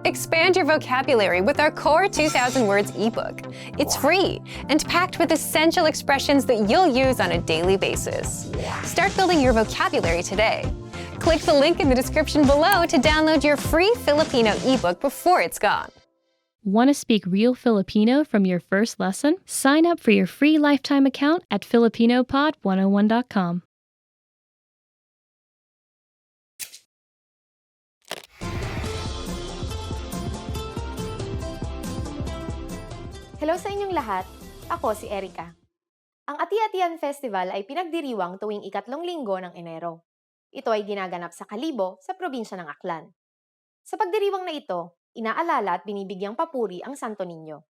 Expand your vocabulary with our Core 2,000 Words ebook. It's free and packed with essential expressions that you'll use on a daily basis. Start building your vocabulary today. Click the link in the description below to download your free Filipino ebook before it's gone. Want to speak real Filipino from your first lesson? Sign up for your free lifetime account at filipinopod101.com. Hello sa inyong lahat, ako si Erica. Ang Ati-Atihan Festival ay pinagdiriwang tuwing ikatlong linggo ng Enero. Ito ay ginaganap sa Kalibo sa probinsya ng Aklan. Sa pagdiriwang na ito, inaalala at binibigyang papuri ang Santo Niño.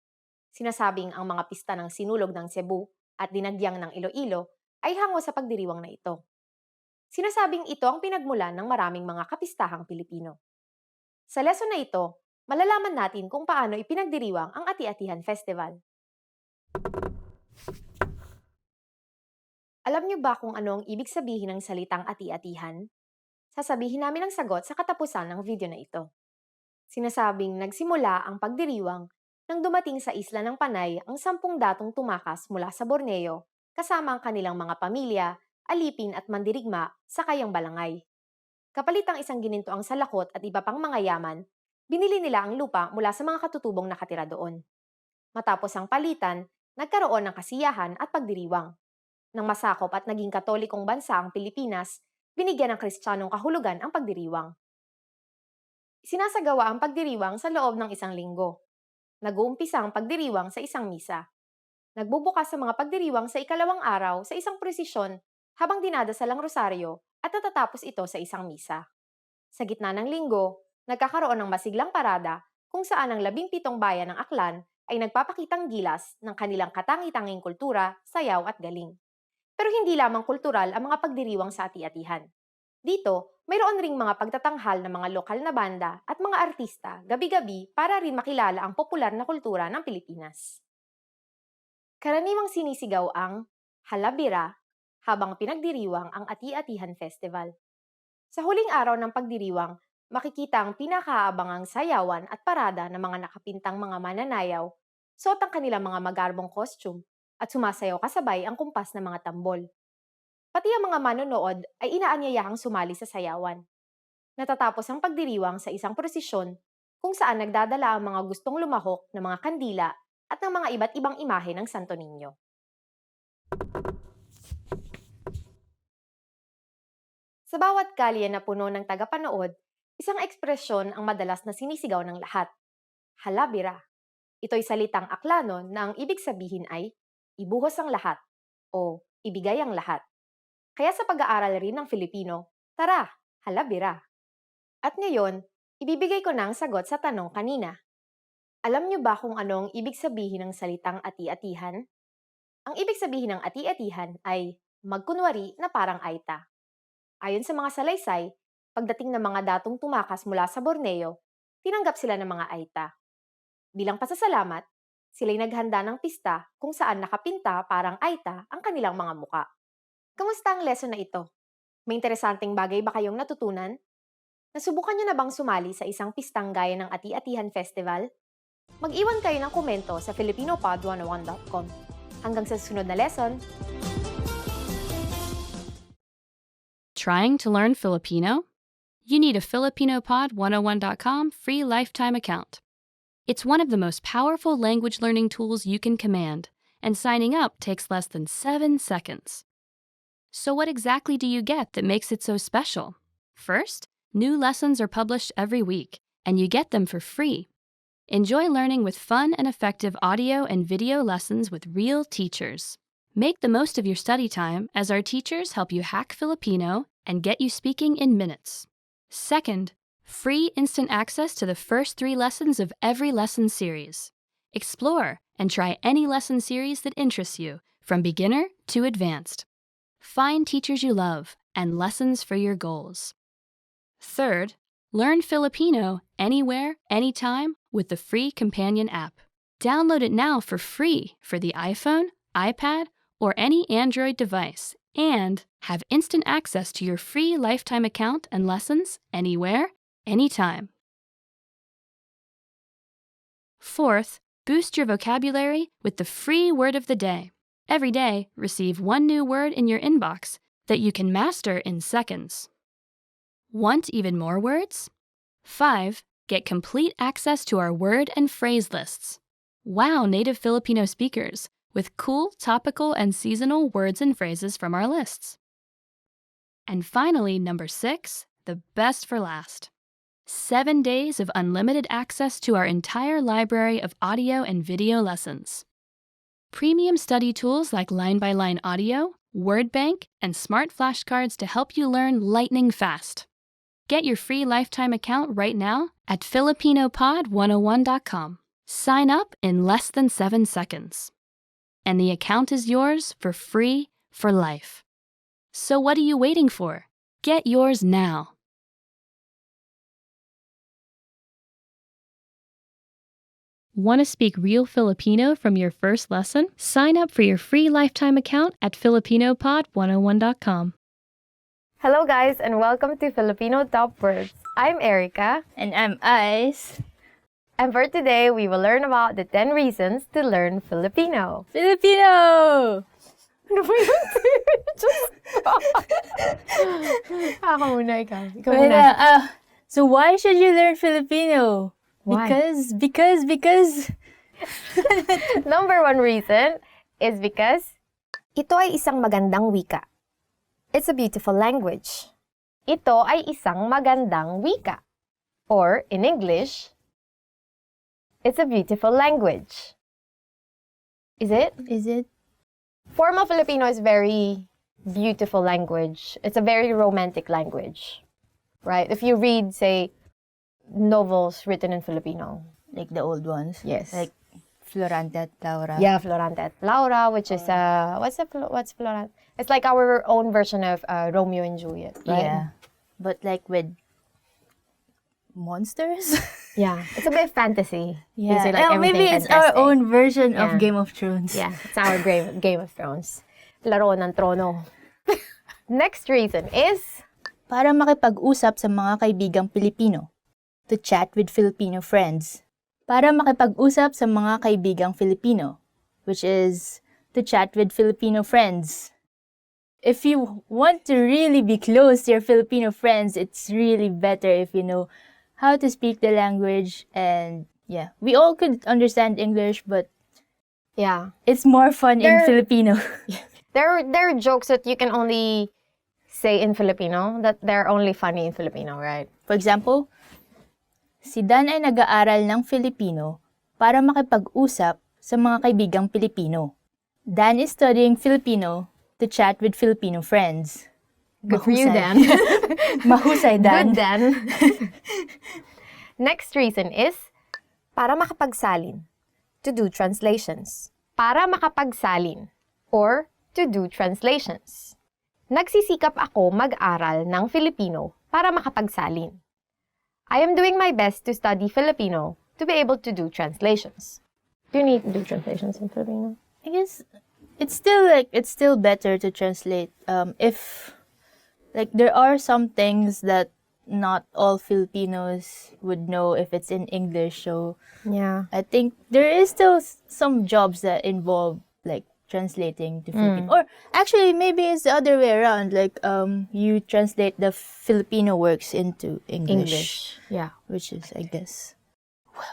Sinasabing ang mga pista ng Sinulog ng Cebu at Dinagyang ng Iloilo ay hango sa pagdiriwang na ito. Sinasabing ito ang pinagmulan ng maraming mga kapistahang Pilipino. Sa lesson na ito, malalaman natin kung paano ipinagdiriwang ang Ati-Atihan Festival. Alam niyo ba kung ano ang ibig sabihin ng salitang ati-atihan? Sasabihin namin ang sagot sa katapusan ng video na ito. Sinasabing nagsimula ang pagdiriwang nang dumating sa isla ng Panay ang 10 datong tumakas mula sa Borneo kasama ang kanilang mga pamilya, alipin at mandirigma sa Kayang Balangay. Kapalit ang isang gininto ang salakot at iba pang mga yaman, binili nila ang lupa mula sa mga katutubong nakatira doon. Matapos ang palitan, nagkaroon ng kasiyahan at pagdiriwang. Nang masakop at naging katolikong bansa ang Pilipinas, binigyan ng Kristiyanong kahulugan ang pagdiriwang. Sinasagawa ang pagdiriwang sa loob ng 1 linggo. Nag-uumpisa ang pagdiriwang sa isang misa. Nagbubukas sa mga pagdiriwang sa ikalawang araw sa isang prosesyon habang dinadasal ang rosaryo at natatapos ito sa isang misa. Sa gitna ng linggo, nagkakaroon ng masiglang parada kung saan ang 17 bayan ng Aklan ay nagpapakitang gilas ng kanilang katangi-tanging kultura, sayaw at galing. Pero hindi lamang kultural ang mga pagdiriwang sa Ati-Atihan. Dito, mayroon ring mga pagtatanghal ng mga lokal na banda at mga artista gabi-gabi para rin makilala ang popular na kultura ng Pilipinas. Karaniwang sinisigaw ang halabira habang pinagdiriwang ang Ati-Atihan Festival. Sa huling araw ng pagdiriwang, makikita ang pinakaabangang sayawan at parada ng mga nakapintang mga mananayaw, suot ang kanilang mga magarbong costume, at sumasayaw kasabay ang kumpas ng mga tambol. Pati ang mga manonood ay inaanyayahang sumali sa sayawan. Natatapos ang pagdiriwang sa isang prosesyon kung saan nagdadala ang mga gustong lumahok ng mga kandila at ng mga iba't ibang imahe ng Santo Niño. Sa bawat kalye na puno ng tagapanood, isang ekspresyon ang madalas na sinisigaw ng lahat. Halabira. Ito'y salitang Aklano na ang ibig sabihin ay ibuhos ang lahat o ibigay ang lahat. Kaya sa pag-aaral rin ng Filipino, tara, halabira. At ngayon, ibibigay ko na ang sagot sa tanong kanina. Alam niyo ba kung ano ang ibig sabihin ng salitang ati-atihan? Ang ibig sabihin ng ati-atihan ay magkunwari na parang aita. Ayon sa mga salaysay, pagdating ng mga datong tumakas mula sa Borneo, tinanggap sila ng mga aita. Bilang pasasalamat, sila'y naghanda ng pista kung saan nakapinta parang aita ang kanilang mga muka. Kamusta ang lesson na ito? May interesanteng bagay ba kayong natutunan? Nasubukan niyo na bang sumali sa isang pistang gaya ng Ati-Atihan Festival? Mag-iwan kayo ng komento sa filipinopod101.com. Hanggang sa susunod na lesson! Trying to learn Filipino? You need a filipinopod101.com free lifetime account. It's one of the most powerful language learning tools you can command, and signing up takes less than 7 seconds. So what exactly do you get that makes it so special? First, new lessons are published every week, and you get them for free. Enjoy learning with fun and effective audio and video lessons with real teachers. Make the most of your study time as our teachers help you hack Filipino and get you speaking in minutes. Second, free instant access to the first 3 lessons of every lesson series. Explore and try any lesson series that interests you, from beginner to advanced. Find teachers you love and lessons for your goals. Third, learn Filipino anywhere, anytime with the free companion app. Download it now for free for the iPhone, iPad, or any Android device, and have instant access to your free lifetime account and lessons anywhere, anytime. Fourth, boost your vocabulary with the free word of the day. Every day, receive one new word in your inbox that you can master in seconds. Want even more words? 5. Get complete access to our word and phrase lists. Wow native Filipino speakers with cool, topical, and seasonal words and phrases from our lists. And finally, number 6, the best for last. 7 days of unlimited access to our entire library of audio and video lessons. Premium study tools like line-by-line audio, word bank, and smart flashcards to help you learn lightning fast. Get your free lifetime account right now at filipinopod101.com. Sign up in less than 7 seconds. And the account is yours for free for life. So what are you waiting for? Get yours now. Want to speak real Filipino from your first lesson? Sign up for your free lifetime account at filipinopod101.com. Hello guys and welcome to Filipino Top Words. I'm Erica. And I'm Ice. And for today, we will learn about the 10 reasons to learn Filipino. Filipino! Ano ba yun? Just stop. Ako muna, ikaw. Ikaw muna. So why should you learn Filipino? Why? Because. Number 1 reason is because ito ay isang magandang wika. It's a beautiful language. Ito ay isang magandang wika. Or, in English, it's a beautiful language. Is it? Is it? Formal Filipino is very beautiful language. It's a very romantic language. Right? If you read, say, novels written in Filipino. Like the old ones? Yes. Like Florante at Laura? Yeah, Florante at Laura, which is, what's Florante? It's like our own version of Romeo and Juliet, right? Yeah. But like with monsters? Yeah. It's a bit fantasy. Yeah. You say, like, everything maybe it's fantastic. our own version Yeah. of Game of Thrones. Yeah, it's our Game of Thrones. Laro ng trono. Next reason is Para makipag-usap sa mga kaibigang Pilipino. To chat with Filipino friends. Para makipag-usap sa mga kaibigang Filipino. Which is to chat with Filipino friends. If you want to really be close to your Filipino friends, it's really better if you know how to speak the language. And yeah, we all could understand English, but yeah. it's more fun in There- Filipino. There are jokes that you can only say in Filipino, that they're only funny in Filipino, right? For example, si Dan ay nag-aaral ng Filipino para makipag-usap sa mga kaibigang Pilipino. Dan is studying Filipino to chat with Filipino friends. Good for you, Mahusay. Dan. Mahusay, Dan. Good, Dan. Next reason is para makapagsalin, to do translations. Para makapagsalin, or to do translations. Nagsisikap ako mag-aral ng Filipino para makapagsalin. I am doing my best to study Filipino to be able to do translations. Do you need to do translations in Filipino? I guess it's still better to translate if like there are some things that not all Filipinos would know if it's in English, so Yeah. I think there is still some jobs that involve like translating to Filipino. Or actually maybe it's the other way around, like you translate the Filipino works into English. Yeah. Which is, I guess,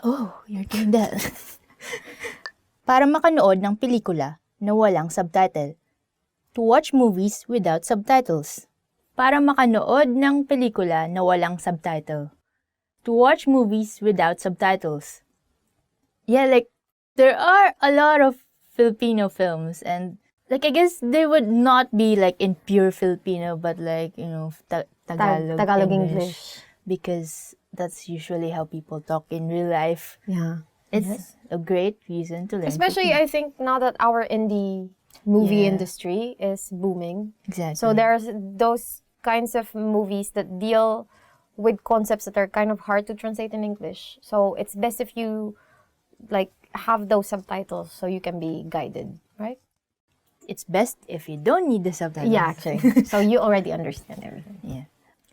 oh, you're doing that. Para makanood ng pelikula na walang subtitle. To watch movies without subtitles. Para makanood ng pelikula na walang subtitle. To watch movies without subtitles. Yeah, like, there are a lot of Filipino films, and like, I guess they would not be like in pure Filipino, but like, you know, Tagalog English. Because that's usually how people talk in real life. Yeah. It's a great reason to learn. Especially, I think, now that our indie movie Yeah. industry is booming. Exactly. So there's those kinds of movies that deal with concepts that are kind of hard to translate in English. So it's best if you, like, have those subtitles so you can be guided, right? It's best if you don't need the subtitles. Yeah, actually. So you already understand everything. Yeah.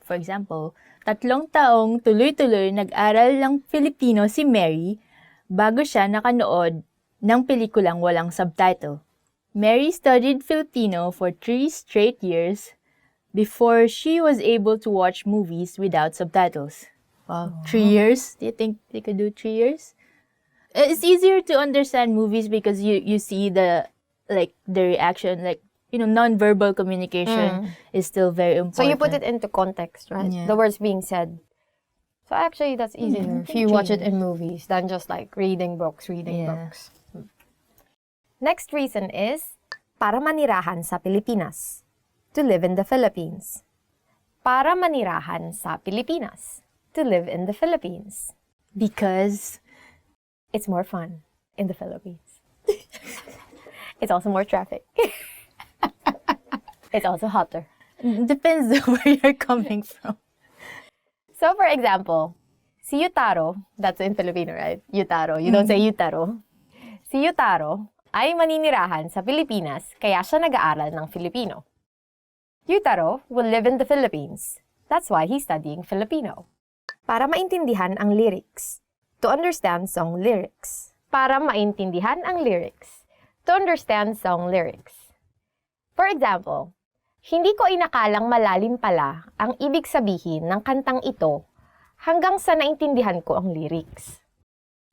For example, 3 taong tuloy-tuloy nag-aral ng Filipino si Mary bago siya nakanood ng pelikulang walang subtitle. Mary studied Filipino for 3 straight years before she was able to watch movies without subtitles. Wow, 3 years? Do you think they could do 3 years? It's easier to understand movies because you see the reaction, non-verbal communication is still very important. So you put it into context, right? Yeah. The words being said. So actually, that's easier if you watch it in movies than just like reading books. Next reason is para manirahan sa Pilipinas. To live in the Philippines. Para manirahan sa Pilipinas. To live in the Philippines. Because it's more fun in the Philippines. It's also more traffic. It's also hotter. Depends on where you're coming from. So, for example, si Yutaro, that's in Filipino, right? Yutaro. You don't say Yutaro. Si Yutaro ay maninirahan sa Pilipinas kaya siya nag-aaral ng Filipino. Yutaro will live in the Philippines. That's why he's studying Filipino. Para maintindihan ang lyrics. To understand song lyrics. Para maintindihan ang lyrics. To understand song lyrics. For example, hindi ko inakalang malalim pala ang ibig sabihin ng kantang ito hanggang sa naintindihan ko ang lyrics.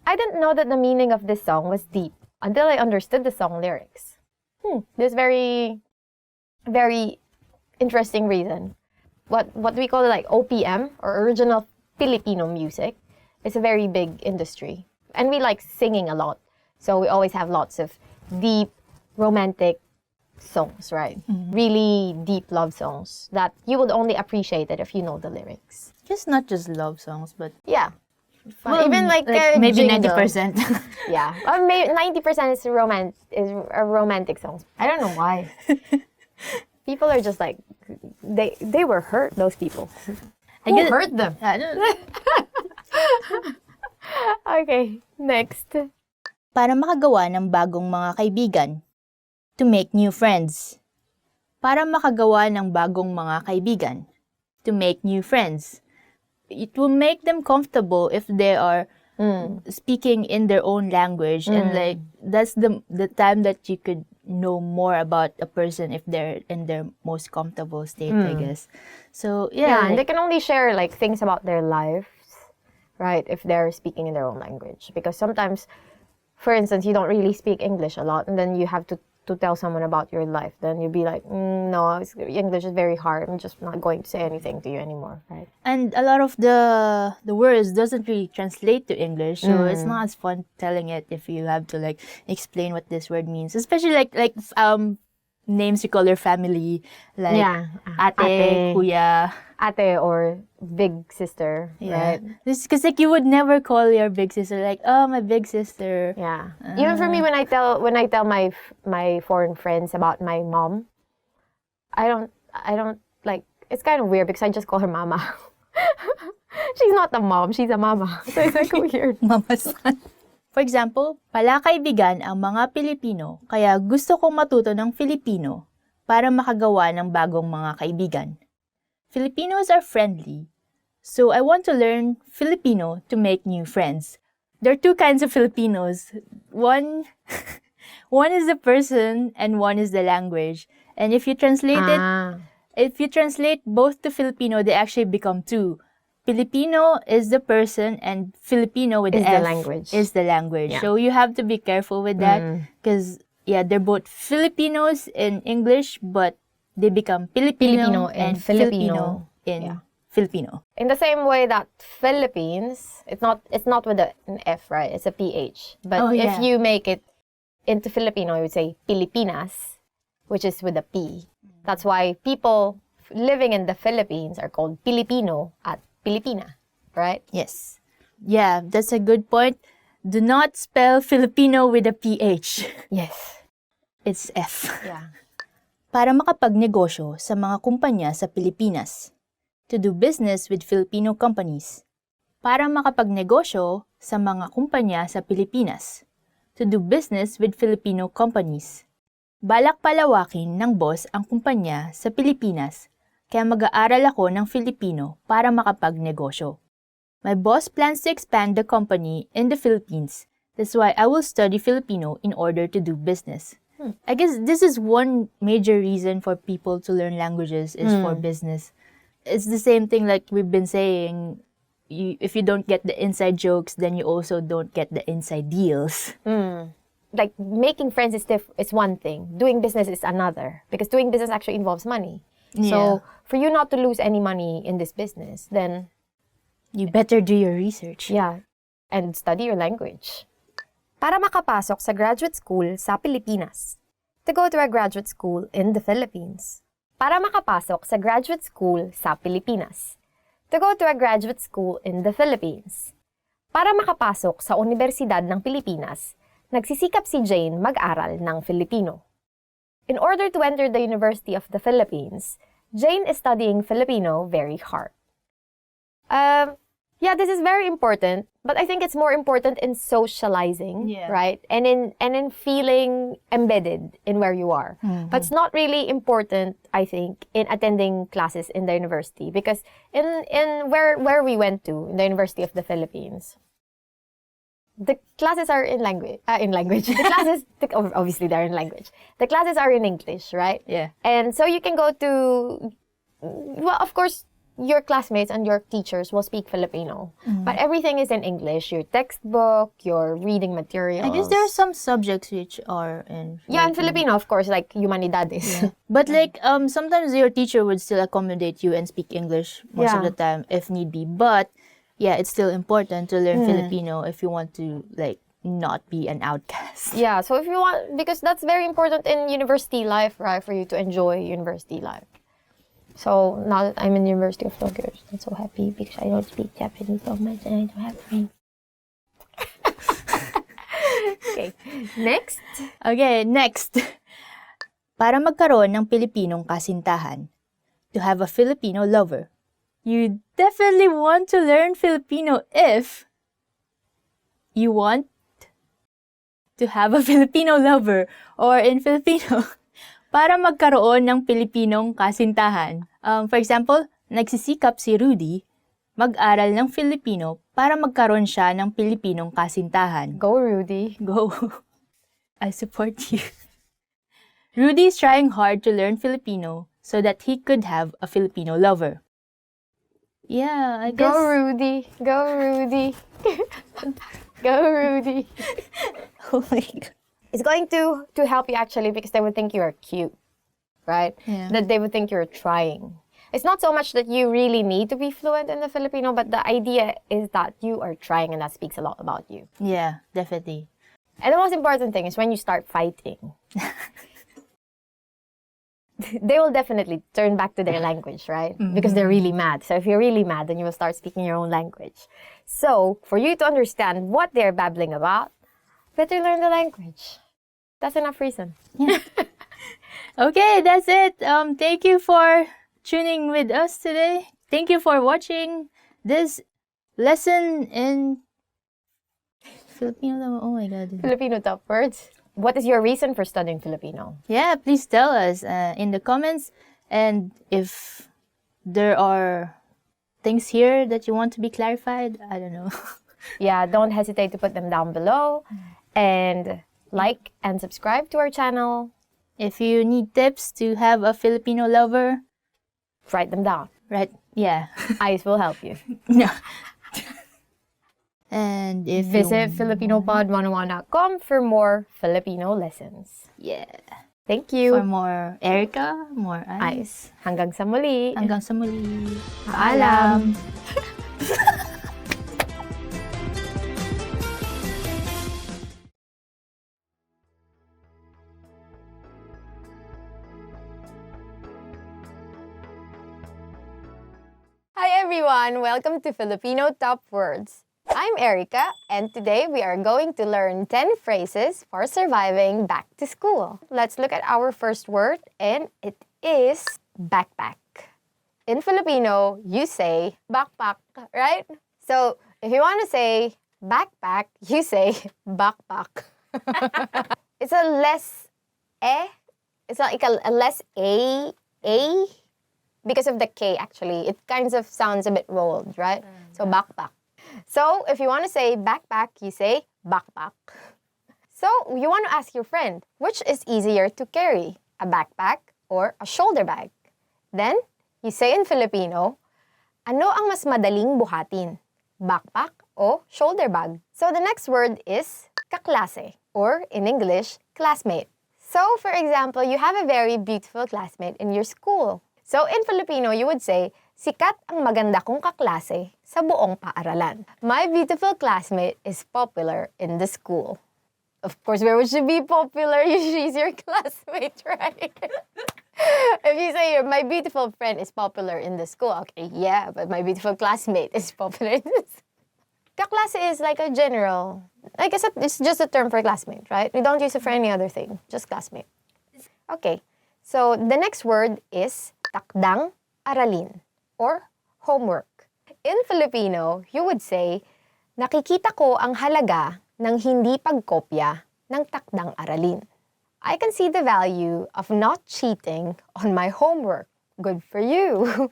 I didn't know that the meaning of this song was deep until I understood the song lyrics. This very, very interesting reason. What we call like OPM, or original Filipino music, is a very big industry. And we like singing a lot. So we always have lots of deep, romantic songs, right? Really deep love songs that you would only appreciate it if you know the lyrics. Just not just love songs, but Yeah. Even like maybe jingle. 90%. Yeah. Or maybe 90% is romantic songs. I don't know why. People are just like, they were hurt, those people. Who hurt them? I don't Okay, next. Para makagawa ng bagong mga kaibigan. To make new friends. Para makagawa ng bagong mga kaibigan. To make new friends. It will make them comfortable if they are speaking in their own language, and like that's the time that you could know more about a person if they're in their most comfortable state, I guess. So Yeah, and they can only share like things about their lives, right, if they're speaking in their own language. Because sometimes, for instance, you don't really speak English a lot, and then you have to tell someone about your life. Then you'd be like, no, English is very hard. I'm just not going to say anything to you anymore, right? And a lot of the words doesn't really translate to English, so it's not as fun telling it if you have to like explain what this word means. Especially like names you call your family, like ate, kuya. Ate or big sister, right? Because like you would never call your big sister like, oh, my big sister. Yeah. Even for me, when I tell my foreign friends about my mom, I don't like. It's kind of weird because I just call her mama. She's not a mom, she's a mama. So it's like weird. Mama's son. For example, palakaibigan ang mga Pilipino, kaya gusto kong matuto ng Filipino para makagawa ng bagong mga kaibigan. Filipinos are friendly, so I want to learn Filipino to make new friends. There are two kinds of Filipinos. One is the person and one is the language. And if you translate both to Filipino, they actually become two. Filipino is the person and Filipino with Is the F language. is the language. Yeah. So you have to be careful with that because they're both Filipinos in English, but they become Filipino and Filipino in Filipino. In the same way that Philippines, it's not with an F, right? It's a PH. But if you make it into Filipino, you would say Pilipinas, which is with a P. That's why people living in the Philippines are called Filipino at Filipina, right? Yes. Yeah, that's a good point. Do not spell Filipino with a PH. Yes. It's F. Yeah. Para makapagnegosyo sa mga kumpanya sa Pilipinas. To do business with Filipino companies. Para makapagnegosyo sa mga kumpanya sa Pilipinas. To do business with Filipino companies. Balak palawakin ng boss ang kumpanya sa Pilipinas, kaya mag-aaral ako ng Filipino para makapagnegosyo. My boss plans to expand the company in the Philippines, That's why I will study Filipino in order to do business. I guess this is one major reason for people to learn languages is for business. It's the same thing like we've been saying. If you don't get the inside jokes, then you also don't get the inside deals. Like making friends is one thing. Doing business is another. Because doing business actually involves money. So for you not to lose any money in this business, then you better do your research. Yeah, and study your language. Para makapasok sa graduate school sa Pilipinas. To go to a graduate school in the Philippines. Para makapasok sa graduate school sa Pilipinas. To go to a graduate school in the Philippines. Para makapasok sa Universidad ng Pilipinas, nagsisikap si Jane mag-aral ng Filipino. In order to enter the University of the Philippines, Jane is studying Filipino very hard. Yeah, this is very important, but I think it's more important in socializing, right? And in feeling embedded in where you are. But it's not really important, I think, in attending classes in the university because in where we went to, in the University of the Philippines, the classes are in language. Obviously they're in language. The classes are in English, right? Yeah. And so you can go to, well, of course, your classmates and your teachers will speak Filipino. But everything is in English. Your textbook, your reading materials. I guess there are some subjects which are in Filipino. Yeah, in Filipino, of course, like Humanidades. Yeah. But like, sometimes your teacher would still accommodate you and speak English most of the time if need be. But yeah, it's still important to learn Filipino if you want to like not be an outcast. Yeah, so if you want, because that's very important in university life, right? For you to enjoy university life. So now that I'm in University of Tokyo, I'm so happy because I don't speak Japanese so much and I don't have friends. Okay, next. Okay, next. Para magkaroon ng Pilipinong kasintahan, to have a Filipino lover, you definitely want to learn Filipino if you want to have a Filipino lover, or in Filipino, para magkaroon ng Pilipinong kasintahan. For example, nagsisikap si Rudy mag-aral ng Filipino para magkaroon siya ng Pilipinong kasintahan. Go, Rudy. Go. I support you. Rudy is trying hard to learn Filipino so that he could have a Filipino lover. Yeah, I guess... Go, Rudy. Go, Rudy. Go, Rudy. Oh my God. It's going to help you actually because they would think you're cute, right? Yeah. That they would think you're trying. It's not so much that you really need to be fluent in the Filipino, but the idea is that you are trying and that speaks a lot about you. Yeah, definitely. And the most important thing is when you start fighting, they will definitely turn back to their language, right? Because they're really mad. So if you're really mad, then you will start speaking your own language. So for you to understand what they're babbling about, better learn the language. That's enough reason. Yeah. Okay, that's it. Thank you for tuning with us today. Thank you for watching this lesson in Filipino. Oh my God. Filipino top words. What is your reason for studying Filipino? Yeah, please tell us in the comments. And if there are things here that you want to be clarified, I don't know. Yeah, don't hesitate to put them down below. And like and subscribe to our channel. If you need tips to have a Filipino lover, Write them down. right? Yeah. Ice will help you. No. And if Visit you... filipinopod101.com for more Filipino lessons. Yeah. Thank For you. more Erica, more Ice. Ice. Hanggang sa muli. Hanggang sa muli. Paalam. Hi everyone! Welcome to Filipino Top Words. I'm Erica, and today we are going to learn 10 phrases for surviving back to school. Let's look at our first word, and it is backpack. In Filipino, you say backpack, right? So, if you want to say backpack, you say backpack. It's a less it's like a less a, because of the K actually. It kind of sounds a bit rolled, right? So backpack. So if you want to say backpack, you say backpack. So, you want to ask your friend, which is easier to carry, a backpack or a shoulder bag? Then, you say in Filipino, ano ang mas madaling buhatin, backpack o shoulder bag? So, the next word is kaklase, or in English, classmate. So, for example, you have a very beautiful classmate in your school. So, in Filipino, you would say, sikat ang maganda kong kaklase sa buong paaralan. My beautiful classmate is popular in the school. Of course, where would she be popular? She's your classmate, right? If you say my beautiful friend is popular in the school, okay, yeah, but my beautiful classmate is popular in the school. Kaklase is like a general, like I said, it's just a term for classmate, right? We don't use it for any other thing, just classmate. Okay, so the next word is takdang aralin, or homework. In Filipino, you would say, nakikita ko ang halaga ng hindi pagkopya ng takdang aralin. I can see the value of not cheating on my homework. Good for you.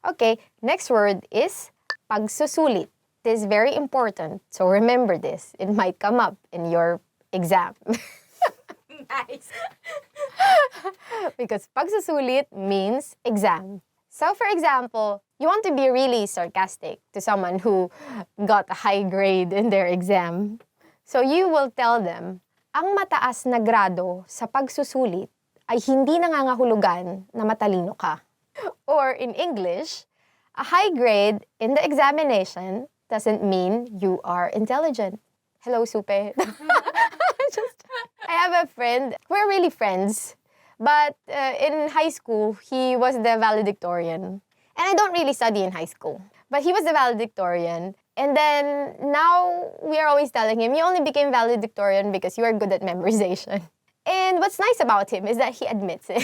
Okay, next word is pagsusulit. This is very important, so remember this. It might come up in your exam. Nice. Because pagsusulit means exam. So for example, you want to be really sarcastic to someone who got a high grade in their exam. So you will tell them, ang mataas na grado sa pagsusulit ay hindi nangangahulugan na matalino ka. Or in English, a high grade in the examination doesn't mean you are intelligent. Hello, Supe. I have a friend, we're really friends, but in high school, he was the valedictorian. And I don't really study in high school, but he was the valedictorian. And then now we are always telling him, you only became valedictorian because you are good at memorization. And what's nice about him is that he admits it.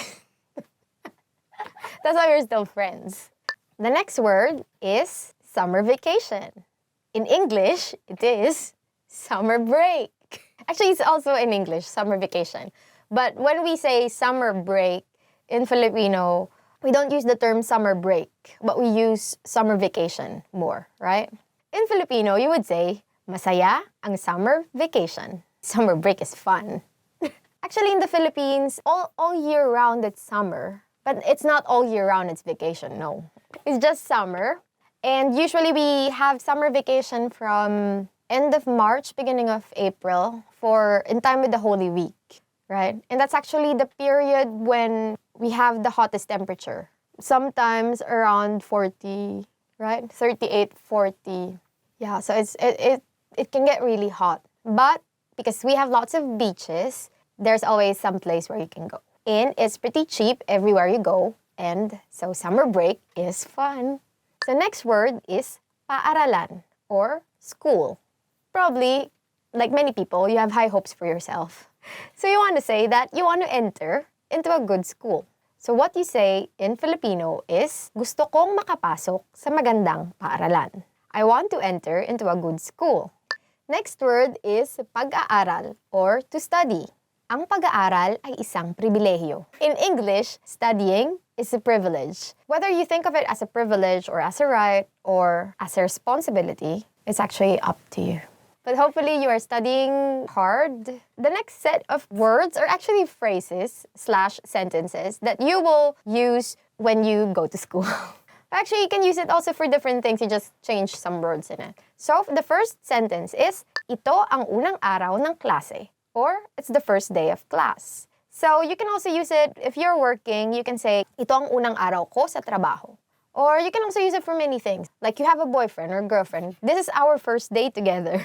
That's why we're still friends. The next word is summer vacation. In English, it is summer break. Actually, it's also in English, summer vacation. But when we say summer break in Filipino, we don't use the term summer break, but we use summer vacation more, right? In Filipino, you would say, masaya ang summer vacation. Summer break is fun. Actually, in the Philippines, all year round it's summer. But it's not all year round it's vacation, no. It's just summer. And usually we have summer vacation from end of March, beginning of April, in time with the Holy Week, right? And that's actually the period when we have the hottest temperature. Sometimes around 40, right? 38, 40. Yeah, so it can get really hot. But because we have lots of beaches, there's always some place where you can go. And it's pretty cheap everywhere you go. And so summer break is fun. The next word is paaralan, or school. Probably, like many people, you have high hopes for yourself. So you want to say that you want to enter into a good school. So what you say in Filipino is, gusto kong makapasok sa magandang paaralan. I want to enter into a good school. Next word is pag-aaral, or to study. Ang pag-aaral ay isang pribilehiyo. In English, studying is a privilege. Whether you think of it as a privilege or as a right or as a responsibility, it's actually up to you. But hopefully you are studying hard. The next set of words are actually phrases / sentences that you will use when you go to school. Actually, you can use it also for different things. You just change some words in it. So the first sentence is, ito ang unang araw ng klase. Or, it's the first day of class. So you can also use it if you're working. You can say, ito ang unang araw ko sa trabaho. Or you can also use it for many things. Like you have a boyfriend or girlfriend. This is our first day together.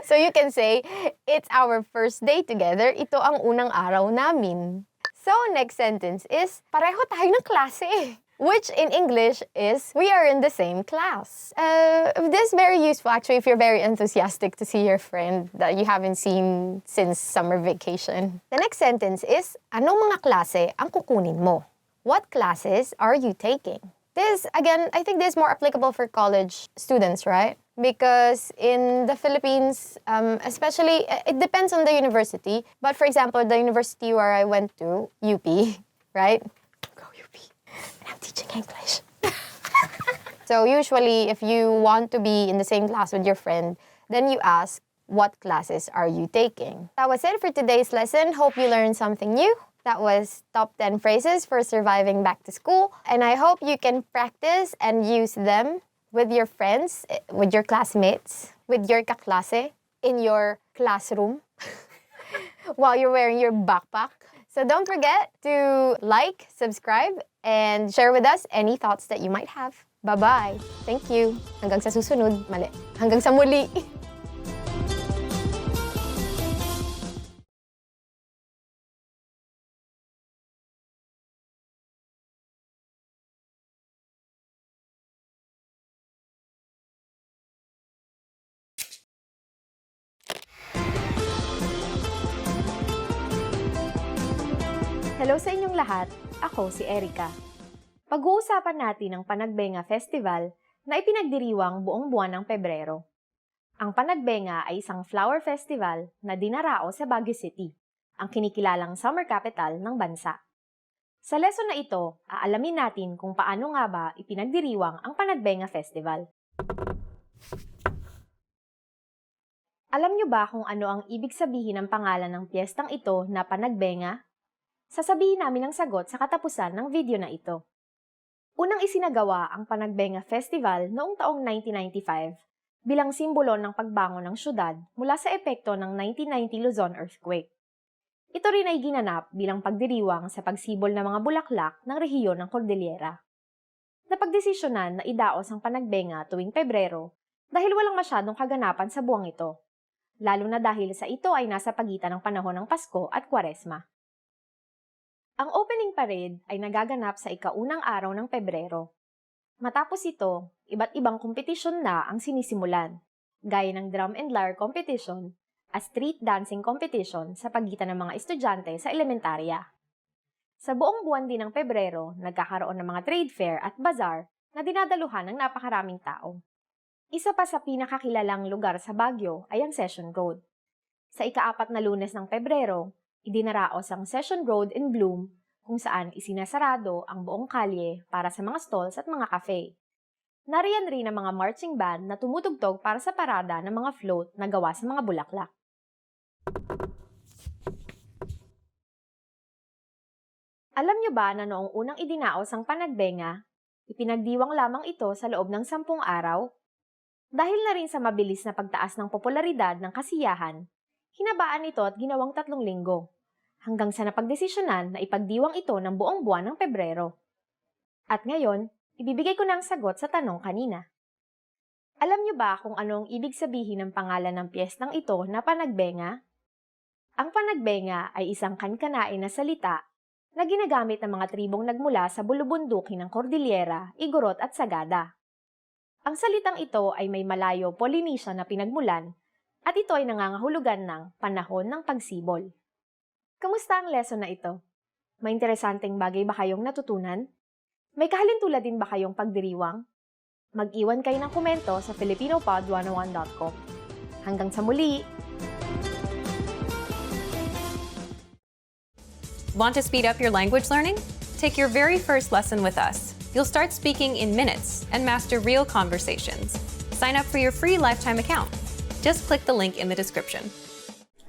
So you can say, it's our first day together. Ito ang unang araw namin. So next sentence is, pareho tayo ng klase. Which in English is, we are in the same class. This is very useful actually if you're very enthusiastic to see your friend that you haven't seen since summer vacation. The next sentence is, anong mga klase ang kukunin mo? What classes are you taking? This, again, I think this is more applicable for college students, right? Because in the Philippines, especially, it depends on the university. But for example, the university where I went to, UP, right? Go UP. And I'm teaching English. So usually, if you want to be in the same class with your friend, Then you ask, what classes are you taking? That was it for today's lesson. Hope you learned something new. That was top 10 phrases for surviving back to school. And I hope you can practice and use them with your friends, with your classmates, with your kaklase, in your classroom, while you're wearing your backpack. So don't forget to like, subscribe, and share with us any thoughts that you might have. Bye-bye. Thank you. Hanggang sa susunod. Mali. Hanggang sa muli. Hello sa inyong lahat. Ako si Erica. Pag-uusapan natin ang Panagbenga Festival na ipinagdiriwang buong buwan ng Pebrero. Ang Panagbenga ay isang flower festival na dinarao sa Baguio City, ang kinikilalang summer capital ng bansa. Sa lesson na ito, aalamin natin kung paano nga ba ipinagdiriwang ang Panagbenga Festival. Alam niyo ba kung ano ang ibig sabihin ng pangalan ng piyestang ito na Panagbenga? Sasabihin namin ang sagot sa katapusan ng video na ito. Unang isinagawa ang Panagbenga Festival noong taong 1995 bilang simbolo ng pagbangon ng syudad mula sa epekto ng 1990 Luzon earthquake. Ito rin ay ginanap bilang pagdiriwang sa pagsibol ng mga bulaklak ng rehiyon ng Cordillera. Napagdesisyonan na idaos ang Panagbenga tuwing Pebrero dahil walang masyadong kaganapan sa buwang ito, lalo na dahil sa ito ay nasa pagitan ng panahon ng Pasko at Kwaresma. Ang opening parade ay nagaganap sa ikaunang araw ng Pebrero. Matapos ito, iba't ibang kompetisyon na ang sinisimulan, gaya ng drum and lyre competition at street dancing competition sa pagitan ng mga estudyante sa elementarya. Sa buong buwan din ng Pebrero, nagkakaroon ng mga trade fair at bazaar na dinadaluhan ng napakaraming tao. Isa pa sa pinakakilalang lugar sa Baguio ay ang Session Road. Sa ika-4 na Lunes ng Pebrero, idinaraos ang Session Road in Bloom kung saan isinasarado ang buong kalye para sa mga stalls at mga cafe. Nariyan rin ang mga marching band na tumutugtog para sa parada ng mga float na gawa sa mga bulaklak. Alam niyo ba na noong unang idinaos ang Panagbenga, ipinagdiwang lamang ito sa loob ng 10 araw? Dahil na rin sa mabilis na pagtaas ng popularidad ng kasiyahan, hinabaan ito at ginawang 3 linggo, hanggang sa napagdesisyonan na ipagdiwang ito ng buong buwan ng Pebrero. At ngayon, ibibigay ko na ang sagot sa tanong kanina. Alam niyo ba kung anong ibig sabihin ng pangalan ng piyestang ito na Panagbenga? Ang Panagbenga ay isang kankanain na salita na ginagamit ng mga tribong nagmula sa bulubundukin ng Cordillera, Igorot at Sagada. Ang salitang ito ay may Malayo Polynesian na pinagmulan at ito ay nangangahulugan ng panahon ng pagsibol. Kamusta ang lesson na ito? May interesanteng bagay ba kayong natutunan? May kahalintulad din ba kayong pagdiriwang? Mag-iwan kayo ng komento sa filipinopod101.com. Hanggang sa muli! Want to speed up your language learning? Take your very first lesson with us. You'll start speaking in minutes and master real conversations. Sign up for your free lifetime account. Just click the link in the description.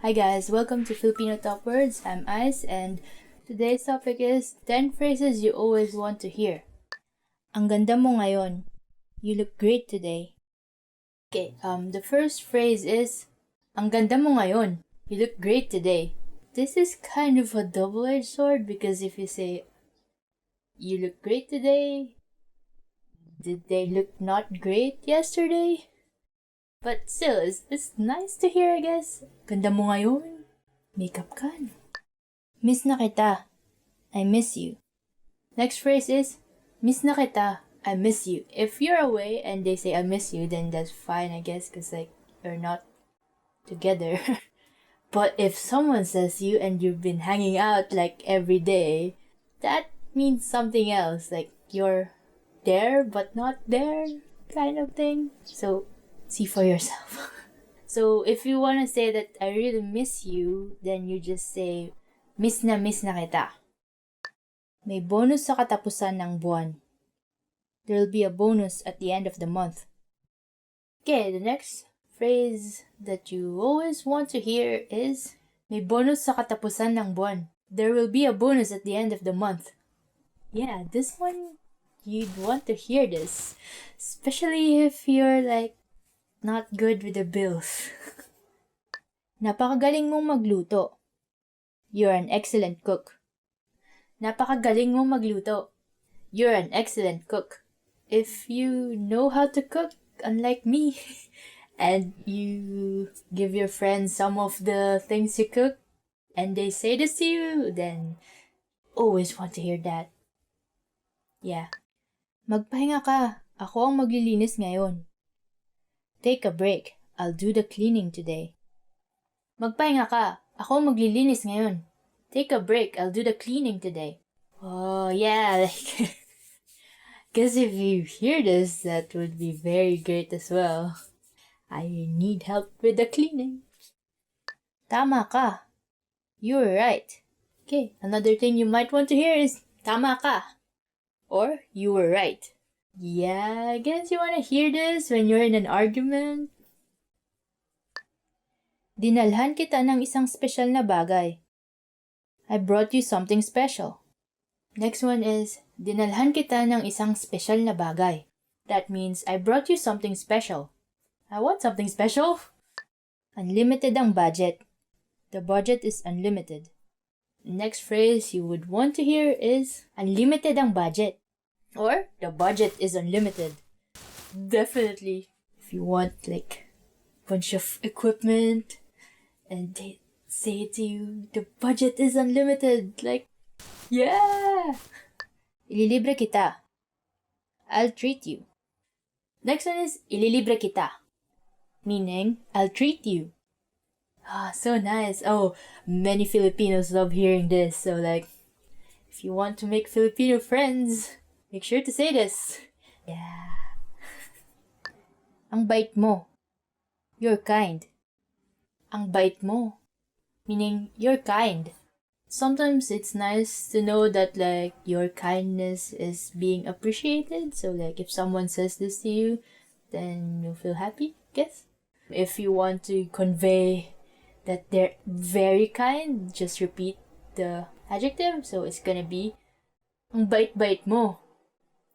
Hi guys, welcome to Filipino Top Words. I'm Ice and today's topic is 10 phrases you always want to hear. Ang ganda mo ngayon. You look great today. Okay, the first phrase is ang ganda mo ngayon. You look great today. This is kind of a double-edged sword because if you say you look great today, did they look not great yesterday? But still, it's nice to hear, I guess. Ganda mo ngayon. Makeup ka. Miss na kita. I miss you. Next phrase is, miss na kita. I miss you. If you're away and they say I miss you, then that's fine, I guess, because like you're not together. But if someone says you and you've been hanging out like every day, that means something else. Like you're there but not there kind of thing. So see for yourself. So if you want to say that I really miss you, then you just say miss na kita. May bonus sa katapusan ng buwan. There'll be a bonus at the end of the month. Okay, the next Phrase that you always want to hear is, may bonus sa katapusan ng buwan. There will be a bonus at the end of the month. Yeah, this one, you'd want to hear this. Especially if you're like, not good with the bills. Napakagaling mong magluto. You're an excellent cook. Napakagaling mong magluto. You're an excellent cook. If you know how to cook, unlike me, and you give your friends some of the things you cook, and they say this to you, then always want to hear that. Yeah. Magpahinga ka. Ako ang maglilinis ngayon. Take a break. I'll do the cleaning today. Magpahinga ka. Ako ang maglilinis ngayon. Take a break. I'll do the cleaning today. Oh, yeah. Guess if you hear this, that would be very great as well. I need help with the cleaning. Tama ka. You're right. Okay, another thing you might want to hear is tama ka. Or you were right. Yeah, I guess you want to hear this when you're in an argument. Dinalhan kita ng isang special na bagay. I brought you something special. Next one is, dinalhan kita ng isang special na bagay. That means, I brought you something special. I want something special. Unlimited ang budget. The budget is unlimited. Next phrase you would want to hear is, unlimited ang budget. Or, the budget is unlimited. Definitely. If you want like, bunch of equipment, and they say to you, the budget is unlimited. Like, yeah! Ililibre kita. I'll treat you. Next one is, ililibre kita. Meaning, I'll treat you. Ah, so nice. Oh, many Filipinos love hearing this. So like, if you want to make Filipino friends, make sure to say this. Yeah. Ang bait mo. You're kind. Ang bait mo. Meaning, you're kind. Sometimes it's nice to know that like your kindness is being appreciated. So like if someone says this to you, then you'll feel happy, I guess. If you want to convey that they're very kind, just repeat the adjective. So it's gonna be, ang bait-bait mo.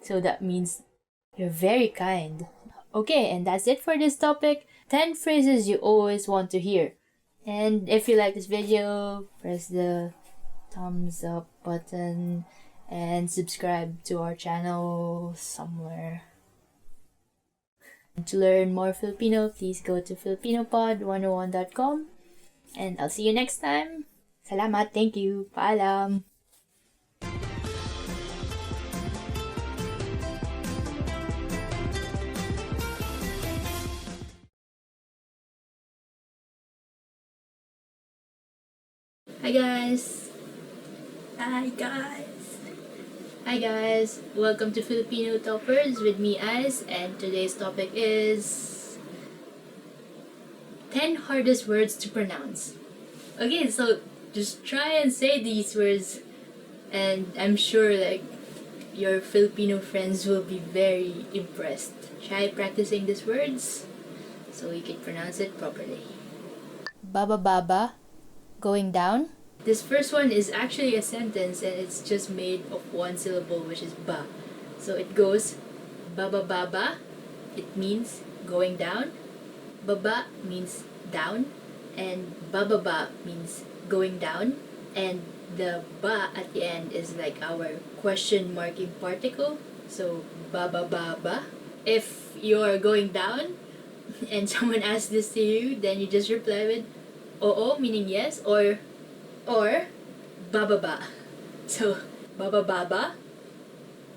So that means you're very kind. Okay, and that's it for this topic. 10 phrases you always want to hear. And if you like this video, press the thumbs up button and subscribe to our channel somewhere. To learn more Filipino, please go to filipinopod101.com. And I'll see you next time. Salamat, thank you, paalam. Hi guys! Hi guys! Welcome to Filipino Toppers with me, Ice, and today's topic is 10 hardest words to pronounce. Okay, so just try and say these words, and I'm sure like your Filipino friends will be very impressed. Try practicing these words so you can pronounce it properly. Baba baba, going down. This first one is actually a sentence and it's just made of one syllable, which is ba. So it goes baba baba, it means going down. Baba means down, and bababa means going down, and the ba at the end is like our question marking particle. So baba baba. If you're going down and someone asks this to you, then you just reply with oo, meaning yes, or bababa. So bababa,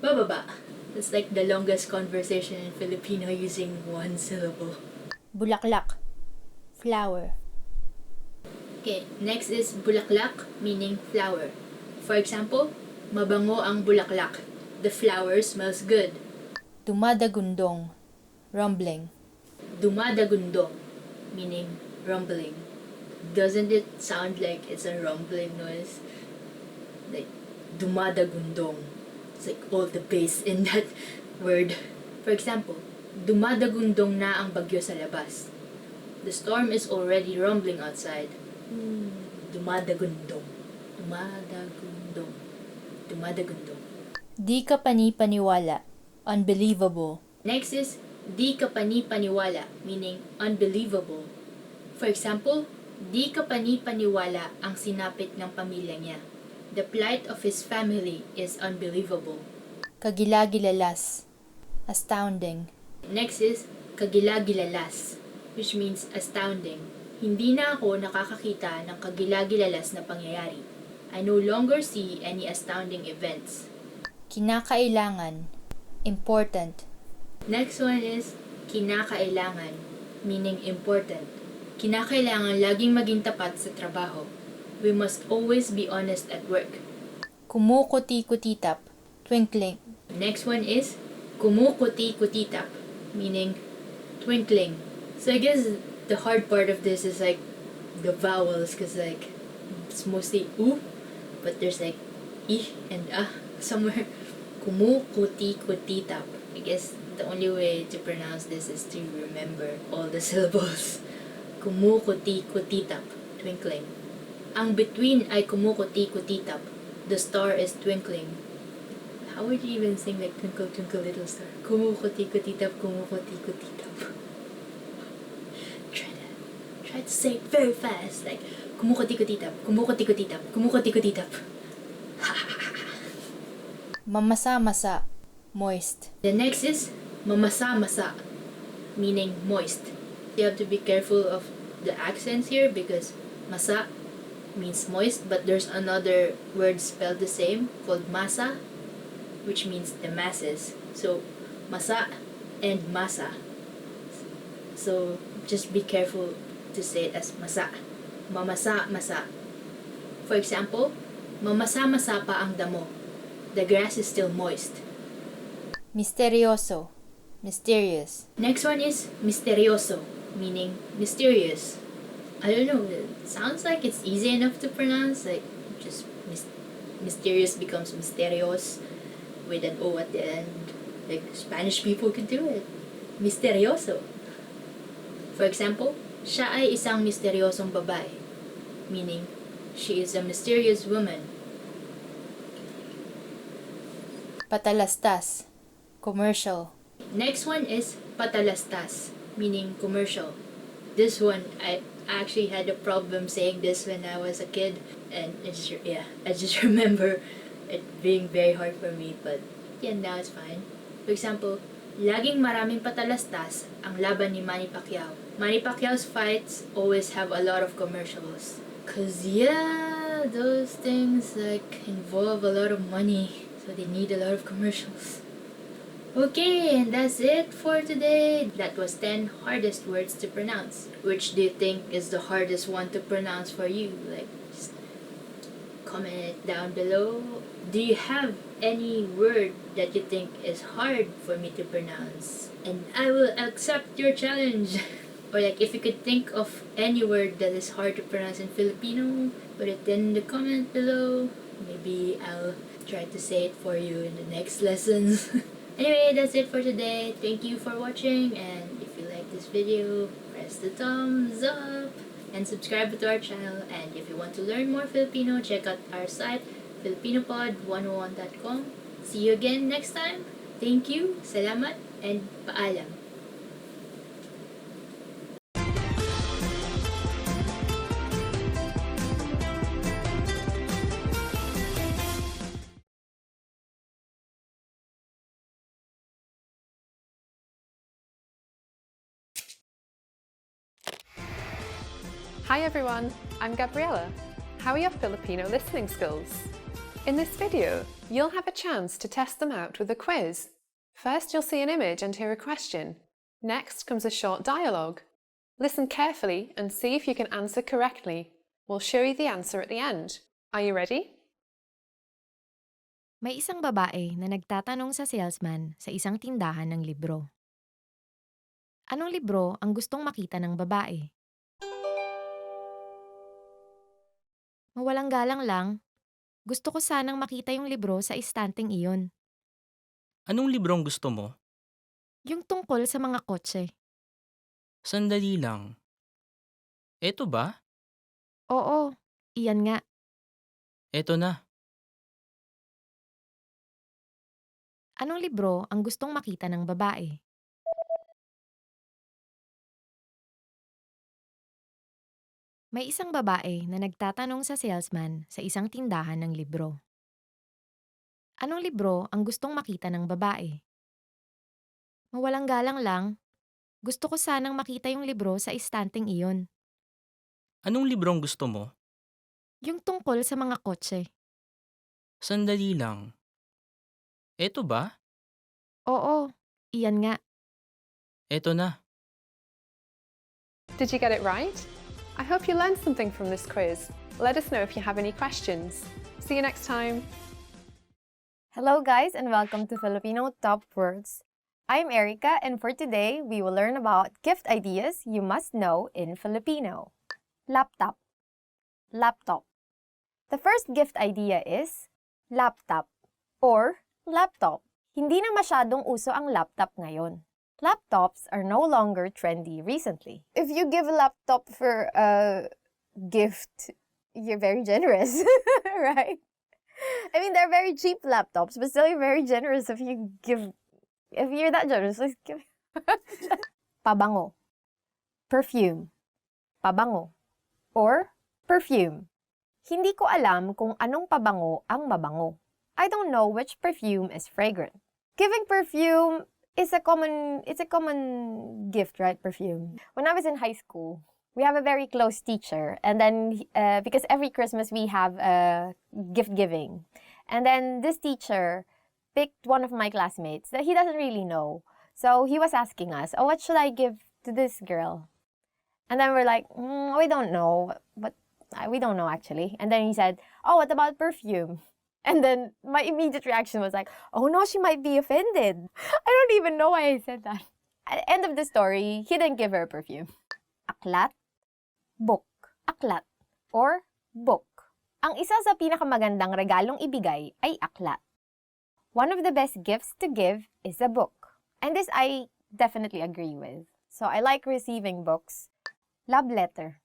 bababa. It's like the longest conversation in Filipino using one syllable. Bulaklak, flower. Okay, next is bulaklak, meaning flower. For example, mabango ang bulaklak. The flower smells good. Dumadagundong, rumbling. Dumadagundong, meaning rumbling. Doesn't it sound like it's a rumbling noise? Like, dumadagundong. It's like all the bass in that word. For example, dumadagundong na ang bagyo sa labas. The storm is already rumbling outside. Dumadagundong. Dumadagundong. Dumadagundong. Di ka pani-paniwala. Unbelievable. Next is di ka pani-paniwala, meaning unbelievable. For example, di ka pani-paniwala ang sinapit ng pamilya niya. The plight of his family is unbelievable. Kagilagilalas. Astounding. Next is kagilagilalas, which means astounding. Hindi na ako nakakakita ng kagilagilalas na pangyayari. I no longer see any astounding events. Kinakailangan. Important. Next one is kinakailangan, meaning important. Kinakailangan laging maging tapat sa trabaho. We must always be honest at work. Kumukuti-kutitap. Twinkling. Next one is kumukuti-kutitap, meaning twinkling. So I guess the hard part of this is like the vowels, because like it's mostly oo, but there's like I and somewhere. Kumukuti-kutitap. I guess the only way to pronounce this is to remember all the syllables. Kumukuti-kutitap, twinkling. Ang between ay kumukuti-kutitap. The star is twinkling. How would you even sing like Twinkle Twinkle Little Star? Kumukuti-kutitap, kumukuti-kutitap. Try to say it very fast, like kumukuti-kutitap, kumukuti-kutitap, kumukuti-kutitap. Mamasa-masa. Moist. The next is mamasa-masa, meaning moist. You have to be careful of the accents here because masa means moist, but there's another word spelled the same called masa, which means the masses. So masa and masa. So just be careful to say it as masa. Mamasa-masa. For example, mamasa-masa pa ang damo. The grass is still moist. Misterioso. Mysterious. Next one is misterioso, meaning mysterious. I don't know, it sounds like it's easy enough to pronounce, like just mysterious becomes misterios with an O at the end. Like Spanish people could do it. Misterioso. For example, siya ay isang misteryosong babae, meaning she is a mysterious woman. Patalastas. Commercial. Next one is patalastas, meaning commercial. This one, I actually had a problem saying this when I was a kid, and I just remember it being very hard for me, but yeah, now it's fine. For example, laging maraming patalastas ang laban ni Manny Pacquiao. Manny Pacquiao's fights always have a lot of commercials. Cause yeah, those things like involve a lot of money, so they need a lot of commercials. Okay, and that's it for today. That was 10 hardest words to pronounce. Which do you think is the hardest one to pronounce for you? Like, just comment it down below. Do you have any word that you think is hard for me to pronounce? And I will accept your challenge. Or like, if you could think of any word that is hard to pronounce in Filipino, put it in the comment below. Maybe I'll try to say it for you in the next lessons. Anyway, that's it for today. Thank you for watching, and if you like this video, press the thumbs up and subscribe to our channel. And if you want to learn more Filipino, check out our site, filipinopod101.com. See you again next time. Thank you, salamat, and paalam. Hi everyone, I'm Gabriella. How are your Filipino listening skills? In this video, you'll have a chance to test them out with a quiz. First, you'll see an image and hear a question. Next comes a short dialogue. Listen carefully and see if you can answer correctly. We'll show you the answer at the end. Are you ready? May isang babae na nagtatanong sa salesman sa isang tindahan ng libro. Anong libro ang gustong makita ng babae? Mawalang galang lang, gusto ko sanang makita yung libro sa istanteng iyon. Anong librong gusto mo? Yung tungkol sa mga kotse. Sandali lang. Eto ba? Oo, iyan nga. Eto na. Anong libro ang gustong makita ng babae? May isang babae na nagtatanong sa salesman sa isang tindahan ng libro. Anong libro ang gustong makita ng babae? Mawalang galang lang, gusto ko sanang makita yung libro sa istanteng iyon. Anong librong gusto mo? Yung tungkol sa mga kotse. Sandali lang. Eto ba? Oo, iyan nga. Eto na. Did you get it right? I hope you learned something from this quiz. Let us know if you have any questions. See you next time. Hello guys and welcome to Filipino Top Words. I'm Erica and for today we will learn about gift ideas you must know in Filipino. Laptop. Laptop. The first gift idea is laptop or laptop. Hindi na masyadong uso ang laptop ngayon. Laptops are no longer trendy recently. If you give a laptop for a gift, you're very generous, right? I mean, they're very cheap laptops, but still you're very generous if you're that generous, let's give. Pabango. Perfume. Pabango. Or perfume. Hindi ko alam kung anong pabango ang mabango. I don't know which perfume is fragrant. Giving perfume is a common gift, right? Perfume. When I was in high school, we have a very close teacher, and then because every Christmas we have gift giving, and then this teacher picked one of my classmates that he doesn't really know, so he was asking us, "Oh, what should I give to this girl?" And then we're like, "We don't know, but we don't know actually." And then he said, "Oh, what about perfume?" And then my immediate reaction was like, "Oh no, she might be offended." I don't even know why I said that. At the end of the story, he didn't give her a perfume. Aklat, book. Aklat or book. Ang isa sa pinakamagandang regalong ibigay ay aklat. One of the best gifts to give is a book. And this I definitely agree with. So I like receiving books. Love letter.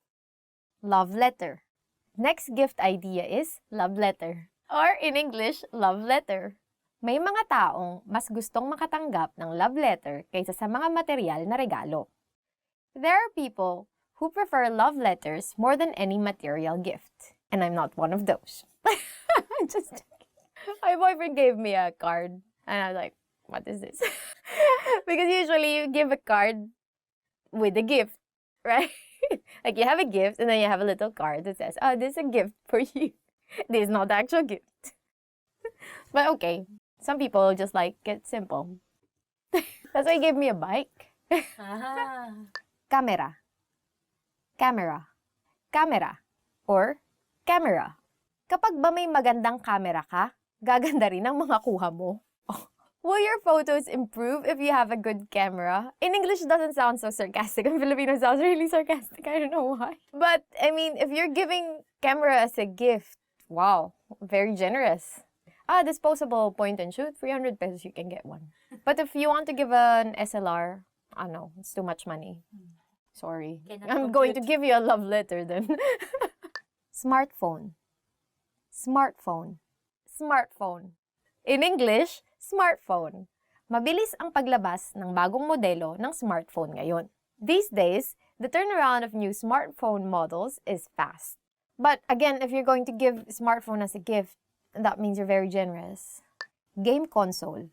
Love letter. Next gift idea is love letter. Or in English, love letter. May mga taong mas gustong makatanggap ng love letter kaysa sa mga material na regalo. There are people who prefer love letters more than any material gift. And I'm not one of those. Just my boyfriend gave me a card. And I was like, what is this? Because usually you give a card with a gift, right? Like you have a gift and then you have a little card that says, "Oh, this is a gift for you." This is not the actual gift. But okay, some people just like it simple. That's why he gave me a bike. Camera. Camera. Camera. Or camera. Kapag ba may magandang camera ka, gaganda rin ang mga kuha mo. Will your photos improve if you have a good camera? In English, it doesn't sound so sarcastic. In Filipino, it sounds really sarcastic. I don't know why. But, I mean, if you're giving camera as a gift, wow, very generous. Disposable point and shoot, 300 pesos you can get one. But if you want to give an SLR, no, it's too much money. Sorry. I'm going to give you a love letter then. Smartphone. Smartphone. Smartphone. In English, smartphone. Mabilis ang paglabas ng bagong modelo ng smartphone ngayon. These days, the turnaround of new smartphone models is fast. But again, if you're going to give smartphone as a gift, that means you're very generous. Game console.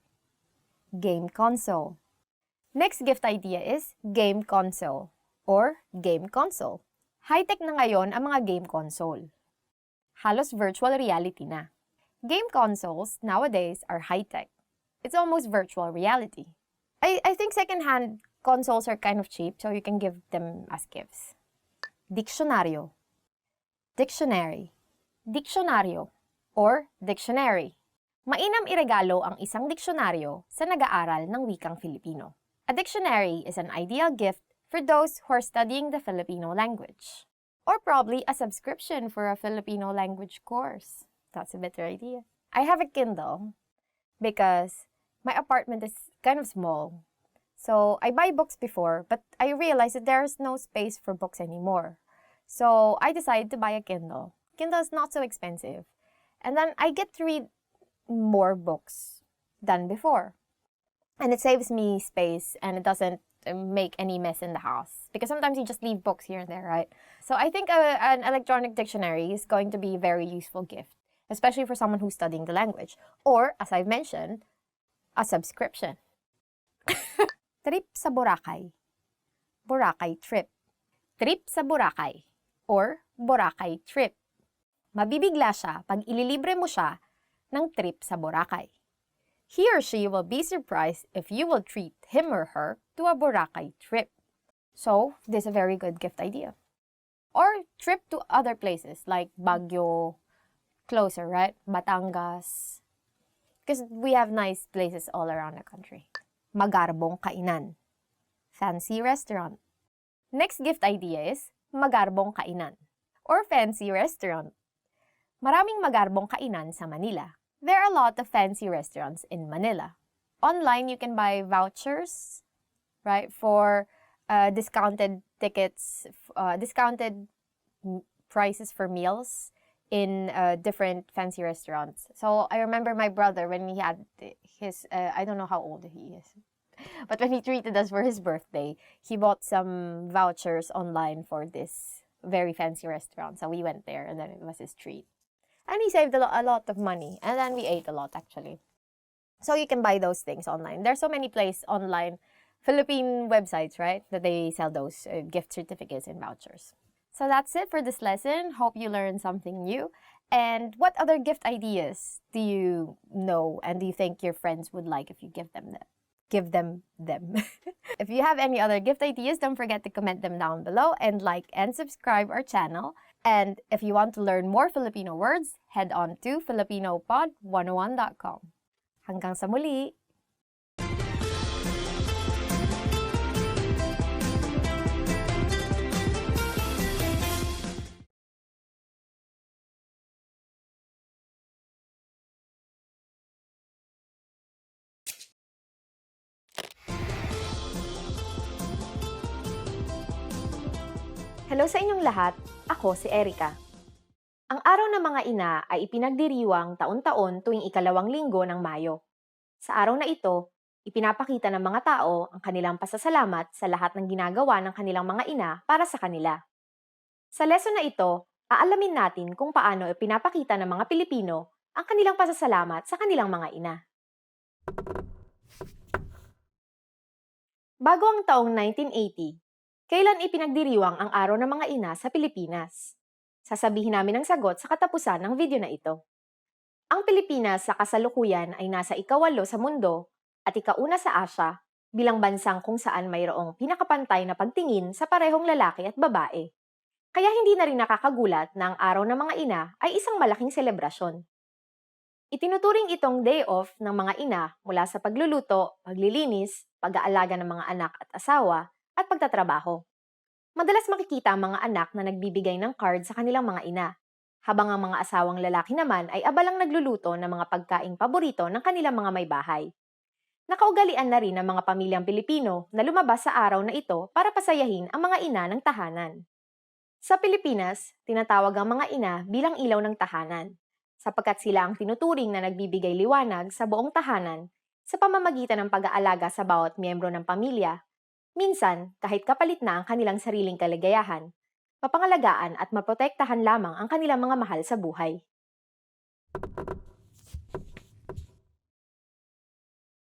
Game console. Next gift idea is game console or game console. High-tech na ngayon ang mga game console. Halos virtual reality na. Game consoles nowadays are high-tech. It's almost virtual reality. I think second-hand consoles are kind of cheap, so you can give them as gifts. Diccionario. Dictionary. Diccionario or dictionary. Mainam iregalo ang isang diksyonaryo sa nag-aaral ng wikang Filipino. A dictionary is an ideal gift for those who are studying the Filipino language. Or probably a subscription for a Filipino language course. That's a better idea. I have a Kindle because my apartment is kind of small. So I buy books before, but I realized that there's no space for books anymore. So I decided to buy a Kindle. Kindle is not so expensive. And then I get to read more books than before. And it saves me space and it doesn't make any mess in the house. Because sometimes you just leave books here and there, right? So I think an electronic dictionary is going to be a very useful gift, especially for someone who's studying the language. Or, as I've mentioned, a subscription. Trip sa Boracay. Boracay trip. Trip sa Boracay. Or Boracay trip. Mabibigla siya pag ililibre mo siya ng trip sa Boracay. He or she will be surprised if you will treat him or her to a Boracay trip. So, this is a very good gift idea. Or trip to other places like Baguio, closer, right? Batangas. Because we have nice places all around the country. Magarbong kainan. Fancy restaurant. Next gift idea is magarbong kainan or fancy restaurant. Maraming magarbong kainan sa Manila. There are a lot of fancy restaurants in Manila. Online, you can buy vouchers, right, for discounted tickets, discounted prices for meals in different fancy restaurants. So I remember my brother when he had his, I don't know how old he is, but when he treated us for his birthday, he bought some vouchers online for this very fancy restaurant. So we went there and then it was his treat. And he saved a lot of money. And then we ate a lot actually. So you can buy those things online. There's so many places online, Philippine websites, right, that they sell those gift certificates and vouchers. So that's it for this lesson. Hope you learned something new. And what other gift ideas do you know and do you think your friends would like if you give them? If you have any other gift ideas, don't forget to comment them down below and like and subscribe our channel. And if you want to learn more Filipino words, head on to filipinopod101.com. Hanggang sa muli! Hello sa inyong lahat, ako si Erica. Ang araw ng mga ina ay ipinagdiriwang taon-taon tuwing ikalawang linggo ng Mayo. Sa araw na ito, ipinapakita ng mga tao ang kanilang pasasalamat sa lahat ng ginagawa ng kanilang mga ina para sa kanila. Sa lesson na ito, aalamin natin kung paano ipinapakita ng mga Pilipino ang kanilang pasasalamat sa kanilang mga ina. Bago ang taong 1980, kailan ipinagdiriwang ang araw ng mga ina sa Pilipinas? Sasabihin namin ang sagot sa katapusan ng video na ito. Ang Pilipinas sa kasalukuyan ay nasa ika-8 sa mundo at ika-1 sa Asia bilang bansang kung saan mayroong pinakapantay na pagtingin sa parehong lalaki at babae. Kaya hindi na rin nakakagulat na ang araw ng mga ina ay isang malaking selebrasyon. Itinuturing itong day off ng mga ina mula sa pagluluto, paglilinis, pag-aalaga ng mga anak at asawa, at pagtatrabaho. Madalas makikita ang mga anak na nagbibigay ng card sa kanilang mga ina, habang ang mga asawang lalaki naman ay abalang nagluluto ng mga pagkaing paborito ng kanilang mga may bahay. Nakaugalian na rin ng mga pamilyang Pilipino na lumabas sa araw na ito para pasayahin ang mga ina ng tahanan. Sa Pilipinas, tinatawag ang mga ina bilang ilaw ng tahanan, sapagkat sila ang tinuturing na nagbibigay liwanag sa buong tahanan sa pamamagitan ng pag-aalaga sa bawat miyembro ng pamilya. Minsan, kahit kapalit na ang kanilang sariling kaligayahan, mapangalagaan at maprotektahan lamang ang kanilang mga mahal sa buhay.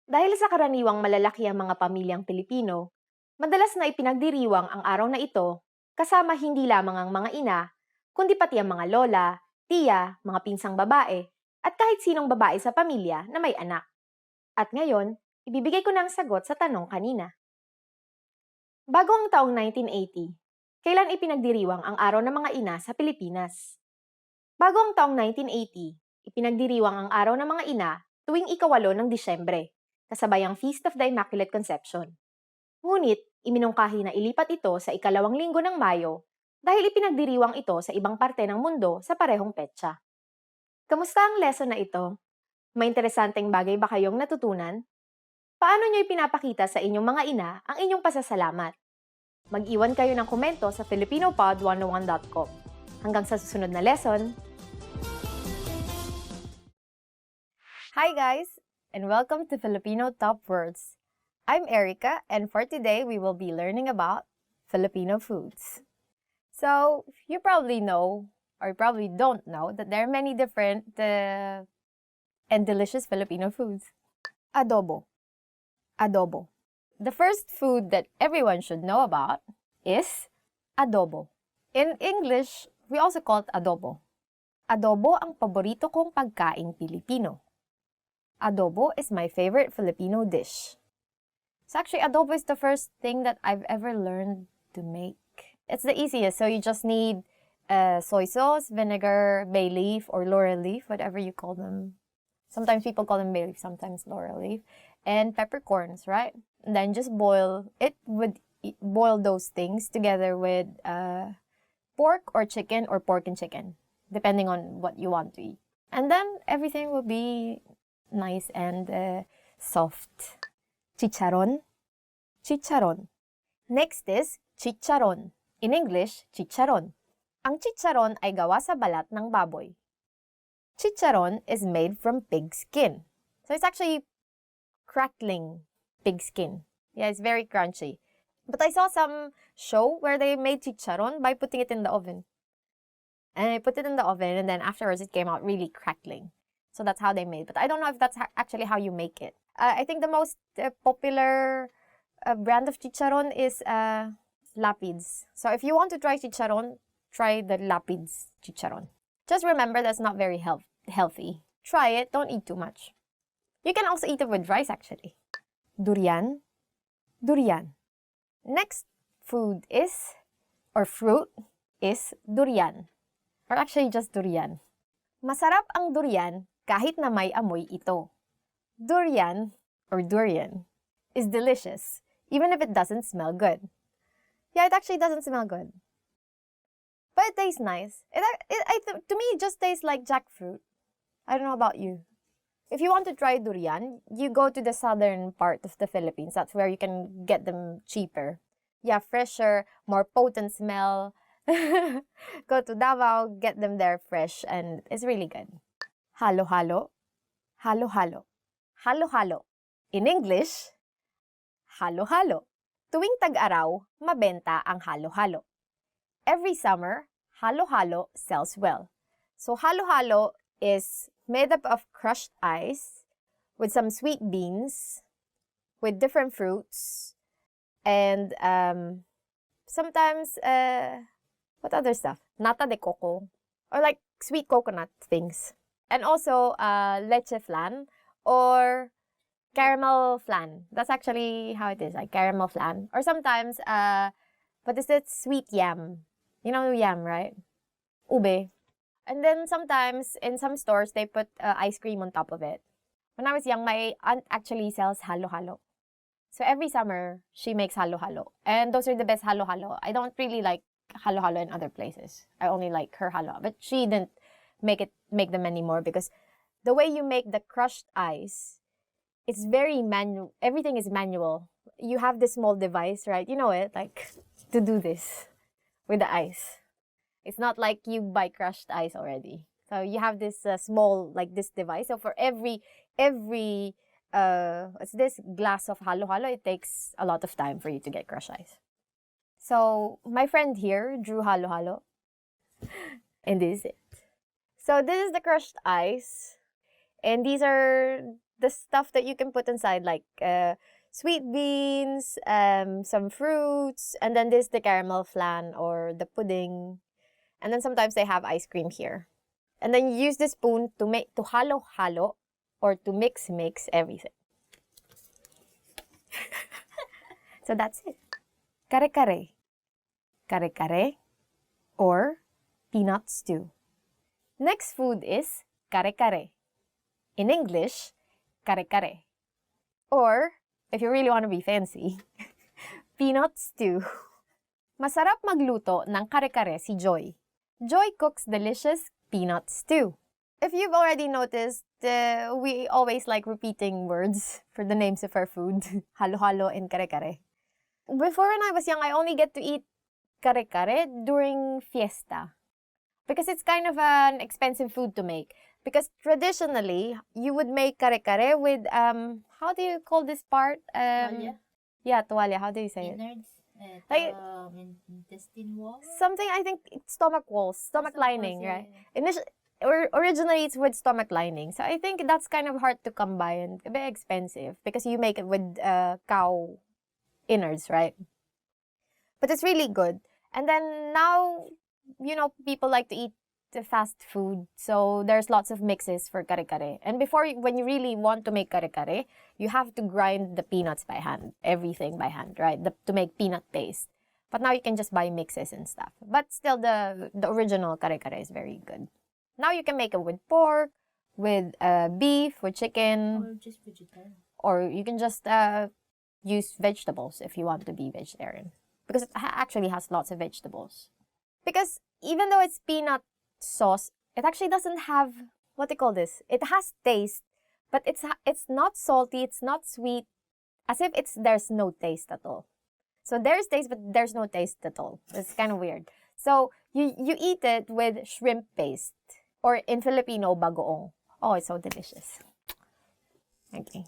Dahil sa karaniwang malalaki ang mga pamilyang Pilipino, madalas na ipinagdiriwang ang araw na ito kasama hindi lamang ang mga ina, kundi pati ang mga lola, tiya, mga pinsang babae, at kahit sinong babae sa pamilya na may anak. At ngayon, ibibigay ko na ang sagot sa tanong kanina. Bago ang taong 1980, kailan ipinagdiriwang ang araw ng mga ina sa Pilipinas? Bago ang taong 1980, ipinagdiriwang ang araw ng mga ina tuwing ika-8 ng Disyembre, kasabay ang Feast of the Immaculate Conception. Ngunit, iminungkahi na ilipat ito sa ika-2 linggo ng Mayo dahil ipinagdiriwang ito sa ibang parte ng mundo sa parehong petsa. Kamusta ang lesson na ito? May interesanteng bagay ba kayong natutunan? Paano nyo ipinapakita sa inyong mga ina ang inyong pasasalamat? Mag-iwan kayo ng komento sa filipinopod101.com. Hanggang sa susunod na lesson. Hi guys, and welcome to Filipino Top Words. I'm Erica, and for today we will be learning about Filipino foods. So, you probably know, or probably don't know, that there are many different and delicious Filipino foods. Adobo. Adobo. The first food that everyone should know about is adobo. In English, we also call it adobo. Adobo ang paborito kong pagkaing Pilipino. Adobo is my favorite Filipino dish. So actually, adobo is the first thing that I've ever learned to make. It's the easiest, so you just need soy sauce, vinegar, bay leaf, or laurel leaf, whatever you call them. Sometimes people call them bay leaf, sometimes laurel leaf. And peppercorns, right? And then just boil those things together with pork or chicken or pork and chicken, depending on what you want to eat. And then everything will be nice and soft. Chicharon. Chicharon. Next is chicharon. In English, chicharon. Ang chicharon ay gawa sa balat ng baboy. Chicharon is made from pig skin. So it's actually crackling pig skin. Yeah, it's very crunchy. But I saw some show where they made chicharon by putting it in the oven. And I put it in the oven, and then afterwards it came out really crackling. So that's how they made it. But I don't know if that's actually how you make it. I think the most popular brand of chicharon is Lapids. So if you want to try chicharon, try the Lapids chicharon. Just remember that's not very healthy. Try it, don't eat too much. You can also eat it with rice actually. Durian. Durian. Next food is, or fruit is durian. Or actually just durian. Masarap ang durian kahit na may amoy ito. Durian, or durian, is delicious even if it doesn't smell good. Yeah, it actually doesn't smell good. But it tastes nice. To me, it just tastes like jackfruit. I don't know about you. If you want to try durian, you go to the southern part of the Philippines. That's where you can get them cheaper. Yeah, fresher, more potent smell. Go to Davao, get them there fresh, and it's really good. Halo-halo. Halo-halo. Halo-halo. In English, halo-halo. Tuwing tag-araw, mabenta ang halo-halo. Every summer, halo-halo sells well. So halo-halo is made up of crushed ice with some sweet beans, with different fruits, and sometimes, what other stuff? Nata de coco, or like sweet coconut things. And also leche flan or caramel flan. That's actually how it is, like caramel flan. Or sometimes, what is it? Sweet yam. You know yam, right? Ube. And then sometimes, in some stores, they put ice cream on top of it. When I was young, my aunt actually sells halo-halo. So every summer, she makes halo-halo. And those are the best halo-halo. I don't really like halo-halo in other places. I only like her halo. But she didn't make them anymore because the way you make the crushed ice, it's very manual. Everything is manual. You have this small device, right? You know it, like, to do this with the ice. It's not like you buy crushed ice already. So you have this small, like this device. So for every what's this glass of halo-halo, it takes a lot of time for you to get crushed ice. So my friend here drew halo-halo. And this is it. So this is the crushed ice. And these are the stuff that you can put inside, like sweet beans, some fruits, and then this is the caramel flan or the pudding. And then sometimes they have ice cream here. And then you use the spoon to halo-halo or to mix everything. So that's it. Kare-kare. Kare-kare or peanut stew. Next food is kare-kare. In English, kare-kare. Or, if you really want to be fancy, peanut stew. Masarap magluto ng kare-kare si Joy. Joy cooks delicious peanut stew. If you've already noticed, we always like repeating words for the names of our food. Halo-halo and kare-kare. Before when I was young, I only get to eat kare-kare during fiesta. Because it's kind of an expensive food to make. Because traditionally, you would make kare-kare with, how do you call this part? Tuwalya? Yeah, tuwalya. How do you say it? Innards? Like- Intestine wall? Something, I think, it's stomach walls, stomach lining, right? Originally, it's with stomach lining. So I think that's kind of hard to come by and a bit expensive because you make it with cow innards, right? But it's really good. And then now, people like to eat the fast food. So there's lots of mixes for kare-kare. And before, when you really want to make kare-kare, you have to grind the peanuts by hand, everything by hand, right? To make peanut paste. But now you can just buy mixes and stuff. But still, the original kare-kare is very good. Now you can make it with pork, with beef, with chicken. Or just vegetarian? Or you can just use vegetables if you want to be vegetarian. Because it actually has lots of vegetables. Because even though it's peanut sauce, it actually doesn't have, what do you call this? It has taste, but it's not salty, it's not sweet, as if there's no taste at all. So there's taste, but there's no taste at all. It's kind of weird. So you eat it with shrimp paste, or in Filipino, bagoong. Oh, it's so delicious. Okay.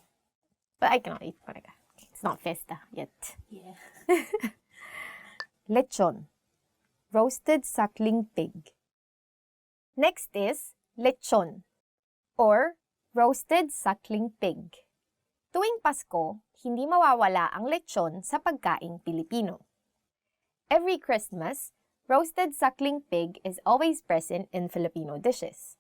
But I cannot eat paraga. It's not fiesta yet. Yeah. Lechon. Roasted suckling pig. Next is lechon, or roasted suckling pig. Tuwing Pasko, hindi mawawala ang lechon sa pagkaing Pilipino. Every Christmas, roasted suckling pig is always present in Filipino dishes.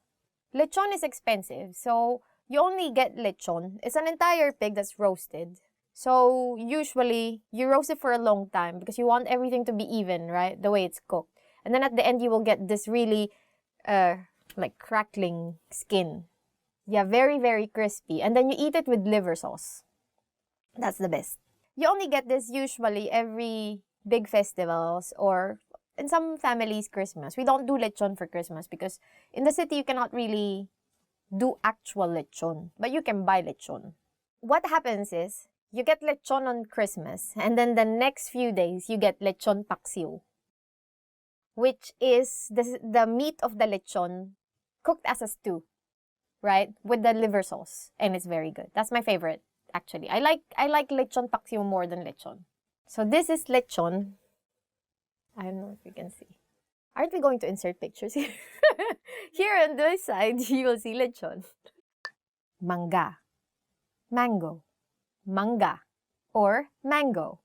Lechon is expensive, so you only get lechon. It's an entire pig that's roasted. So usually, you roast it for a long time because you want everything to be even, right? The way it's cooked. And then at the end, you will get this really, crackling skin. Yeah, very, very crispy. And then you eat it with liver sauce. That's the best. You only get this usually every big festivals or in some families, Christmas. We don't do lechon for Christmas because in the city, you cannot really do actual lechon. But you can buy lechon. What happens is, you get lechon on Christmas, and then the next few days, you get lechon paksiw, which is the meat of the lechon cooked as a stew, right? With the liver sauce, and it's very good. That's my favorite, actually. I like lechon paksiw more than lechon. So this is lechon. I don't know if you can see. Aren't we going to insert pictures here? Here on this side, you will see lechon. Mangga. Mango. Mangga, or mango.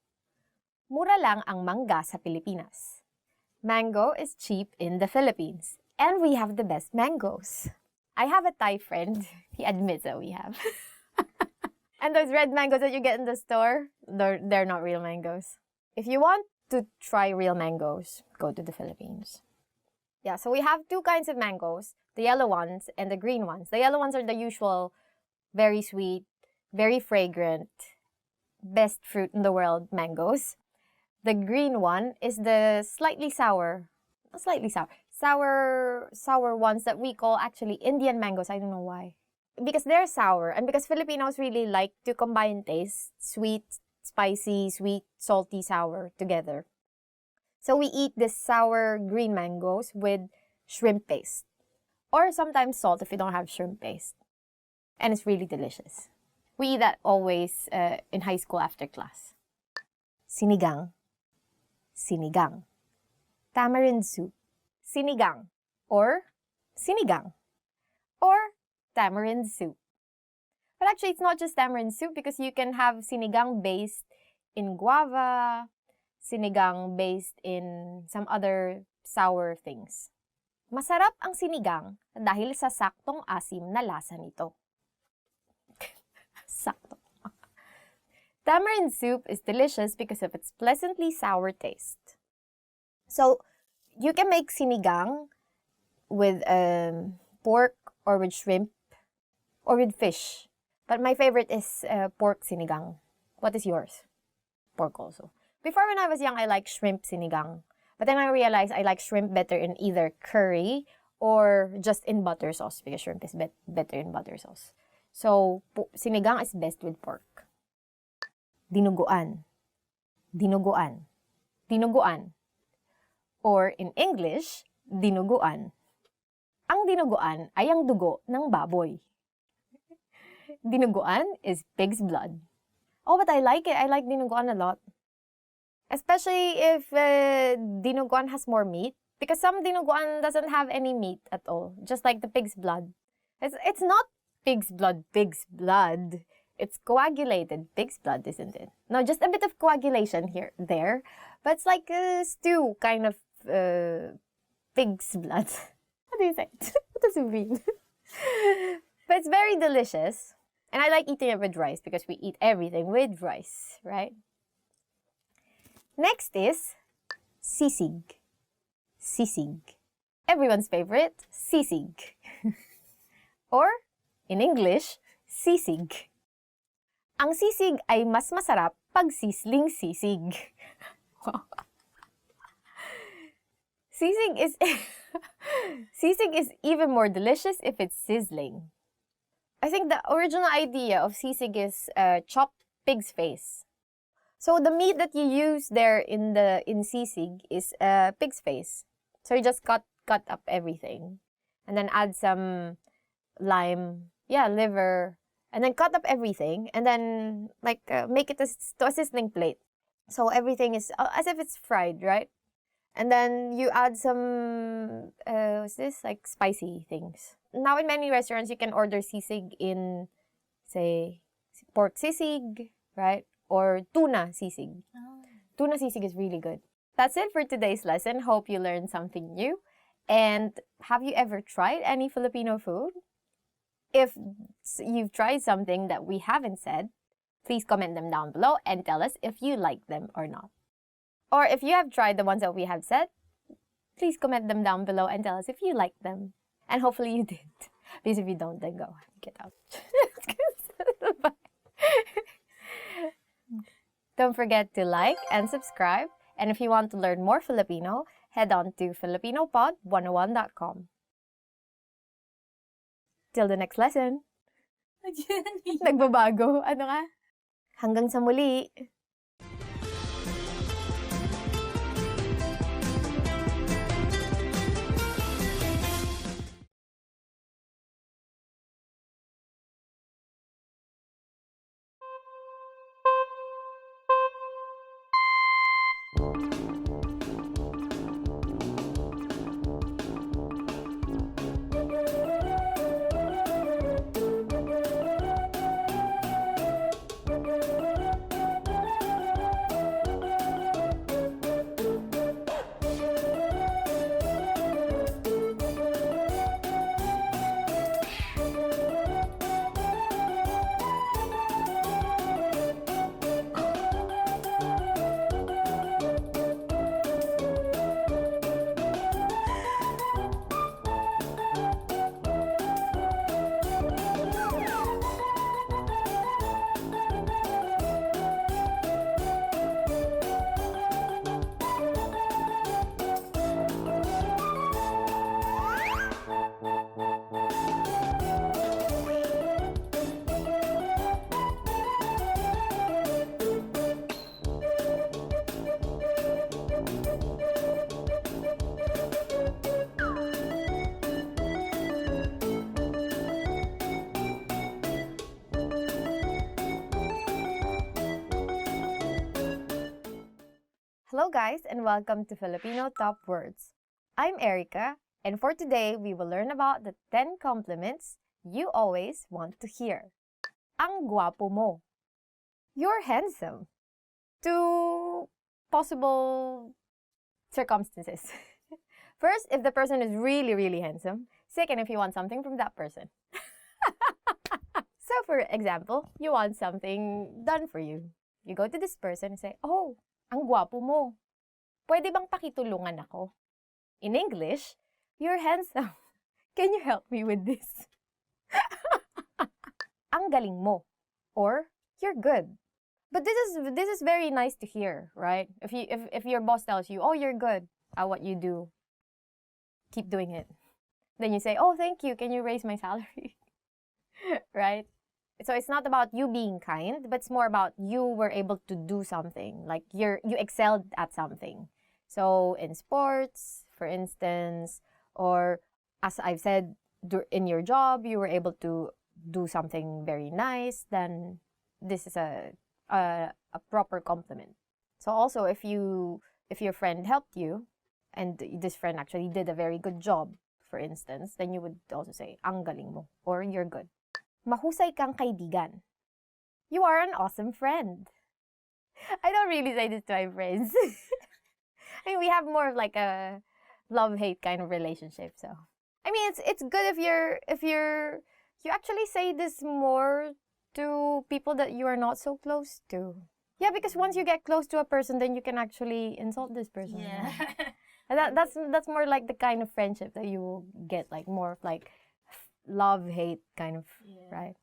Mura lang ang mangga sa Pilipinas. Mango is cheap in the Philippines, and we have the best mangoes. I have a Thai friend. He admits that we have. And those red mangoes that you get in the store, they're not real mangoes. If you want to try real mangoes, go to the Philippines. Yeah, so we have two kinds of mangoes, the yellow ones and the green ones. The yellow ones are the usual, very sweet, very fragrant, best fruit in the world, mangoes. The green one is the slightly sour ones that we call actually Indian mangoes. I don't know why. Because they're sour and because Filipinos really like to combine tastes, sweet, spicy, sweet, salty, sour together. So we eat this sour green mangoes with shrimp paste. Or sometimes salt if you don't have shrimp paste. And it's really delicious. We eat that always in high school after class. Sinigang. Sinigang. Tamarind soup. Sinigang. Or sinigang. Or tamarind soup. But actually, it's not just tamarind soup because you can have sinigang based in guava, sinigang based in some other sour things. Masarap ang sinigang dahil sa saktong asim na lasa nito. Sakto. Tamarind soup is delicious because of its pleasantly sour taste. So, you can make sinigang with pork or with shrimp or with fish. But my favorite is pork sinigang. What is yours? Pork also. Before when I was young, I liked shrimp sinigang. But then I realized I like shrimp better in either curry or just in butter sauce because shrimp is better in butter sauce. So, sinigang is best with pork. Dinuguan. dinuguan. Dinuguan. Or in English, dinuguan. Ang dinuguan ay ang dugo ng baboy. Dinuguan is pig's blood. Oh, but I like it. I like dinuguan a lot. Especially if dinuguan has more meat. Because some dinuguan doesn't have any meat at all. Just like the pig's blood. It's not pig's blood. It's coagulated pig's blood, isn't it? No, just a bit of coagulation there. But it's like a stew kind of pig's blood. What do you say? What does it mean? But it's very delicious. And I like eating it with rice because we eat everything with rice, right? Next is sisig. Sisig. Everyone's favorite, sisig. Or, in English, sisig. Ang sisig ay mas masarap pag sisling sisig. Sisig is sisig is even more delicious if it's sizzling. I think the original idea of sisig is chopped pig's face. So the meat that you use there in sisig is pig's face. So you just cut up everything, and then add some lime, liver, and then cut up everything, and then make it to a sizzling plate. So everything is as if it's fried, right? And then you add some what's this, like spicy things. Now in many restaurants you can order sisig in, say, pork sisig, right? Or tuna sisig. Tuna sisig is really good. That's it for today's lesson. Hope you learned something new. And have you ever tried any Filipino food? If you've tried something that we haven't said, please comment them down below and tell us if you like them or not. Or if you have tried the ones that we have said, please comment them down below and tell us if you like them. And hopefully you did. Because if you don't, then go. Get out. Bye. Don't forget to like and subscribe. And if you want to learn more Filipino, head on to filipinopod101.com. Till the next lesson. Nagbabago. Ano nga? Hanggang sa muli. Hello guys, and welcome to Filipino Top Words. I'm Erica, and for today, we will learn about the 10 compliments you always want to hear. Ang guwapo mo. You're handsome. 2 possible circumstances. First, if the person is really, really handsome. Second, if you want something from that person. So for example, you want something done for you. You go to this person and say, "Oh, ang gwapo mo. Pwede bang pakitulungan ako?" In English, "You're handsome. Can you help me with this?" Ang galing mo. Or, "You're good." But this is very nice to hear, right? If your boss tells you, "Oh, you're good at what you do. Keep doing it." Then you say, "Oh, thank you. Can you raise my salary?" Right? So it's not about you being kind, but it's more about you were able to do something. Like you excelled at something. So in sports, for instance, or as I've said, in your job, you were able to do something very nice, then this is a proper compliment. So also if your friend helped you and this friend actually did a very good job, for instance, then you would also say, ang galing mo, or you're good. Mahusay kang kaibigan. You are an awesome friend. I don't really say this to my friends. I mean, we have more of like a love-hate kind of relationship, so. I mean, it's good if you actually say this more to people that you are not so close to. Yeah, because once you get close to a person, then you can actually insult this person. Yeah. And that's more like the kind of friendship that you will get, like more of like love-hate kind of, right?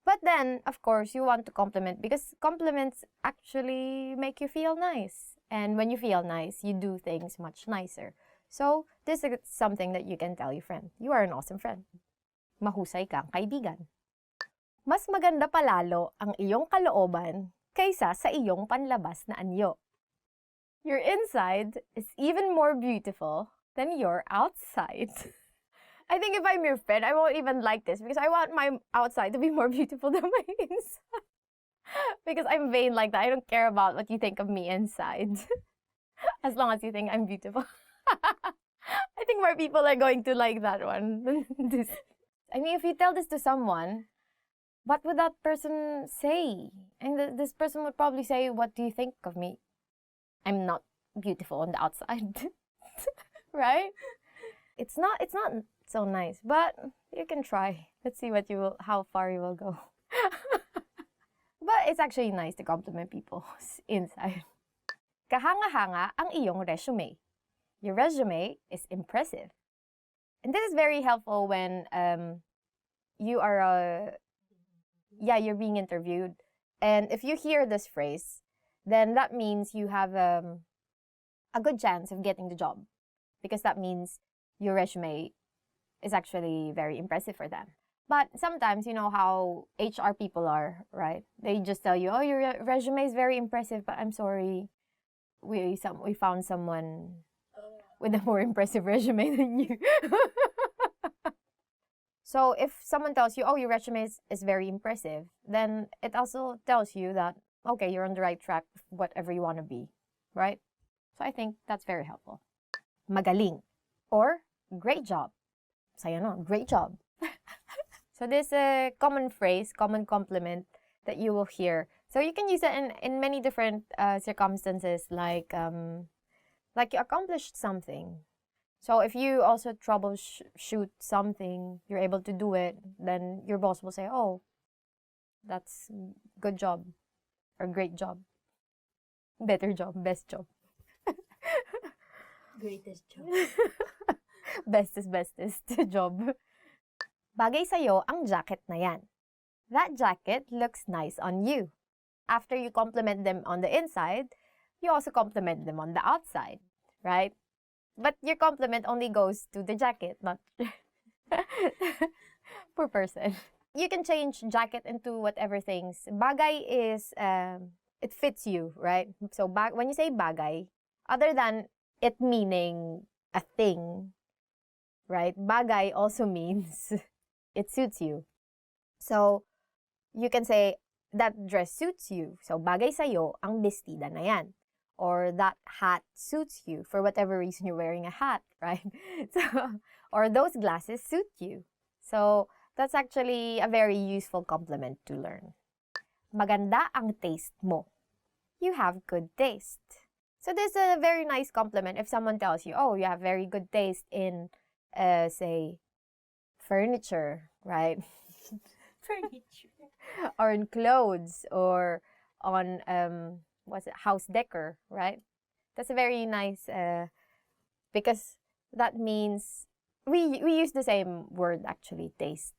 But then, of course, you want to compliment because compliments actually make you feel nice. And when you feel nice, you do things much nicer. So, this is something that you can tell your friend. You are an awesome friend. Mahusay kang kaibigan. Mas maganda palalo ang iyong kalooban kaysa sa iyong panlabas na anyo. Your inside is even more beautiful than your outside. I think if I'm your friend, I won't even like this because I want my outside to be more beautiful than my inside. Because I'm vain like that. I don't care about what you think of me inside. As long as you think I'm beautiful. I think more people are going to like that one than this. I mean, if you tell this to someone, what would that person say? And this person would probably say, what do you think of me? I'm not beautiful on the outside. Right? It's not so nice, but you can try. Let's see how far you will go. But it's actually nice to compliment people inside. Kahanga-hanga ang iyong resume. Your resume is impressive. And this is very helpful when you are you're being interviewed. And if you hear this phrase, then that means you have a good chance of getting the job. Because that means your resume is actually very impressive for them. But sometimes, you know how HR people are, right? They just tell you, oh, your resume is very impressive, but I'm sorry, we found someone with a more impressive resume than you. So if someone tells you, oh, your resume is very impressive, then it also tells you that, okay, you're on the right track with whatever you want to be, right? So I think that's very helpful. Magaling or great job. Saya no, great job. So this is a common phrase, common compliment that you will hear. So you can use it in many different circumstances, like you accomplished something. So if you also troubleshoot something, you're able to do it, then your boss will say, oh, that's good job or great job, better job, best job. Greatest job. Bestest job. Bagay sa'yo ang jacket na yan. That jacket looks nice on you. After you compliment them on the inside, you also compliment them on the outside, right? But your compliment only goes to the jacket, not per person. You can change jacket into whatever things. Bagay is, it fits you, right? So when you say bagay, other than it meaning a thing, right? Bagay also means it suits you. So you can say, that dress suits you. So bagay sa'yo ang bestida na yan. Or that hat suits you for whatever reason you're wearing a hat, right? So, or those glasses suit you. So that's actually a very useful compliment to learn. Maganda ang taste mo. You have good taste. So this is a very nice compliment if someone tells you, oh, you have very good taste in, say, furniture, right? Furniture. Or in clothes, or on, house decor, right? That's a very nice, because that means, we use the same word actually, taste.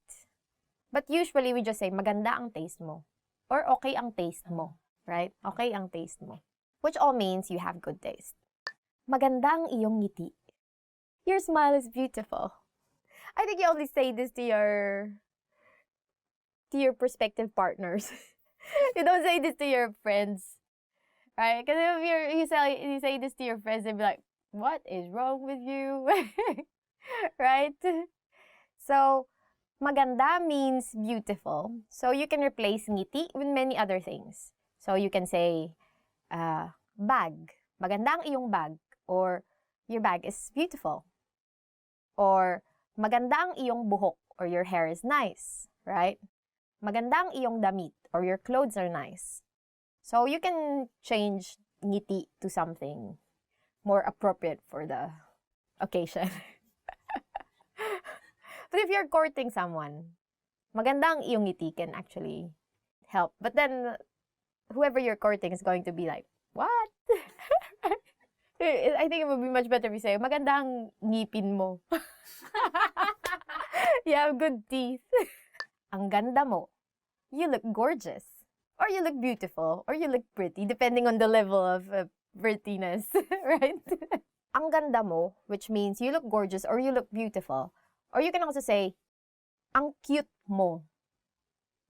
But usually we just say, maganda ang taste mo. Or okay ang taste mo, right? Okay ang taste mo. Which all means you have good taste. Maganda ang iyong ngiti. Your smile is beautiful. I think you only say this to to your prospective partners. You don't say this to your friends, right? Because if you say this to your friends, they'll be like, "What is wrong with you?" Right? So, maganda means beautiful. So, you can replace ngiti with many other things. So, you can say, bag. Maganda ang iyong bag. Or, your bag is beautiful. Or, maganda ang iyong buhok. Or, your hair is nice. Right? Maganda ang iyong damit. Or, your clothes are nice. So, you can change ngiti to something more appropriate for the occasion. But if you're courting someone, maganda ang iyong ngiti can actually help. But then, whoever you're courting is going to be like, what? I think it would be much better if you say, maganda ang ngipin mo. You have good teeth. Ang ganda mo. You look gorgeous. Or you look beautiful. Or you look pretty, depending on the level of prettiness. Right? Ang ganda mo, which means you look gorgeous or you look beautiful. Or you can also say, ang cute mo.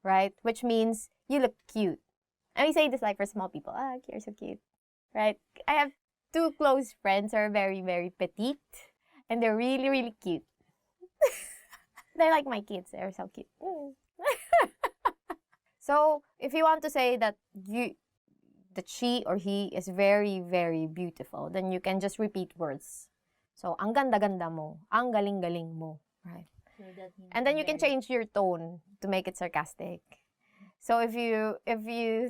Right? Which means you look cute. And we say this like for small people. Ah, you're so cute. Right? I have 2 close friends who are very, very petite. And they're really, really cute. They're like my kids. They're so cute. So, if you want to say that she or he is very, very beautiful, then you can just repeat words. So, ang ganda-ganda mo. Ang galing-galing mo. Right? So that means And then you can very- change your tone to make it sarcastic. So if you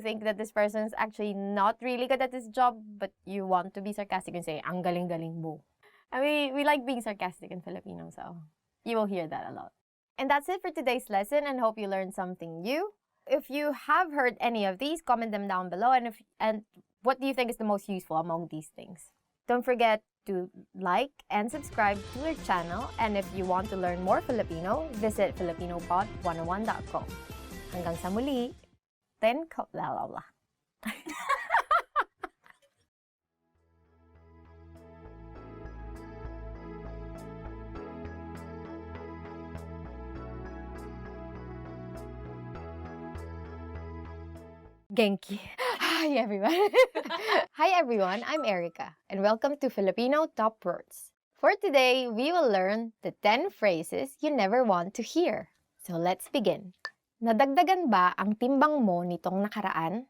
think that this person is actually not really good at this job, but you want to be sarcastic and say, ang galing-galing mo. And we like being sarcastic in Filipino, so you will hear that a lot. And that's it for today's lesson, and hope you learned something new. If you have heard any of these, comment them down below, and what do you think is the most useful among these things? Don't forget to like and subscribe to our channel, and if you want to learn more Filipino, visit filipinopod101.com. Hanggang sa muli, la la la. Genki. Hi everyone. Hi everyone, I'm Erica and welcome to Filipino Top Words. For today, we will learn the 10 phrases you never want to hear. So let's begin. Nadagdagan ba ang timbang mo nitong nakaraan?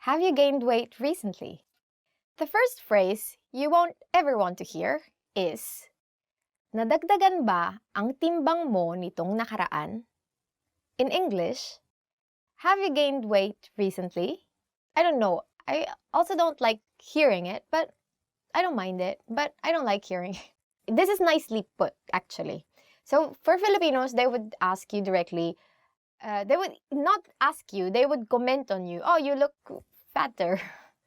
Have you gained weight recently? The first phrase you won't ever want to hear is, nadagdagan ba ang timbang mo nitong nakaraan? In English, have you gained weight recently? I don't know. I also don't like hearing it, but I don't mind it. But I don't like hearing it. This is nicely put, actually. So for Filipinos, they would ask you directly, they would not ask you, they would comment on you. Oh, you look fatter,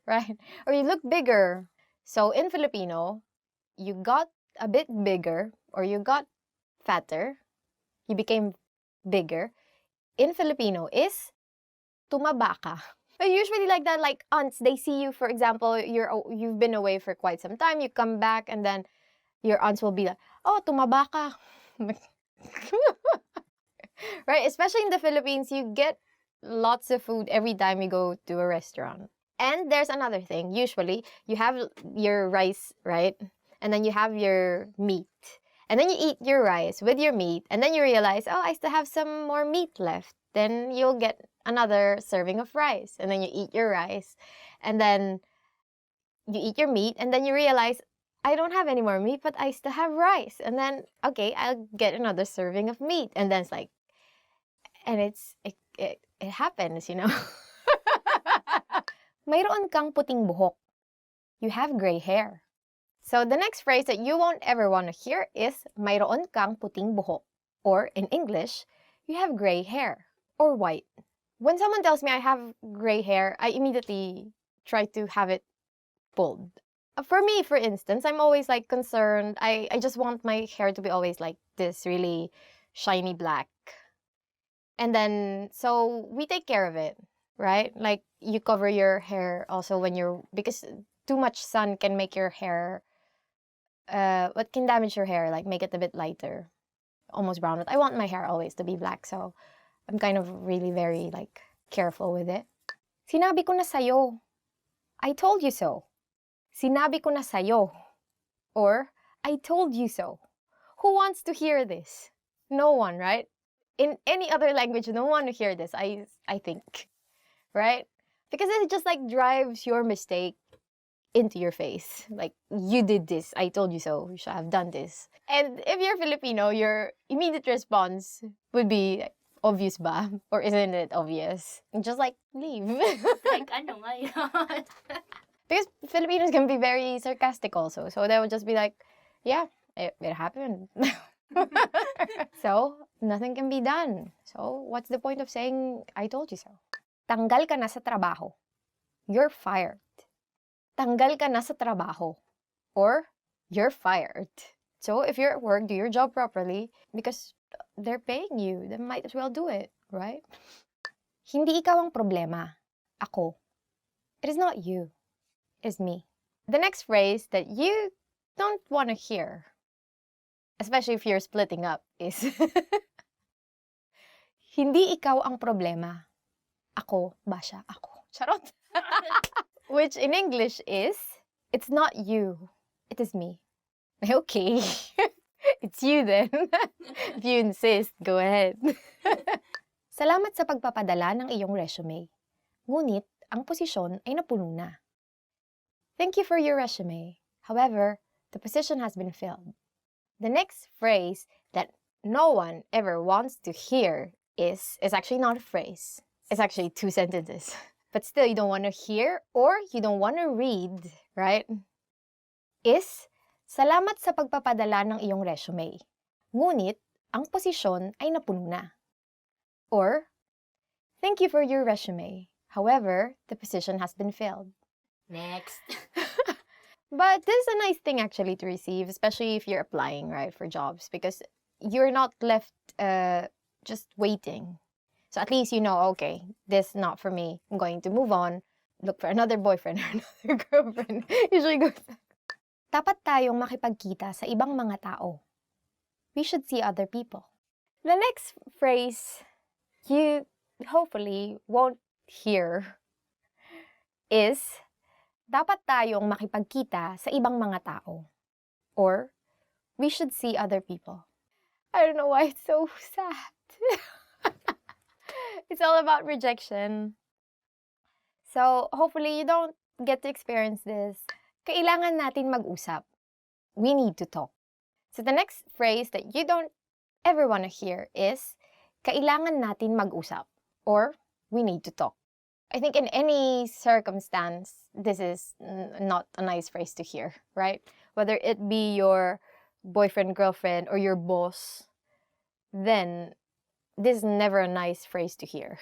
right? Or you look bigger. So in Filipino, you got a bit bigger or you got fatter, you became bigger. In Filipino is tumaba ka. But usually like that, like aunts, they see you, for example, you've been away for quite some time, you come back and then your aunts will be like, oh, tumaba ka. Right? Especially in the Philippines, you get lots of food every time you go to a restaurant. And there's another thing. Usually, you have your rice, right? And then you have your meat. And then you eat your rice with your meat. And then you realize, oh, I still have some more meat left. Then you'll get another serving of rice. And then you eat your rice. And then you eat your meat. And then you realize, I don't have any more meat, but I still have rice. And then, okay, I'll get another serving of meat. And then it's like, and it happens, you know. Mayroon kang puting buhok. You have gray hair. So the next phrase that you won't ever want to hear is mayroon kang puting buhok. Or in English, you have gray hair or white. When someone tells me I have gray hair, I immediately try to have it pulled. For me, for instance, I'm always like concerned. I just want my hair to be always like this really shiny black. And then, so we take care of it, right? Like you cover your hair also because too much sun can make your hair, what can damage your hair, like make it a bit lighter, almost brown. But I want my hair always to be black, so I'm kind of really very careful with it. Sinabi ko na sa'yo. I told you so. Sinabi ko na sa'yo. Or, I told you so. Who wants to hear this? No one, right? In any other language, no one to hear this, I think. Right? Because it just drives your mistake into your face. Like, you did this. I told you so. You should have done this. And if you're Filipino, your immediate response would be, obvious ba? Or isn't it obvious? Just leave. Ano nga yun? Because Filipinos can be very sarcastic also. So they would just be like, yeah, it happened. So, nothing can be done. So, what's the point of saying, I told you so? Tanggal ka na sa trabaho. You're fired. Tanggal ka na sa trabaho. Or, you're fired. So, if you're at work, do your job properly because they're paying you. Then might as well do it, right? Hindi ikaw ang problema. Ako. It is not you. It is me. The next phrase that you don't want to hear, especially if you're splitting up, is hindi ikaw ang problema. Ako ba siya? Ako. Charot. Which in English is, it's not you. It is me. Okay. It's you then. If you insist, go ahead. Salamat sa pagpapadala ng iyong resume. Ngunit, ang posisyon ay napuno na. Thank you for your resume. However, the position has been filled. The next phrase that no one ever wants to hear is actually not a phrase. It's actually 2 sentences. But still, you don't want to hear or you don't want to read, right? Is, salamat sa pagpapadala ng iyong resume. Ngunit, ang posisyon ay napuno na. Or, thank you for your resume. However, the position has been filled. Next. But this is a nice thing actually to receive, especially if you're applying, right, for jobs, because you're not left just waiting. So at least you know, okay, this is not for me. I'm going to move on, look for another boyfriend or another girlfriend. Usually goes. Dapat tayong makipagkita sa ibang mga tao. We should see other people. The next phrase you hopefully won't hear is, dapat tayong makipagkita sa ibang mga tao. Or, we should see other people. I don't know why it's so sad. It's all about rejection. So, hopefully you don't get to experience this. Kailangan natin mag-usap. We need to talk. So, the next phrase that you don't ever want to hear is, kailangan natin mag-usap. Or, we need to talk. I think in any circumstance, this is not a nice phrase to hear, right? Whether it be your boyfriend, girlfriend, or your boss, then this is never a nice phrase to hear.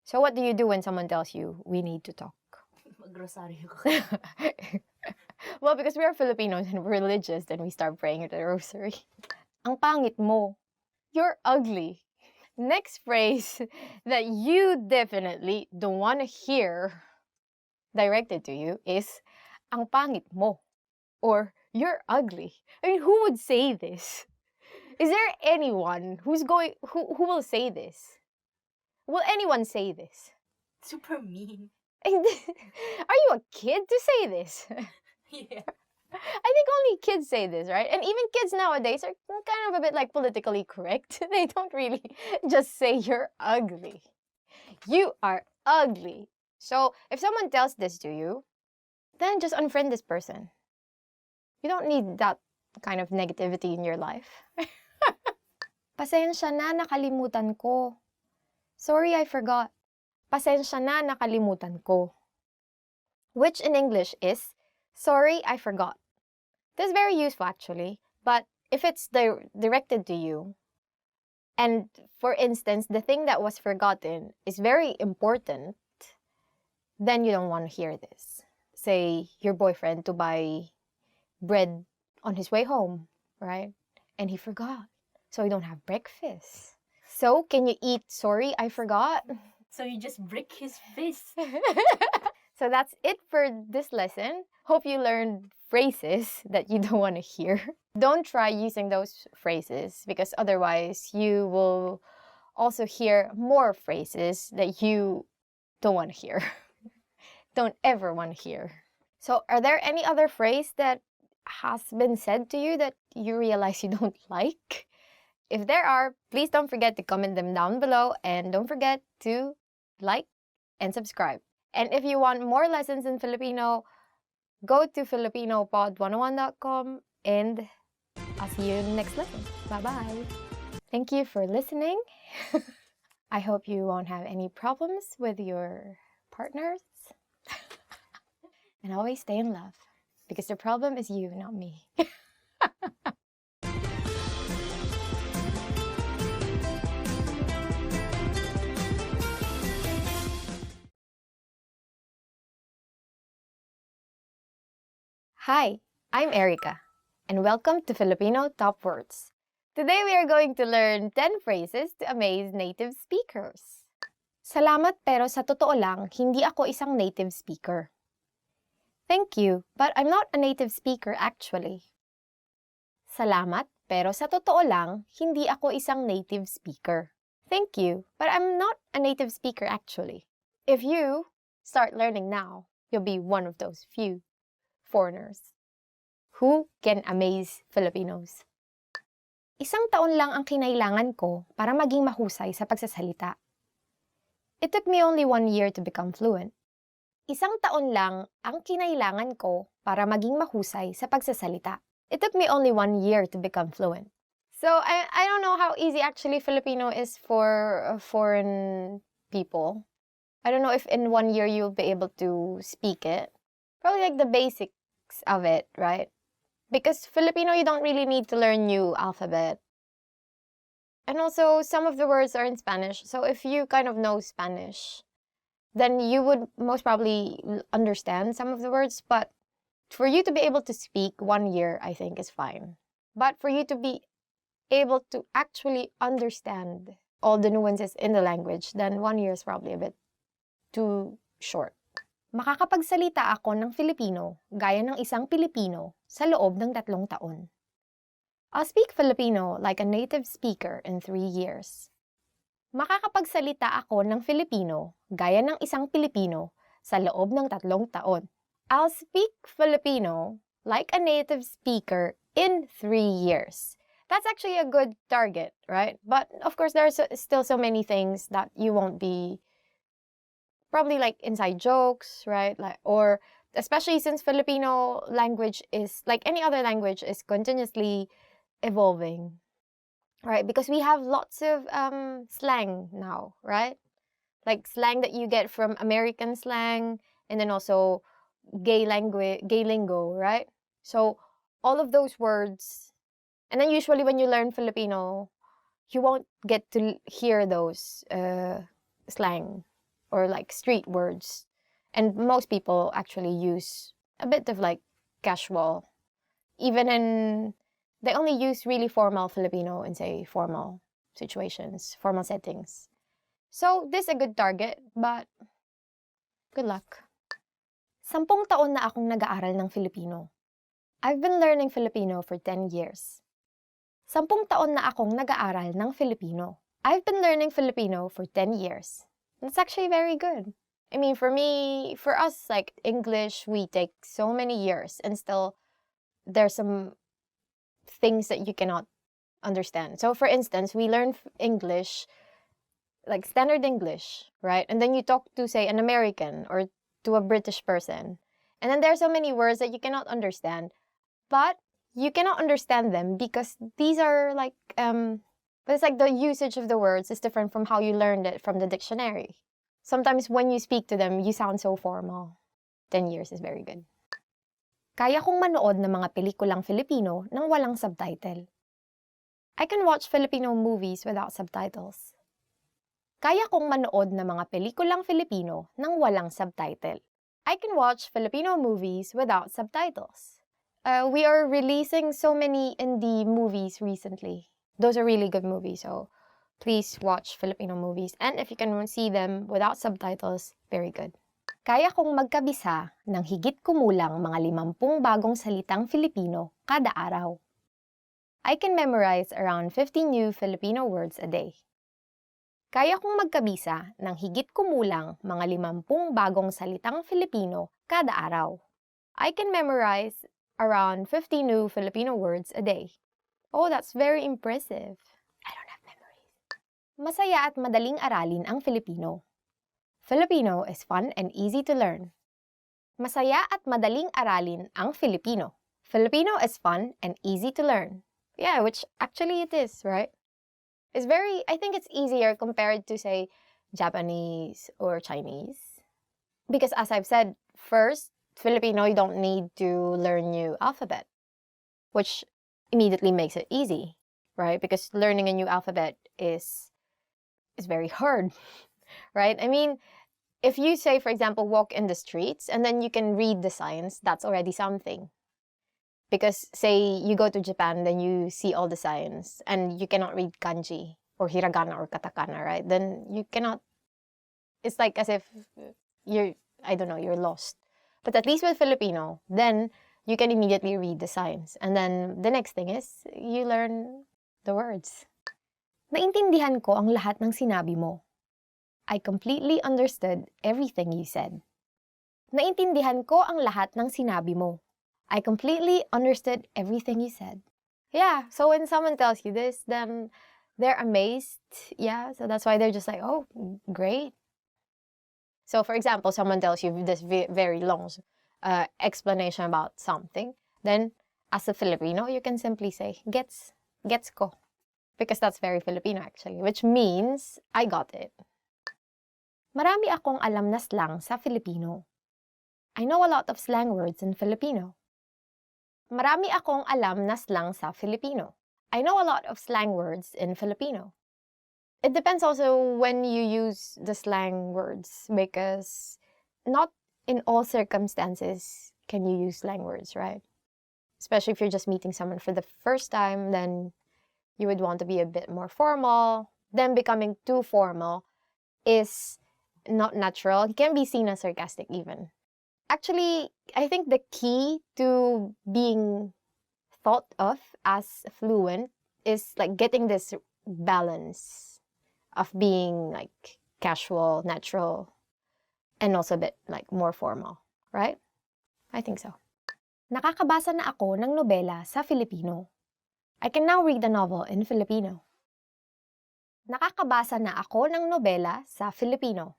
So what do you do when someone tells you, we need to talk? Magrosaryo ko. Well, because we are Filipinos and we're religious, then we start praying at the rosary. Ang pangit mo. You're ugly. Next phrase that you definitely don't want to hear directed to you is, ang pangit mo. Or, you're ugly. I mean, who would say this? Is there anyone who will say this? Will anyone say this? Super mean. Are you a kid to say this? Yeah. I think only kids say this, right? And even kids nowadays are kind of a bit politically correct. They don't really just say you're ugly. You are ugly. So if someone tells this to you, then just unfriend this person. You don't need that kind of negativity in your life. Pasensya na, nakalimutan ko. Sorry, I forgot. Pasensya na, nakalimutan ko. Which in English is, sorry, I forgot. This is very useful actually, but if it's directed to you, and for instance, the thing that was forgotten is very important, then you don't want to hear this. Say, your boyfriend to buy bread on his way home, right? And he forgot. So you don't have breakfast. So, can you eat, sorry, I forgot? So you just break his face. So that's it for this lesson. Hope you learned phrases that you don't want to hear. Don't try using those phrases because otherwise you will also hear more phrases that you don't want to hear. Don't ever want to hear. So are there any other phrase that has been said to you that you realize you don't like? If there are, please don't forget to comment them down below and don't forget to like and subscribe. And if you want more lessons in Filipino, go to filipinopod101.com and I'll see you in the next lesson. Bye-bye. Thank you for listening. I hope you won't have any problems with your partners. And always stay in love. Because the problem is you, not me. Hi, I'm Erica, and welcome to Filipino Top Words. Today we are going to learn 10 phrases to amaze native speakers. Salamat pero sa totoo lang, hindi ako isang native speaker. Thank you, but I'm not a native speaker actually. Salamat pero sa totoo lang, hindi ako isang native speaker. Thank you, but I'm not a native speaker actually. If you start learning now, you'll be one of those few foreigners who can amaze Filipinos. Isang taon lang ang kinailangan ko para maging mahusay sa pagsasalita. It took me only 1 year to become fluent. Isang taon lang ang kinailangan ko para maging mahusay sa pagsasalita. It took me only 1 year to become fluent. So I don't know how easy actually Filipino is for foreign people. I don't know if in 1 year you'll be able to speak it. Probably like the basics of it, right? Because Filipino, you don't really need to learn new alphabet. And also, some of the words are in Spanish. So if you kind of know Spanish, then you would most probably understand some of the words. But for you to be able to speak 1 year, I think is fine. But for you to be able to actually understand all the nuances in the language, then 1 year is probably a bit too short. Makakapagsalita ako ng Filipino gaya ng isang Pilipino sa loob ng 3 taon. I'll speak Filipino like a native speaker in 3 years. Makakapagsalita ako ng Filipino gaya ng isang Pilipino sa loob ng 3 taon. I'll speak Filipino like a native speaker in 3 years. That's actually a good target, right? But of course, there's still so many things that you won't be probably like inside jokes, right? Like, or especially since Filipino language is like any other language is continuously evolving, right? Because we have lots of slang now, right? Like slang that you get from American slang and then also gay lingo, right? So all of those words, and then usually when you learn Filipino, you won't get to hear those slang or like street words. And most people actually use a bit of like casual, even in, they only use really formal Filipino in say formal situations, formal settings. So this is a good target, but good luck. 10 taon na akong nag-aaral ng Filipino. I've been learning Filipino for 10 years. 10 taon na akong nag-aaral ng Filipino. I've been learning Filipino for 10 years. That's actually very good. I mean, for me, for us, like English, we take so many years and still there's some things that you cannot understand. So for instance, we learn English, like standard English, right? And then you talk to, say, an American or to a British person. And then there are so many words that you cannot understand. But you cannot understand them because these are like, but it's like the usage of the words is different from how you learned it from the dictionary. Sometimes when you speak to them, you sound so formal. 10 years is very good. Kaya kong manood ng mga pelikulang Filipino nang walang subtitle. I can watch Filipino movies without subtitles. Kaya kong manood ng mga pelikulang Filipino nang walang subtitle. I can watch Filipino movies without subtitles. We are releasing so many indie movies recently. Those are really good movies, so please watch Filipino movies. And if you can see them without subtitles, very good. Kaya kong magkabisa ng higit kumulang mga 50 bagong salitang Filipino kada araw. I can memorize around 50 new Filipino words a day. Kaya kong magkabisa ng higit kumulang mga 50 bagong salitang Filipino kada araw. I can memorize around 50 new Filipino words a day. Oh, that's very impressive. I don't have memories. Masaya at madaling aralin ang Filipino. Filipino is fun and easy to learn. Masaya at madaling aralin ang Filipino. Filipino is fun and easy to learn. Yeah, which actually it is, right? I think it's easier compared to, say, Japanese or Chinese. Because as I've said, first, Filipino, you don't need to learn new alphabet, which immediately makes it easy, right? Because learning a new alphabet is very hard, right? I mean, if you say, for example, walk in the streets and then you can read the signs, that's already something. Because, say, you go to Japan, then you see all the signs, and you cannot read kanji, or hiragana, or katakana, right? Then you cannot, it's like as if you're lost. But at least with Filipino, then you can immediately read the signs. And then the next thing is, you learn the words. Naintindihan ko ang lahat ng sinabi mo. I completely understood everything you said. Naintindihan ko ang lahat ng sinabi mo. I completely understood everything you said. Yeah, so when someone tells you this, then they're amazed. Yeah, so that's why they're just like, oh, great. So for example, someone tells you this very long explanation about something. Then, as a Filipino, you can simply say, gets ko. Because that's very Filipino actually, which means, I got it. Marami akong alam na slang sa Filipino. I know a lot of slang words in Filipino. Marami akong alam na slang sa Filipino. I know a lot of slang words in Filipino. It depends also when you use the slang words, because not in all circumstances can you use slang words, right? Especially if you're just meeting someone for the first time, then you would want to be a bit more formal. Then becoming too formal is not natural. It can be seen as sarcastic even. Actually, I think the key to being thought of as fluent is like getting this balance of being like casual, natural, and also a bit like more formal, right? I think so. Nakakabasa na ako ng nobela sa Filipino. I can now read a novel in Filipino. Nakakabasa na ako ng nobela sa Filipino.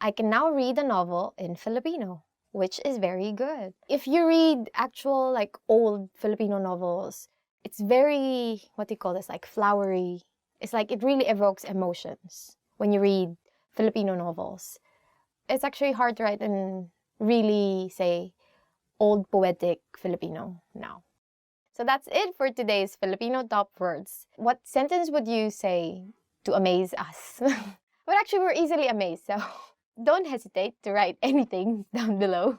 I can now read a novel in Filipino, which is very good. If you read actual like old Filipino novels, it's very, what do you call this, like flowery. It's like it really evokes emotions when you read Filipino novels. It's actually hard to write in really, say, old poetic Filipino now. So that's it for today's Filipino top words. What sentence would you say to amaze us? But actually, we're easily amazed, so don't hesitate to write anything down below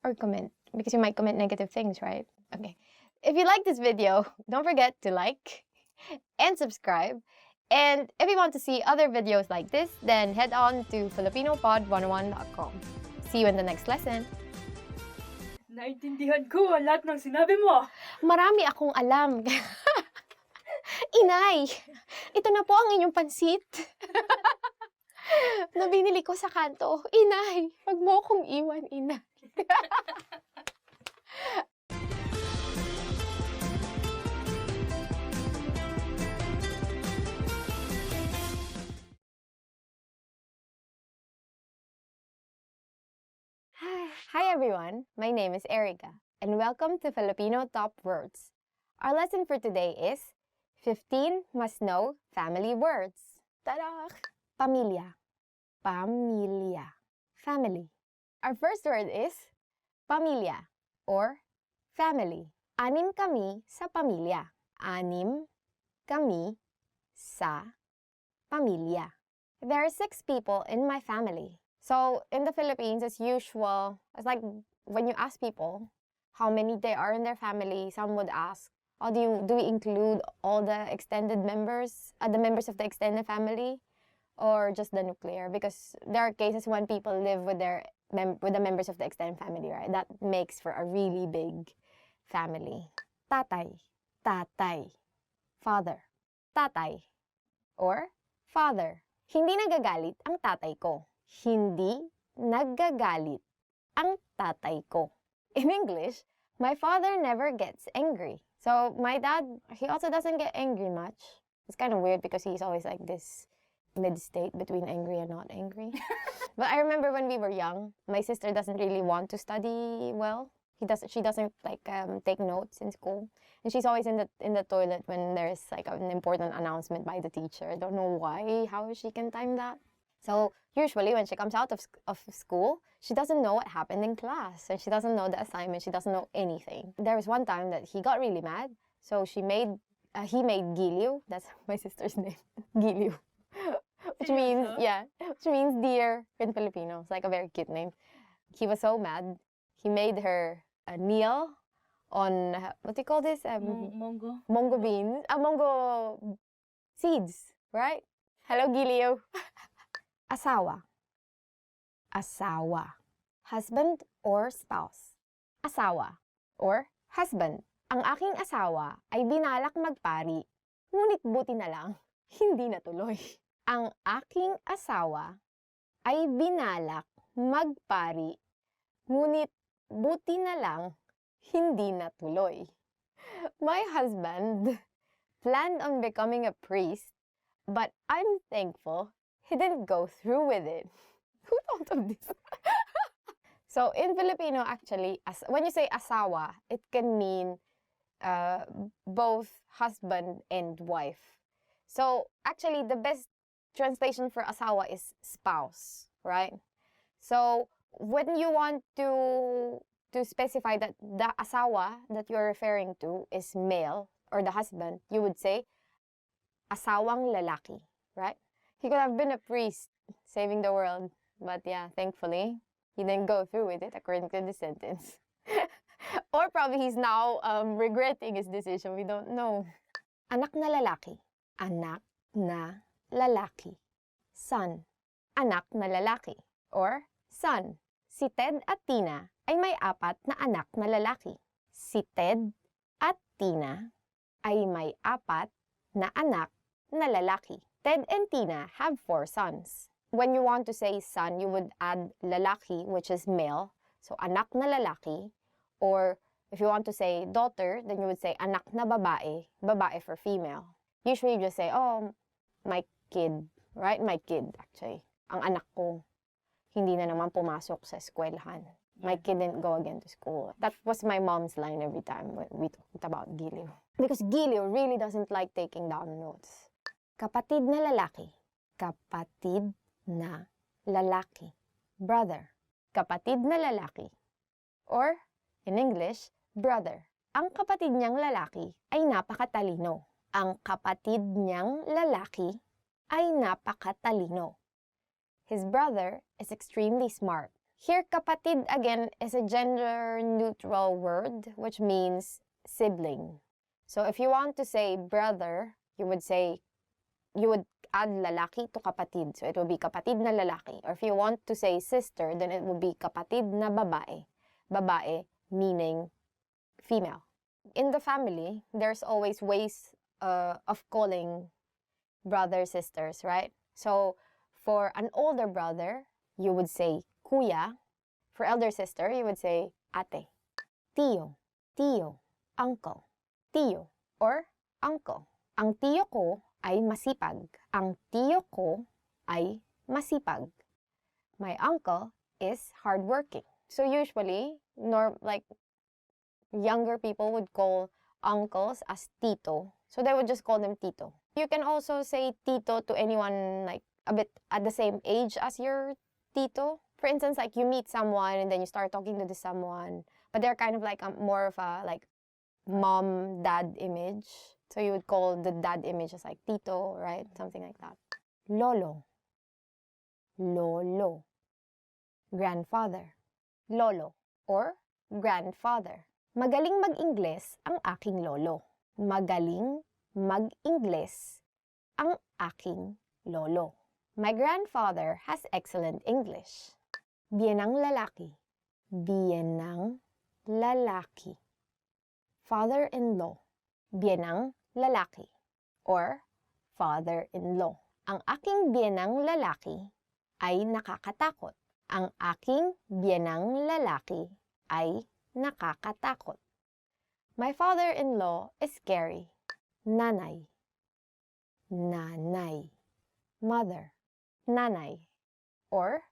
or comment, because you might comment negative things, right? Okay. If you like this video, don't forget to like and subscribe. And if you want to see other videos like this, then head on to filipinopod101.com. See you in the next lesson. Naintindihan ko ang lahat ng sinabi mo. Marami akong alam. Inay, ito na po ang inyong pansit. Na binili ko sa kanto. Inay, wag mo akong iwan, inay. Hi everyone, my name is Erica, and welcome to Filipino Top Words. Our lesson for today is 15 must-know family words. Ta-da! Pamilya. Pamilya. Family. Our first word is pamilya or family. Anim kami sa pamilya. Anim kami sa pamilya. There are 6 people in my family. So in the Philippines, as usual, it's like when you ask people how many they are in their family, some would ask, oh, do we include all the extended members, the members of the extended family, or just the nuclear? Because there are cases when people live with with the members of the extended family, right? That makes for a really big family. Tatay, tatay, father, tatay, or father. Hindi nagagalit ang tatay ko. Hindi nagagalit ang tatay ko. In English, my father never gets angry. So my dad, he also doesn't get angry much. It's kind of weird because he's always like this mid-state between angry and not angry. But I remember when we were young, my sister doesn't really want to study well. She doesn't like take notes in school, and she's always in the toilet when there's like an important announcement by the teacher. I don't know why, how she can time that. So usually when she comes out of school, she doesn't know what happened in class, and she doesn't know the assignment. She doesn't know anything. There was one time that he got really mad, so he made giliw. That's my sister's name, giliw, which means dear in Filipino. It's like a very cute name. He was so mad, he made her kneel on what do you call this? Mongo beans, mongo seeds, right? Hello, giliw. Asawa. Asawa. Husband or spouse. Asawa or husband. Ang aking asawa ay binalak magpari, ngunit buti na lang, hindi natuloy. Ang aking asawa ay binalak magpari, ngunit buti na lang, hindi natuloy. My husband planned on becoming a priest, but I'm thankful he didn't go through with it. Who thought of this? So in Filipino, actually, when you say asawa, it can mean both husband and wife. So actually, the best translation for asawa is spouse, right? So when you want to specify that the asawa that you're referring to is male or the husband, you would say asawang lalaki, right? He could have been a priest saving the world, but yeah, thankfully, he didn't go through with it according to the sentence. Or probably he's now regretting his decision. We don't know. Anak na lalaki. Anak na lalaki. Son. Anak na lalaki. Or son. Si Ted at Tina ay may 4 na anak na lalaki. Si Ted at Tina ay may 4 na anak na lalaki. Ted and Tina have 4 sons. When you want to say son, you would add lalaki, which is male. So anak na lalaki. Or if you want to say daughter, then you would say anak na babae, babae for female. Usually you just say, oh, my kid, right? My kid, actually. Ang anak ko, hindi na naman pumasok sa eskwelahan. My kid didn't go again to school. That was my mom's line every time when we talked about giliw. Because giliw really doesn't like taking down notes. Kapatid na lalaki. Kapatid na lalaki. Brother. Kapatid na lalaki. Or, in English, brother. Ang kapatid niyang lalaki ay napakatalino. Ang kapatid niyang lalaki ay napakatalino. His brother is extremely smart. Here, kapatid again is a gender-neutral word, which means sibling. So if you want to say brother, you would add lalaki to kapatid. So it would be kapatid na lalaki. Or if you want to say sister, then it would be kapatid na babae. Babae meaning female. In the family, there's always ways of calling brothers, sisters, right? So for an older brother, you would say kuya. For elder sister, you would say ate. Tío, tío, uncle. Tío or uncle. Ang tío ko ay masipag. Ang tío ko ay masipag. My uncle is hardworking. So usually, younger people would call uncles as tito. So they would just call them tito. You can also say tito to anyone like a bit at the same age as your tito. For instance, like you meet someone and then you start talking to this someone, but they're kind of like more of a like mom, dad image. So you would call the dad image as like tito, right? Something like that. Lolo. Lolo. Grandfather. Lolo or grandfather. Magaling mag-Ingles ang aking lolo. Magaling mag-Ingles ang aking lolo. My grandfather has excellent English. Biyenang lalaki. Biyenang lalaki. Father-in-law. Biyenang lalaki or father-in-law. Ang aking biyenang lalaki ay nakakatakot. Ang aking biyenang lalaki ay nakakatakot. My father-in-law is scary. Nanay. Nanay. Mother. Nanay. Or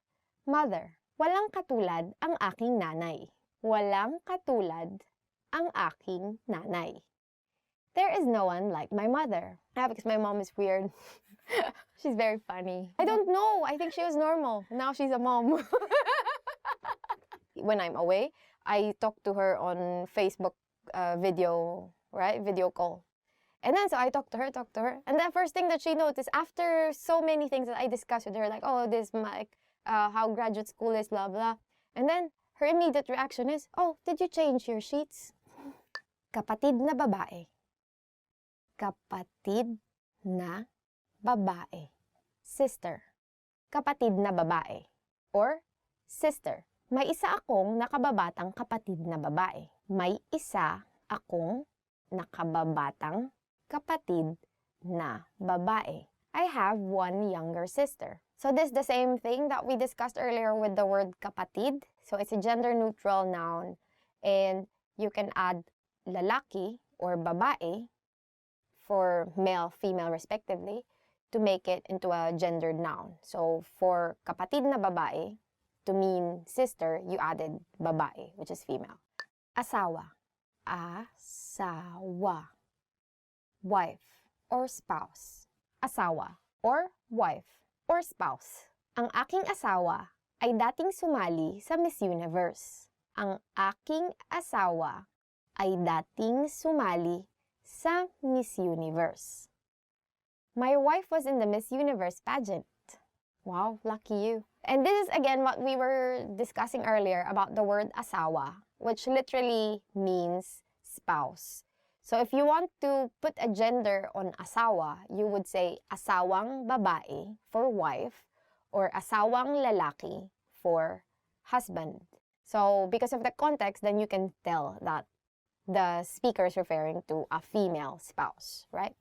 mother. Walang katulad ang aking nanay. Walang katulad ang aking nanay. There is no one like my mother. Because my mom is weird. She's very funny. I don't know. I think she was normal. Now she's a mom. When I'm away, I talk to her on Facebook video, right? Video call. And then so I talk to her. And the first thing that she noticed after so many things that I discussed with her, like, oh, this, like, how graduate school is, blah, blah. And then her immediate reaction is, oh, did you change your sheets? Kapatid na babae. Kapatid na babae. Sister. Kapatid na babae. Or sister. May isa akong nakababatang kapatid na babae. May isa akong nakababatang kapatid na babae. I have one younger sister. So this is the same thing that we discussed earlier with the word kapatid. So it's a gender-neutral noun. And you can add lalaki or babae for male, female respectively to make it into a gendered noun. So for kapatid na babae, to mean sister, you added babae, which is female. Asawa. Asawa. Wife or spouse. Asawa or wife or spouse. Ang aking asawa ay dating sumali sa Miss Universe. Ang aking asawa ay dating sumali sa Miss Universe. My wife was in the Miss Universe pageant. Wow, lucky you. And this is again what we were discussing earlier about the word asawa, which literally means spouse. So if you want to put a gender on asawa, you would say asawang babae for wife or asawang lalaki for husband. So because of the context, then you can tell that the speaker is referring to a female spouse, right?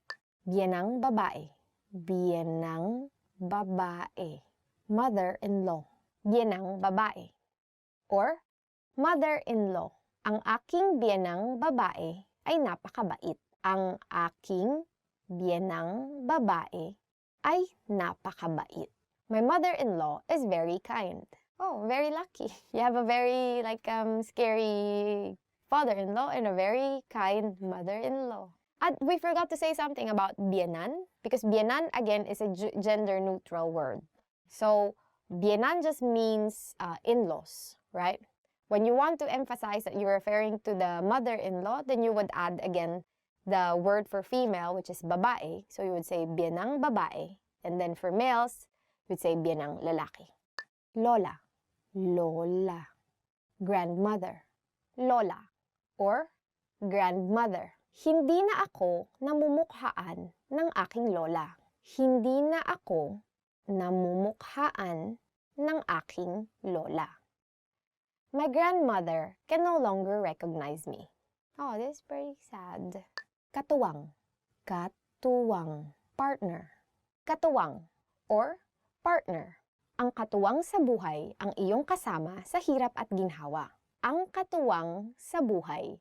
Biyenang babae. Biyenang babae. Mother-in-law. Biyenang babae. Or mother-in-law. Ang aking biyenang babae ay napakabait. Ang aking biyenang babae ay napakabait. My mother-in-law is very kind. Oh, very lucky. You have a very scary father-in-law and a very kind mother-in-law. And we forgot to say something about biyenan, because biyenan again is a gender-neutral word. So biyenan just means in-laws, right? When you want to emphasize that you're referring to the mother-in-law, then you would add again the word for female, which is babae. So you would say biyenang babae. And then for males, you would say biyenang lalaki. Lola. Lola. Grandmother. Lola. Or grandmother. Hindi na ako namumukhaan ng aking lola. Hindi na ako namumukhaan ng aking lola. My grandmother can no longer recognize me. Oh, this is pretty sad. Katuwang. Katuwang. Partner. Katuwang or partner. Ang katuwang sa buhay ang iyong kasama sa hirap at ginhawa. Ang katuwang sa buhay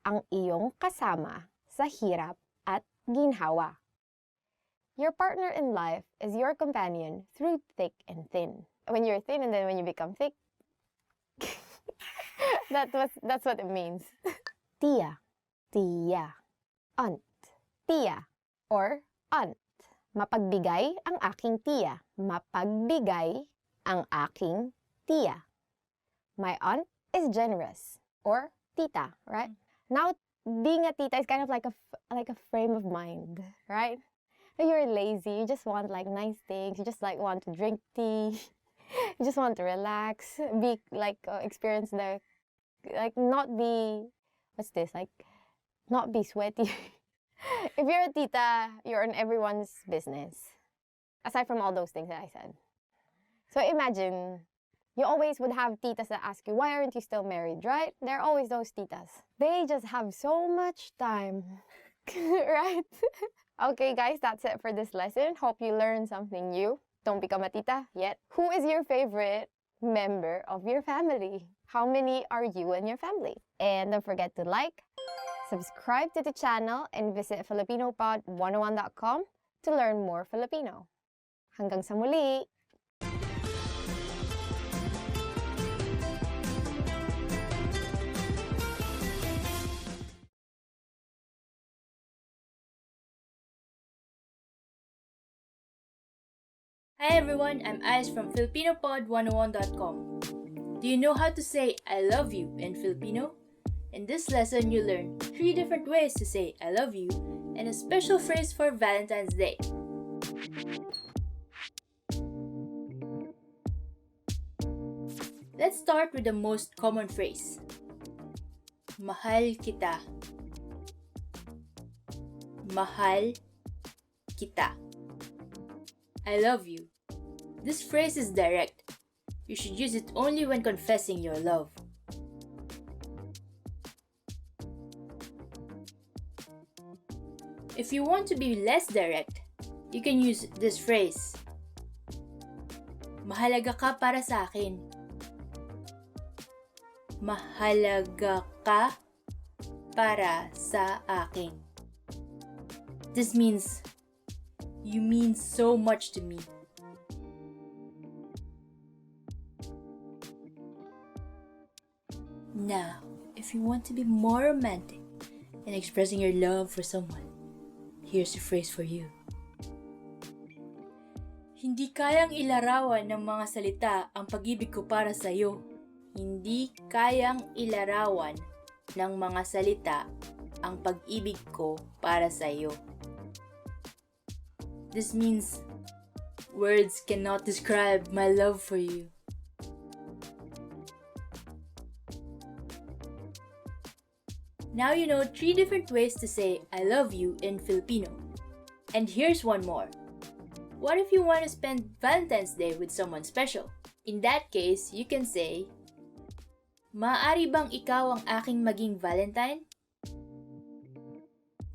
ang iyong kasama sa hirap at ginhawa. Your partner in life is your companion through thick and thin. When you're thin and then when you become thick, that's what it means. Tia. Tia. Aunt. Tia or aunt. Mapagbigay ang aking tiya. Mapagbigay ang aking tiya. My aunt is generous or tita, right? Now, being a tita is kind of like a frame of mind, right? You're lazy, you just want nice things, you just want to drink tea, you just want to relax, be experience not be, not be sweaty. If you're a tita, you're in everyone's business. Aside from all those things that I said. So imagine, you always would have titas that ask you, why aren't you still married, right? There are always those titas. They just have so much time, right? Okay, guys, that's it for this lesson. Hope you learned something new. Don't become a tita yet. Who is your favorite member of your family? How many are you and your family? And don't forget to like, subscribe to the channel, and visit FilipinoPod101.com to learn more Filipino. Hanggang sa muli! Hi everyone, I'm Ice from FilipinoPod101.com. Do you know how to say I love you in Filipino? In this lesson, you learn 3 different ways to say I love you and a special phrase for Valentine's Day. Let's start with the most common phrase. Mahal kita. Mahal kita. I love you. This phrase is direct. You should use it only when confessing your love. If you want to be less direct, you can use this phrase. Mahalaga ka para sa akin. Mahalaga ka para sa akin. This means you mean so much to me. Now, if you want to be more romantic in expressing your love for someone, here's a phrase for you. Hindi kayang ilarawan ng mga salita ang pag-ibig ko para sa iyo. Hindi kayang ilarawan ng mga salita ang pag-ibig ko para sa iyo. This means words cannot describe my love for you. Now you know 3 different ways to say I love you in Filipino. And here's one more. What if you want to spend Valentine's Day with someone special? In that case, you can say, maaari bang ikaw ang aking maging Valentine?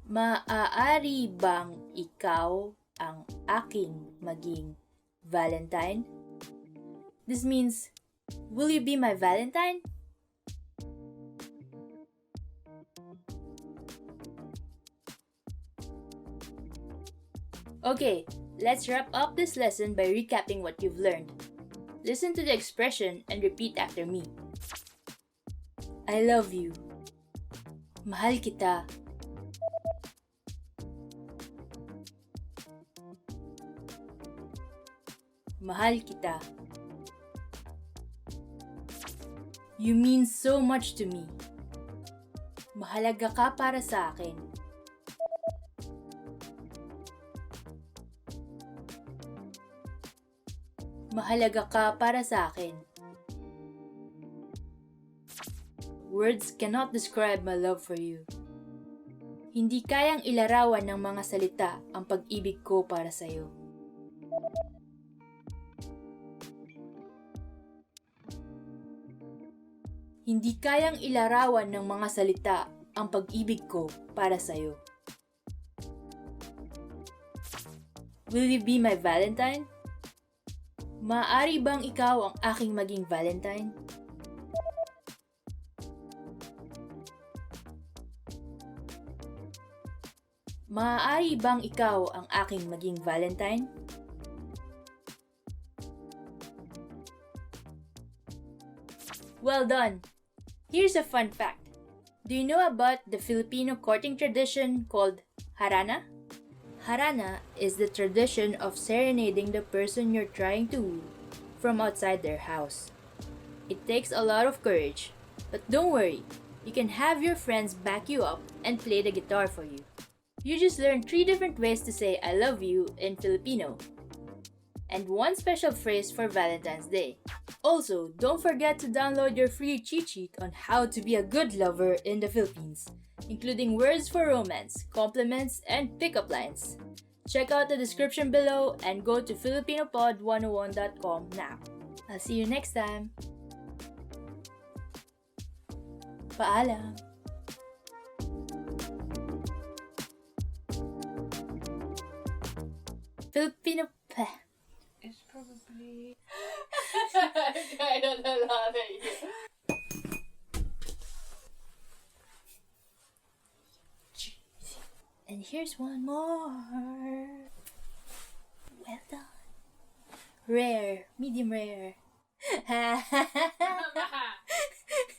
Maaari bang ikaw ang aking maging Valentine? This means, will you be my Valentine? Okay, let's wrap up this lesson by recapping what you've learned. Listen to the expression and repeat after me. I love you. Mahal kita. Mahal kita. You mean so much to me. Mahalaga ka para sa akin. Mahalaga ka para sa akin. Words cannot describe my love for you. Hindi kayang ilarawan ng mga salita ang pag-ibig ko para sa iyo. Hindi kayang ilarawan ng mga salita ang pag-ibig ko para sa iyo. Will you be my Valentine? Maaari bang ikaw ang aking maging Valentine? Maaari bang ikaw ang aking maging Valentine? Well done! Here's a fun fact. Do you know about the Filipino courting tradition called harana? Harana is the tradition of serenading the person you're trying to woo from outside their house. It takes a lot of courage, but don't worry, you can have your friends back you up and play the guitar for you. You just learned 3 different ways to say I love you in Filipino, and 1 special phrase for Valentine's Day. Also, don't forget to download your free cheat sheet on how to be a good lover in the Philippines, including words for romance, compliments, and pickup lines. Check out the description below and go to FilipinoPod101.com now. I'll see you next time. Paalam! Filipino. It's probably... I don't know how to And here's one more. Well done. Rare, medium rare. Mama,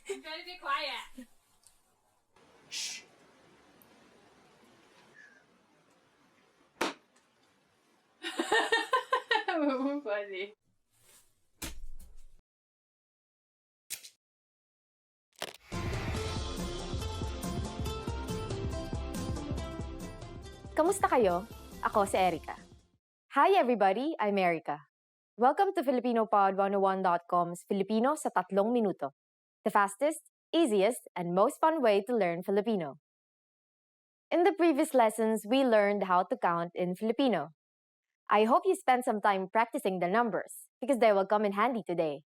you gotta be quiet. Shh. Funny. Kamusta kayo? Ako si Erica. Hi everybody, I'm Erica. Welcome to FilipinoPod101.com's Filipino sa 3 minuto. The fastest, easiest, and most fun way to learn Filipino. In the previous lessons, we learned how to count in Filipino. I hope you spent some time practicing the numbers because they will come in handy today.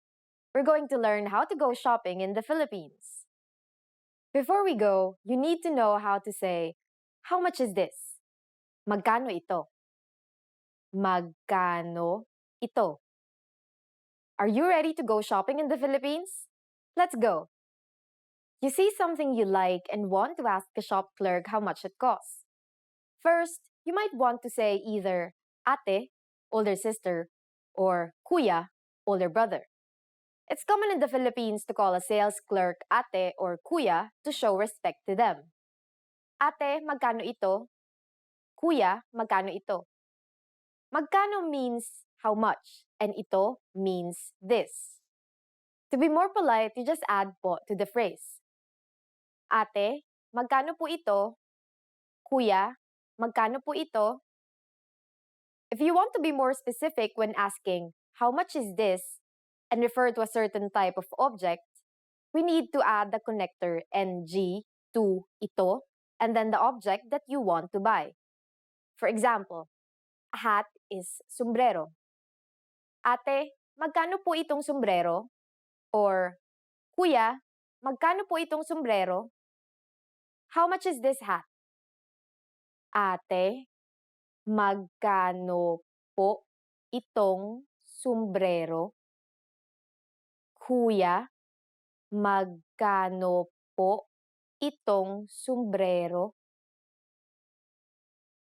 We're going to learn how to go shopping in the Philippines. Before we go, you need to know how to say, how much is this? Magkano ito? Magkano ito? Are you ready to go shopping in the Philippines? Let's go! You see something you like and want to ask the shop clerk how much it costs. First, you might want to say either ate, older sister, or kuya, older brother. It's common in the Philippines to call a sales clerk ate or kuya to show respect to them. Ate, magkano ito? Kuya, magkano ito? Magkano means how much, and ito means this. To be more polite, you just add po to the phrase. Ate, magkano po ito? Kuya, magkano po ito? If you want to be more specific when asking, how much is this, and refer to a certain type of object, we need to add the connector ng to ito, and then the object that you want to buy. For example, a hat is sombrero. Ate, magkano po itong sombrero? Or, Kuya, magkano po itong sombrero? How much is this hat? Ate, magkano po itong sombrero? Kuya, magkano po itong sombrero?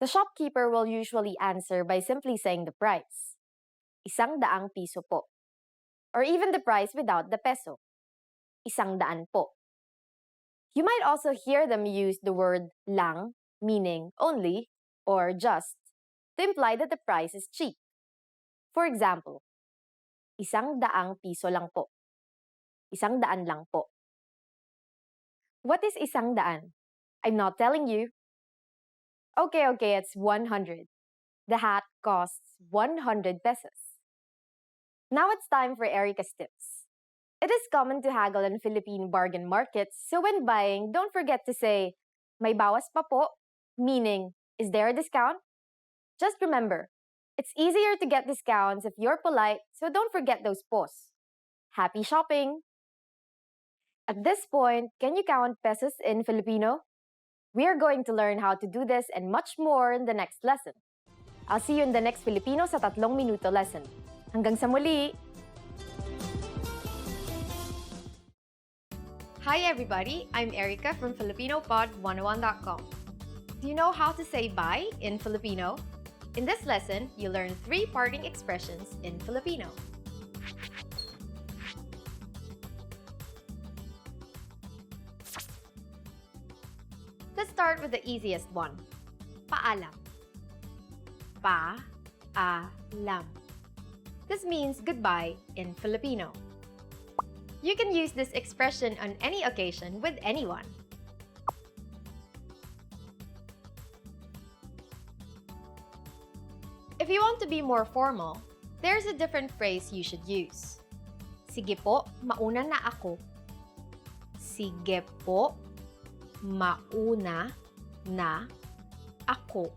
The shopkeeper will usually answer by simply saying the price. 100 piso po. Or even the price without the peso. 100 po. You might also hear them use the word lang, meaning only, or just, to imply that the price is cheap. For example, 100 piso lang po. 100 lang po. What is 100? I'm not telling you. Okay, it's 100. The hat costs 100 pesos. Now it's time for Erica's tips. It is common to haggle in Philippine bargain markets, so when buying, don't forget to say, may bawas pa po, meaning, is there a discount? Just remember, it's easier to get discounts if you're polite, so don't forget those pos. Happy shopping! At this point, can you count pesos in Filipino? We are going to learn how to do this and much more in the next lesson. I'll see you in the next Filipino sa 3 minuto lesson. Hanggang sa muli! Hi everybody, I'm Erica from FilipinoPod101.com. Do you know how to say bye in Filipino? In this lesson, you learn 3 parting expressions in Filipino. Let's start with the easiest one. Paalam. Pa-a-lam. This means goodbye in Filipino. You can use this expression on any occasion with anyone. If you want to be more formal, there's a different phrase you should use. Sige po, mauna na ako. Sige po, mauna na ako.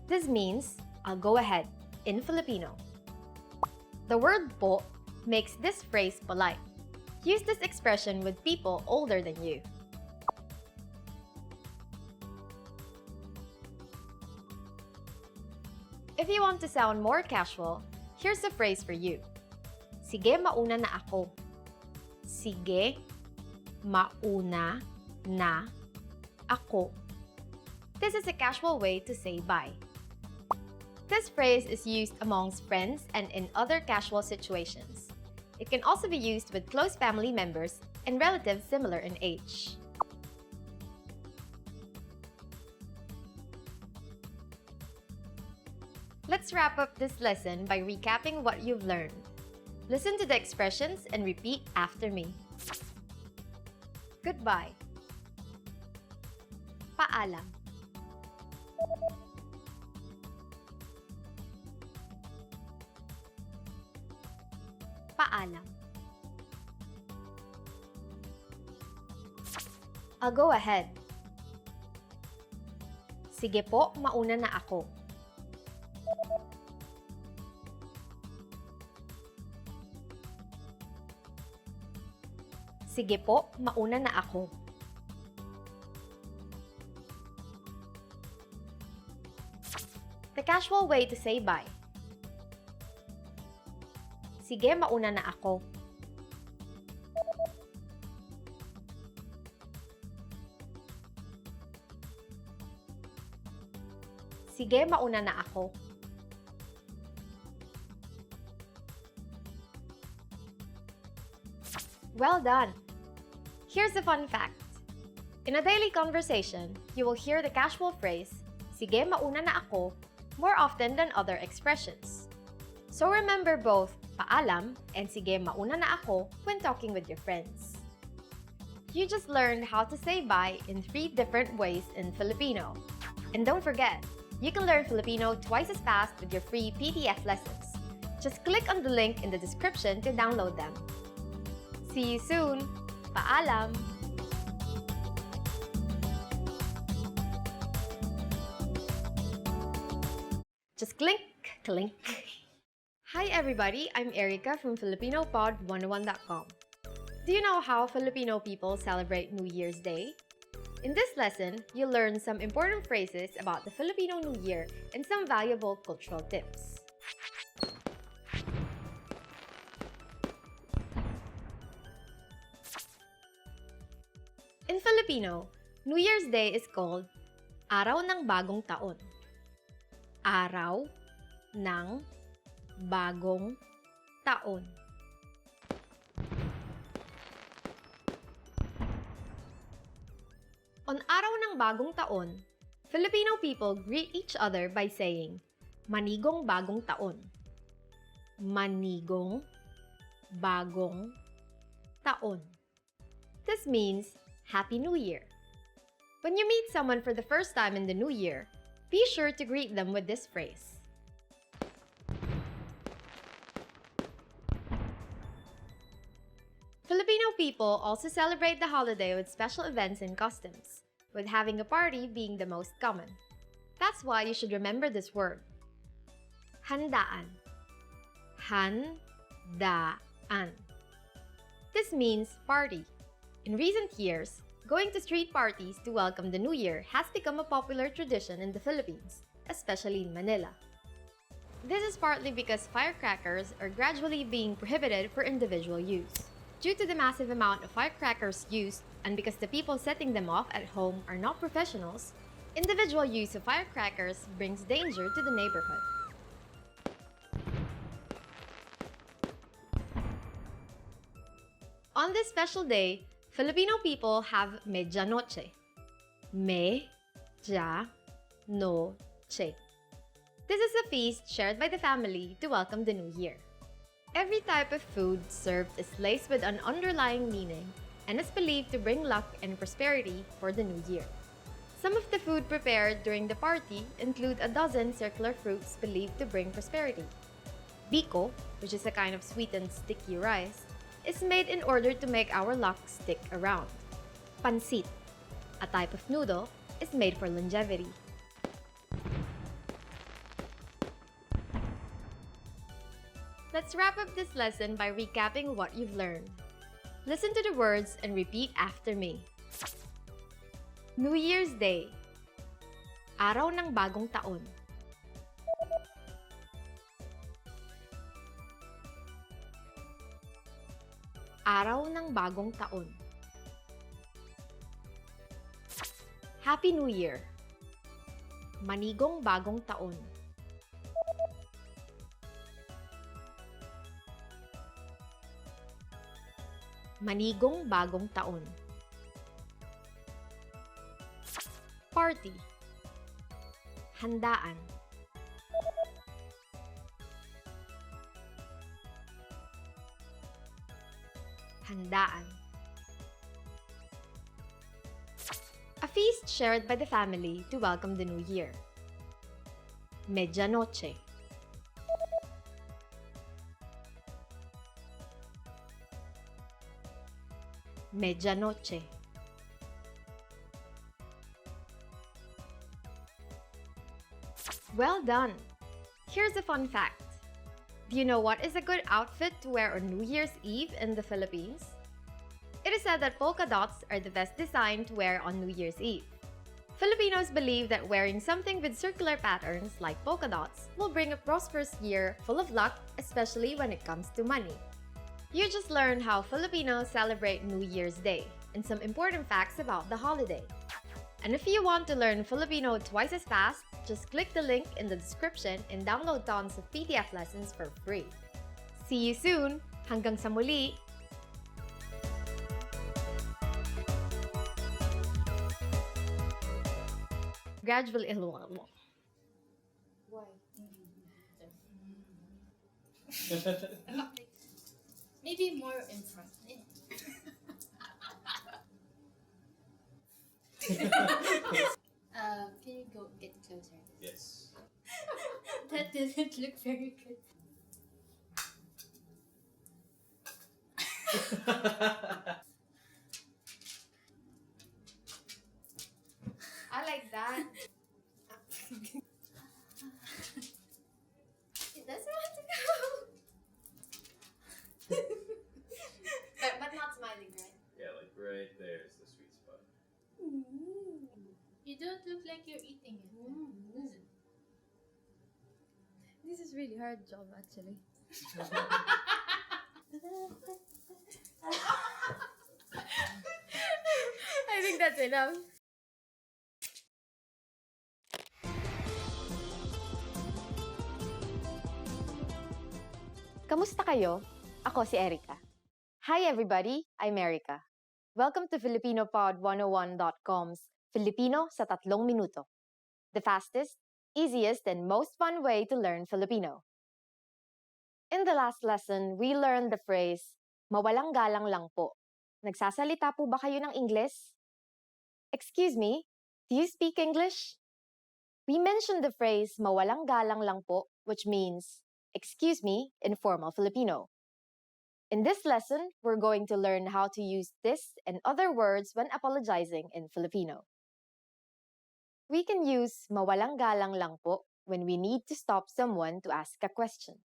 This means, I'll go ahead, in Filipino. The word po makes this phrase polite. Use this expression with people older than you. If you want to sound more casual, here's a phrase for you. Sige, mauna na ako. Sige, mauna na ako. This is a casual way to say bye. This phrase is used amongst friends and in other casual situations. It can also be used with close family members and relatives similar in age. Let's wrap up this lesson by recapping what you've learned. Listen to the expressions and repeat after me. Goodbye. Paalam. Paalam. I'll go ahead. Sige po, mauna na ako. Sige po, mauna na ako. The casual way to say bye. Sige, mauna na ako. Sige, mauna na ako. Well done! Here's a fun fact. In a daily conversation, you will hear the casual phrase, sige, mauna na ako, more often than other expressions. So remember both paalam and sige, mauna na ako when talking with your friends. You just learned how to say bye in 3 different ways in Filipino. And don't forget, you can learn Filipino twice as fast with your free PDF lessons. Just click on the link in the description to download them. See you soon! Paalam! Just clink, clink. Hi everybody, I'm Erica from FilipinoPod101.com. Do you know how Filipino people celebrate New Year's Day? In this lesson, you'll learn some important phrases about the Filipino New Year and some valuable cultural tips. In Filipino, New Year's Day is called Araw ng Bagong Taon. Araw ng Bagong Taon. On Araw ng Bagong Taon, Filipino people greet each other by saying, Manigong Bagong Taon. Manigong Bagong Taon. This means Happy New Year. When you meet someone for the first time in the new year, be sure to greet them with this phrase. Filipino people also celebrate the holiday with special events and customs, with having a party being the most common. That's why you should remember this word. Handaan. Handaan. This means party. In recent years, going to street parties to welcome the new year has become a popular tradition in the Philippines, especially in Manila. This is partly because firecrackers are gradually being prohibited for individual use. Due to the massive amount of firecrackers used and because the people setting them off at home are not professionals, individual use of firecrackers brings danger to the neighborhood. On this special day, Filipino people have Medianoche. Medianoche. This is a feast shared by the family to welcome the new year. Every type of food served is laced with an underlying meaning and is believed to bring luck and prosperity for the new year. Some of the food prepared during the party include a dozen circular fruits believed to bring prosperity. Biko, which is a kind of sweetened sticky rice, is made in order to make our luck stick around. Pansit, a type of noodle, is made for longevity. Let's wrap up this lesson by recapping what you've learned. Listen to the words and repeat after me. New Year's Day. Araw ng Bagong Taon. Araw ng bagong taon. Happy New Year. Manigong bagong taon. Manigong bagong taon. Party. Handaan. Handaan. A feast shared by the family to welcome the new year. Medianoche. Medianoche. Well done! Here's a fun fact. Do you know what is a good outfit to wear on New Year's Eve in the Philippines? It is said that polka dots are the best design to wear on New Year's Eve. Filipinos believe that wearing something with circular patterns like polka dots will bring a prosperous year full of luck, especially when it comes to money. You just learned how Filipinos celebrate New Year's Day and some important facts about the holiday. And if you want to learn Filipino twice as fast, just click the link in the description and download tons of PDF lessons for free. See you soon! Hanggang sa muli! Gradual ilong. Maybe more in front. Can you go get closer? Yes. That didn't look very good. I like that. It doesn't want to go. But not smiling, right? Yeah, like right there is the sweet spot. You don't look like you're eating it. This is really hard job actually. I think that's enough. Kamusta kayo? Ako si Erica. Hi everybody, I'm Erica. Welcome to FilipinoPod101.com's Filipino sa 3 minuto. The fastest, easiest, and most fun way to learn Filipino. In the last lesson, we learned the phrase, mawalang galang lang po. Nagsasalita po ba kayo ng Ingles? Excuse me, do you speak English? We mentioned the phrase, mawalang galang lang po, which means, excuse me, in formal Filipino. In this lesson, we're going to learn how to use this and other words when apologizing in Filipino. We can use mawalang galang lang po when we need to stop someone to ask a question.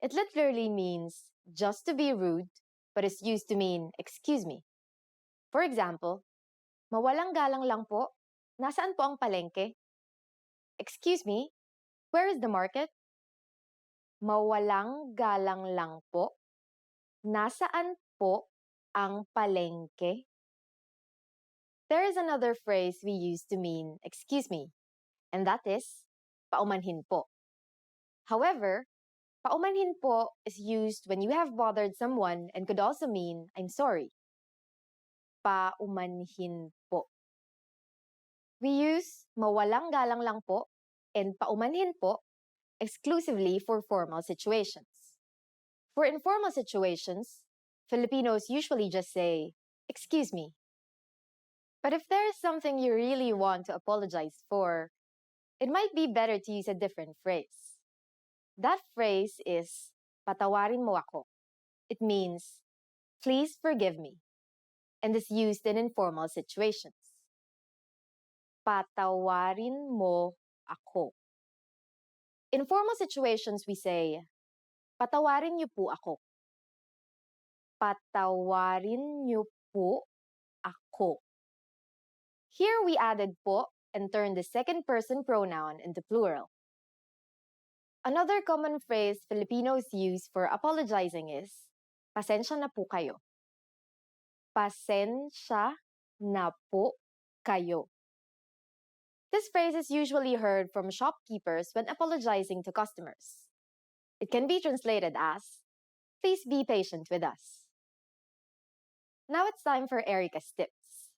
It literally means just to be rude, but is used to mean excuse me. For example, mawalang galang lang po, nasaan po ang palengke? Excuse me, where is the market? Mawalang galang lang po, nasaan po ang palengke? There is another phrase we use to mean excuse me, and that is paumanhin po. However, paumanhin po is used when you have bothered someone and could also mean I'm sorry. Paumanhin po. We use mawalang galang lang po and paumanhin po exclusively for formal situations. For informal situations, Filipinos usually just say, excuse me. But if there is something you really want to apologize for, it might be better to use a different phrase. That phrase is, patawarin mo ako. It means, please forgive me, and is used in informal situations. Patawarin mo ako. In formal situations, we say, patawarin niyo po ako. Patawarin niyo po ako. Here we added po and turned the second person pronoun into plural. Another common phrase Filipinos use for apologizing is, Pasensya na po kayo. Pasensya na po kayo. This phrase is usually heard from shopkeepers when apologizing to customers. It can be translated as, please be patient with us. Now it's time for Erica's tips.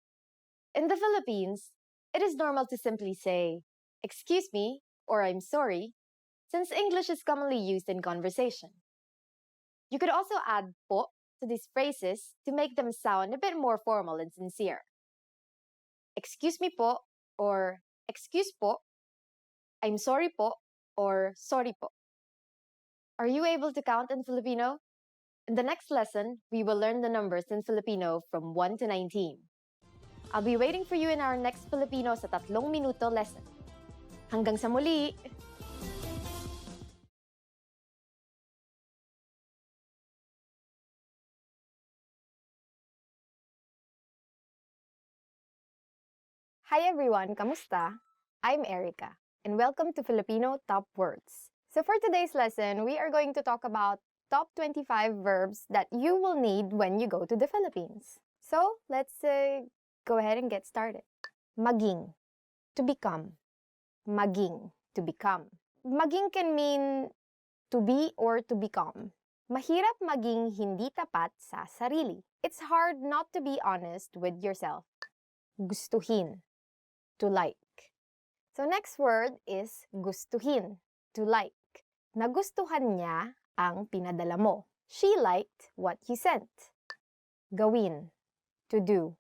In the Philippines, it is normal to simply say, excuse me, or I'm sorry, since English is commonly used in conversation. You could also add po to these phrases to make them sound a bit more formal and sincere. Excuse me po, or excuse po, I'm sorry po, or sorry po. Are you able to count in Filipino? In the next lesson, we will learn the numbers in Filipino from 1 to 19. I'll be waiting for you in our next Filipino sa 3 minuto lesson. Hanggang sa muli! Hi everyone, kamusta? I'm Erica, and welcome to Filipino Top Words. So for today's lesson, we are going to talk about top 25 verbs that you will need when you go to the Philippines. So let's go ahead and get started. Maging, to become. Maging, to become. Maging can mean to be or to become. Mahirap maging hindi tapat sa sarili. It's hard not to be honest with yourself. Gustuhin, to like. So next word is gustuhin, to like. Nagustuhan niya ang pinadala mo. She liked what you sent. Gawin, to do.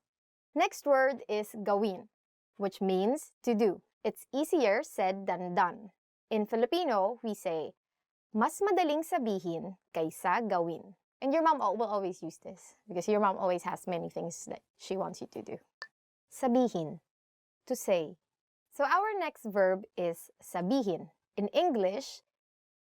Next word is gawin, which means to do. It's easier said than done. In Filipino, we say, mas madaling sabihin kaysa gawin. And your mom will always use this because your mom always has many things that she wants you to do. Sabihin, to say. So our next verb is sabihin. In English,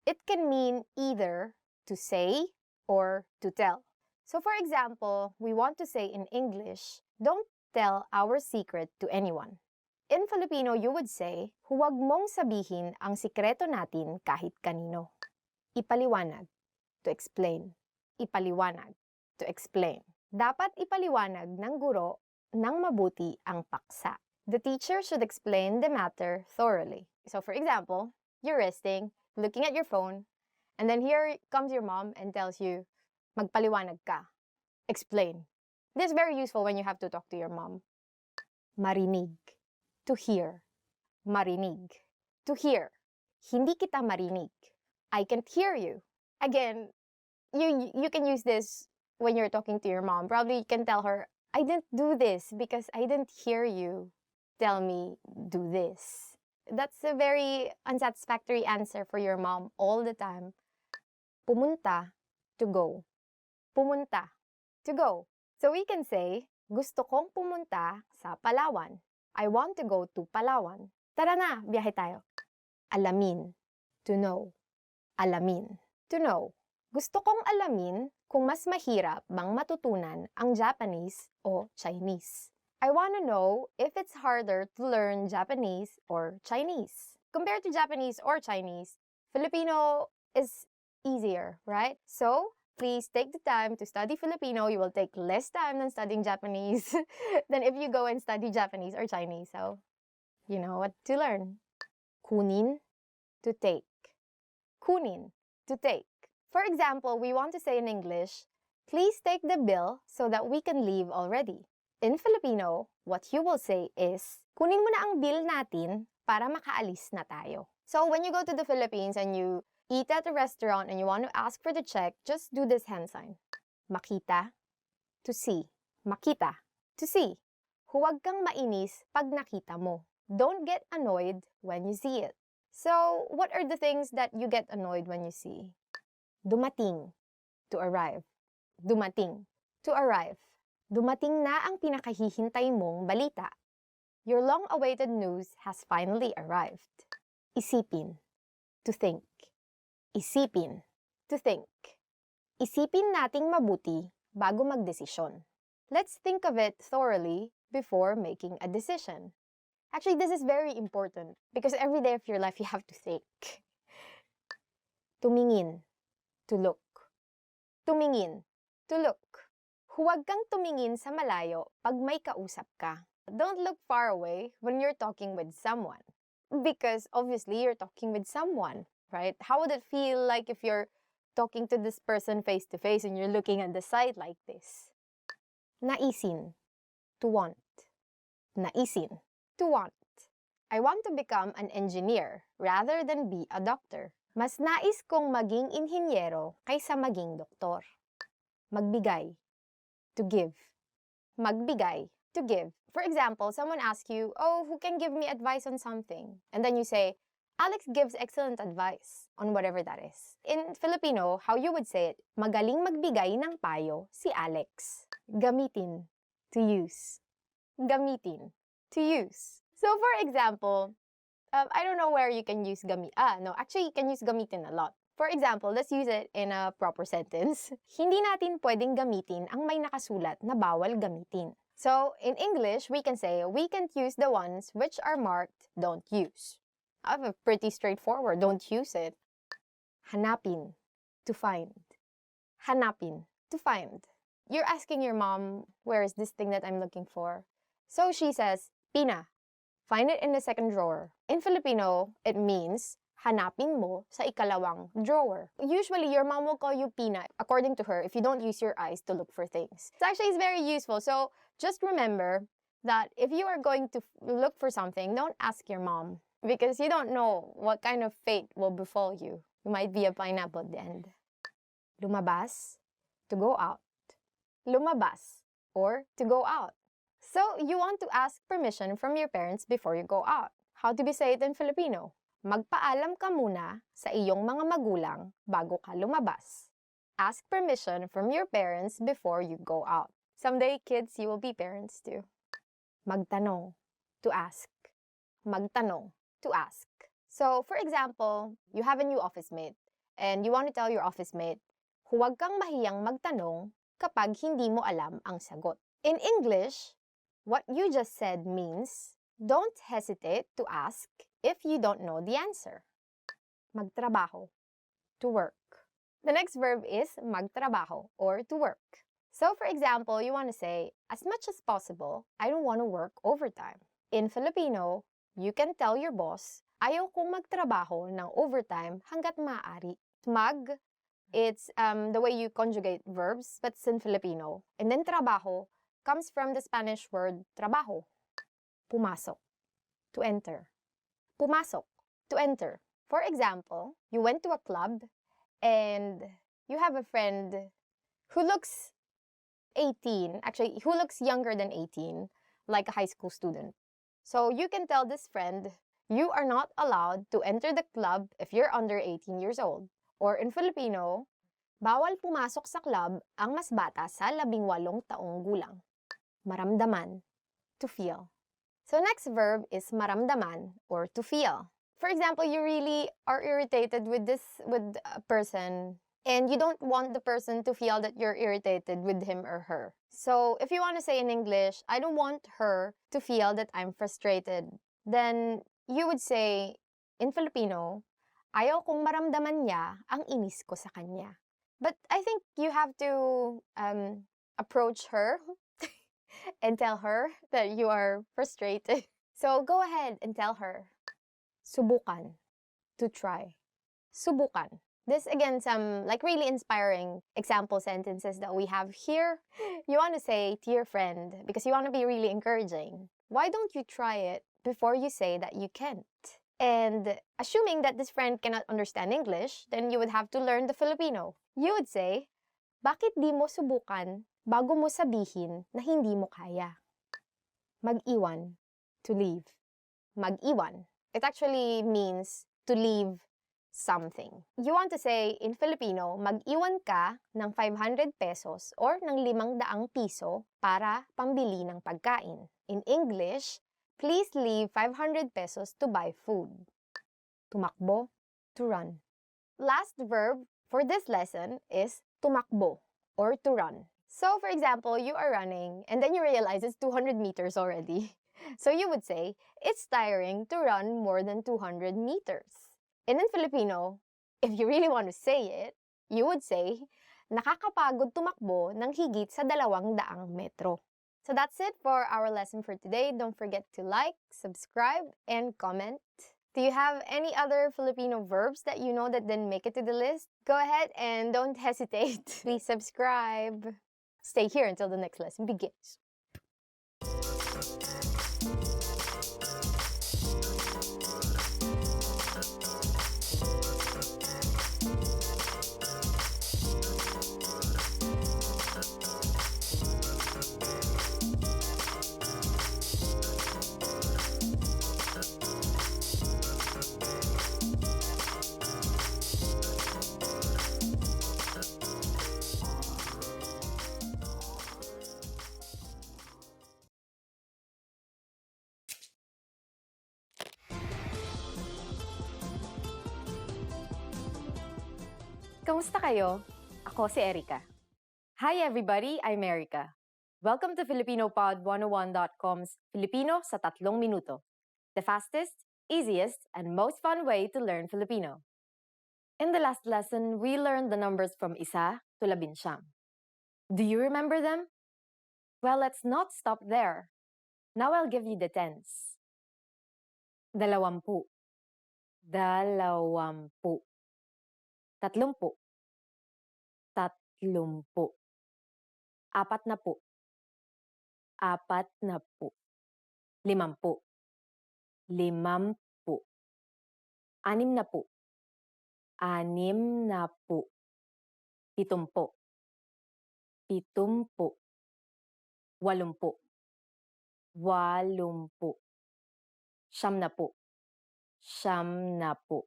it can mean either to say or to tell. So for example, we want to say in English, don't tell our secret to anyone. In Filipino, you would say, huwag mong sabihin ang sikreto natin kahit kanino. Ipaliwanag, to explain. Ipaliwanag, to explain. Dapat ipaliwanag ng guro ng mabuti ang paksa. The teacher should explain the matter thoroughly. So for example, you're resting, looking at your phone, and then here comes your mom and tells you, magpaliwanag ka. Explain. This is very useful when you have to talk to your mom. Marinig, to hear. Marinig, to hear. Hindi kita marinig. I can't hear you. Again, you can use this when you're talking to your mom. Probably you can tell her, I didn't do this because I didn't hear you tell me do this. That's a very unsatisfactory answer for your mom all the time. Pumunta, to go. Pumunta, to go. So we can say, gusto kong pumunta sa Palawan. I want to go to Palawan. Tara na, biyahe tayo. Alamin, to know. Alamin, to know. Gusto kong alamin kung mas mahirap bang matutunan ang Japanese o Chinese. I want to know if it's harder to learn Japanese or Chinese. Compared to Japanese or Chinese, Filipino is easier, right? So, please take the time to study Filipino. You will take less time than studying Japanese than if you go and study Japanese or Chinese. So, you know what to learn. Kunin, to take. Kunin, to take. For example, we want to say in English, please take the bill so that we can leave already. In Filipino, what you will say is, kunin mo na ang bill natin para makaalis na tayo. So when you go to the Philippines and you eat at a restaurant and you want to ask for the check, just do this hand sign. Makita, to see. Makita, to see. Huwag kang mainis pag nakita mo. Don't get annoyed when you see it. So, what are the things that you get annoyed when you see? Dumating, to arrive. Dumating, to arrive. Dumating na ang pinakahihintay mong balita. Your long-awaited news has finally arrived. Isipin, to think. Isipin, to think. Isipin nating mabuti bago magdesisyon. Let's think of it thoroughly before making a decision. Actually, this is very important because every day of your life you have to think. Tumingin, to look. Tumingin, To look. Huwag kang tumingin sa malayo pag may kausap ka. Don't look far away when you're talking with someone. Because obviously you're talking with someone, right? How would it feel like if you're talking to this person face to face and you're looking at the side like this? Naisin. To want. Naisin. To want. I want to become an engineer rather than be a doctor. Mas nais kong maging inhinyero kaysa maging doktor. Magbigay. To give. Magbigay. To give. For example, someone asks you, oh, who can give me advice on something? And then you say, Alex gives excellent advice on whatever that is. In Filipino, how you would say it, magaling magbigay ng payo si Alex. Gamitin. To use. Gamitin. To use. So for example, I don't know where you can use actually you can use gamitin a lot. For example, let's use it in a proper sentence. Hindi natin pwedeng gamitin ang may nakasulat na bawal gamitin. So, in English, we can say, we can't use the ones which are marked don't use. I have a pretty straightforward, don't use it. Hanapin, to find. Hanapin, to find. You're asking your mom, where is this thing that I'm looking for? So she says, Pina, find it in the second drawer. In Filipino, it means, hanapin mo sa ikalawang drawer. Usually, your mom will call you Pina, according to her, if you don't use your eyes to look for things. It's actually very useful. So, just remember that if you are going to look for something, don't ask your mom because you don't know what kind of fate will befall you. You might be a pineapple at the end. Lumabas, to go out. Lumabas, or to go out. So, you want to ask permission from your parents before you go out. How do we say it in Filipino? Magpaalam ka muna sa iyong mga magulang bago ka lumabas. Ask permission from your parents before you go out. Someday, kids, you will be parents too. Magtanong, to ask. Magtanong, to ask. So, for example, you have a new office mate and you want to tell your office mate, huwag kang mahiyang magtanong kapag hindi mo alam ang sagot. In English, what you just said means, don't hesitate to ask if you don't know the answer. Magtrabaho, to work. The next verb is magtrabaho, or to work. So, for example, you want to say, as much as possible, I don't want to work overtime. In Filipino, you can tell your boss, ayaw kong magtrabaho ng overtime hanggat maaari. Mag, it's the way you conjugate verbs, but it's in Filipino. And then trabaho comes from the Spanish word trabajo. Pumasok, to enter. Pumasok, to enter. For example, you went to a club and you have a friend who looks 18, actually, who looks younger than 18, like a high school student. So you can tell this friend, you are not allowed to enter the club if you're under 18 years old. Or in Filipino, bawal pumasok sa club ang mas bata sa 18 taong gulang. Maramdaman, to feel. So next verb is maramdaman, or to feel. For example, you really are irritated with a person and you don't want the person to feel that you're irritated with him or her. So if you want to say in English, I don't want her to feel that I'm frustrated, then you would say in Filipino, ayaw kong maramdaman niya ang inis ko sa kanya. But I think you have to approach her and tell her that you are frustrated. So go ahead and tell her. Subukan, to try. Subukan. This again, some like really inspiring example sentences that we have here. You want to say to your friend, because you want to be really encouraging, why don't you try it before you say that you can't? And assuming that this friend cannot understand English, then you would have to learn the Filipino. You would say, bakit di mo subukan bago mo sabihin na hindi mo kaya? Mag-iwan, to leave. Mag-iwan. It actually means to leave something. You want to say in Filipino, mag-iwan ka ng 500 pesos or ng 500 piso para pambili ng pagkain. In English, please leave 500 pesos to buy food. Tumakbo, to run. Last verb for this lesson is tumakbo, or to run. So, for example, you are running and then you realize it's 200 meters already. So you would say, it's tiring to run more than 200 meters. And in Filipino, if you really want to say it, you would say, Nakakapagod tumakbo ng higit sa 200 metro. So that's it for our lesson for today. Don't forget to like, subscribe, and comment. Do you have any other Filipino verbs that you know that didn't make it to the list? Go ahead and don't hesitate. Please subscribe. Stay here until the next lesson begins. Kamusta kayo? Ako si Erica. Hi everybody, I'm Erica. Welcome to FilipinoPod101.com's Filipino sa 3 minuto. The fastest, easiest, and most fun way to learn Filipino. In the last lesson, we learned the numbers from 1 to 19. Do you remember them? Well, let's not stop there. Now I'll give you the tens. 20. 20. 30. 30. 40. 40. 50. 50. 60. 60. 70. 70. 80. 80. 90. 90.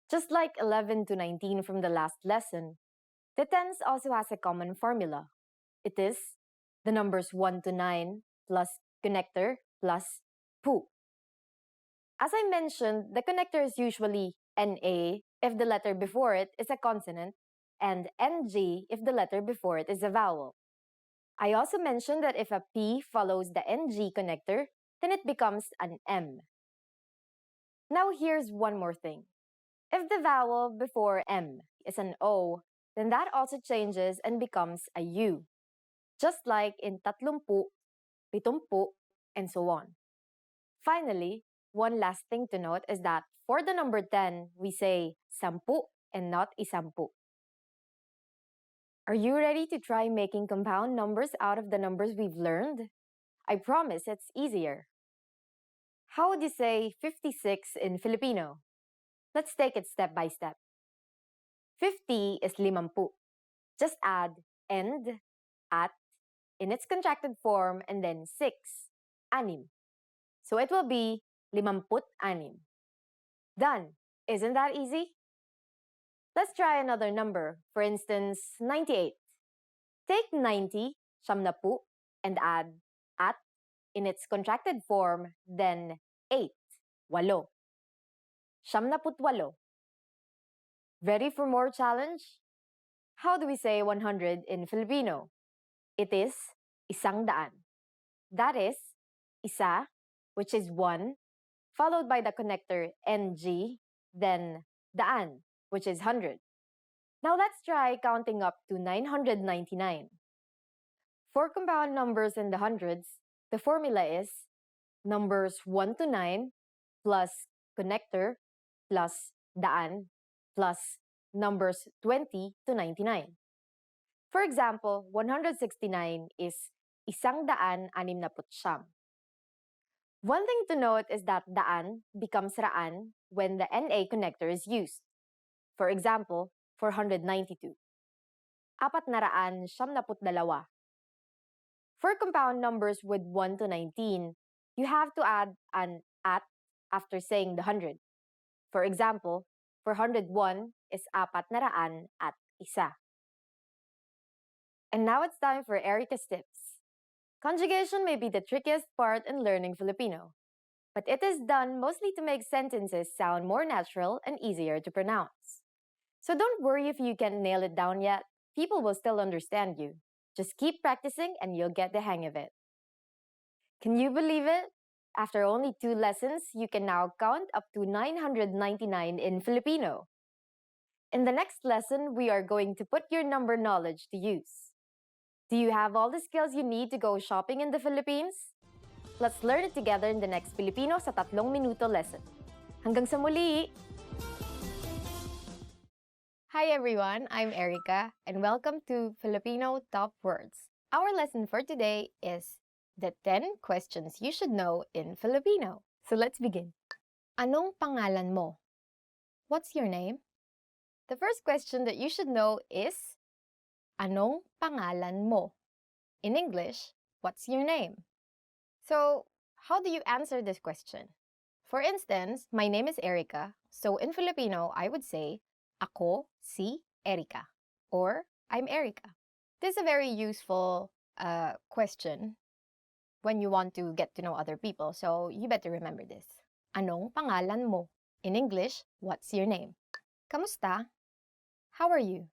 Just like 11 to 19 from the last lesson, the tens also has a common formula. It is the numbers 1 to 9 plus connector plus pu. As I mentioned, the connector is usually NA if the letter before it is a consonant and NG if the letter before it is a vowel. I also mentioned that if a P follows the NG connector, then it becomes an M. Now here's one more thing. If the vowel before M is an O, then that also changes and becomes a U, just like in 30, 70, and so on. Finally, one last thing to note is that for the number 10, we say 10 and not 10. Are you ready to try making compound numbers out of the numbers we've learned? I promise it's easier. How would you say 56 in Filipino? Let's take it step by step. 50 is 50. Just add and, at, in its contracted form, and then 6, anim. So it will be 56. Done. Isn't that easy? Let's try another number. For instance, 98. Take 90, 90, and add at, in its contracted form, then 8, 8. 98. Ready for more challenge? How do we say 100 in Filipino? It is 100. That is, isa, which is 1, followed by the connector NG, then daan, which is 100. Now let's try counting up to 999. For compound numbers in the hundreds, the formula is numbers 1 to 9 plus connector plus daan plus numbers 20 to 99. For example, 169 is 169. One thing to note is that daan becomes raan when the NA connector is used. For example, 492. 492. For compound numbers with 1 to 19, you have to add an at after saying the 100. For example, 401 is 400 at isa. And now it's time for Erica's tips. Conjugation may be the trickiest part in learning Filipino, but it is done mostly to make sentences sound more natural and easier to pronounce. So don't worry if you can't nail it down yet. People will still understand you. Just keep practicing and you'll get the hang of it. Can you believe it? After only 2 lessons, you can now count up to 999 in Filipino. In the next lesson, we are going to put your number knowledge to use. Do you have all the skills you need to go shopping in the Philippines? Let's learn it together in the next Filipino sa 3 minuto lesson. Hanggang sa muli! Hi everyone, I'm Erica and welcome to Filipino Top Words. Our lesson for today is the 10 questions you should know in Filipino. So let's begin. Anong pangalan mo? What's your name? The first question that you should know is, anong pangalan mo? In English, what's your name? So, how do you answer this question? For instance, my name is Erica, so in Filipino, I would say, ako si Erica, or I'm Erica. This is a very useful question when you want to get to know other people, so you better remember this. Anong pangalan mo? In English, what's your name? Kamusta? How are you?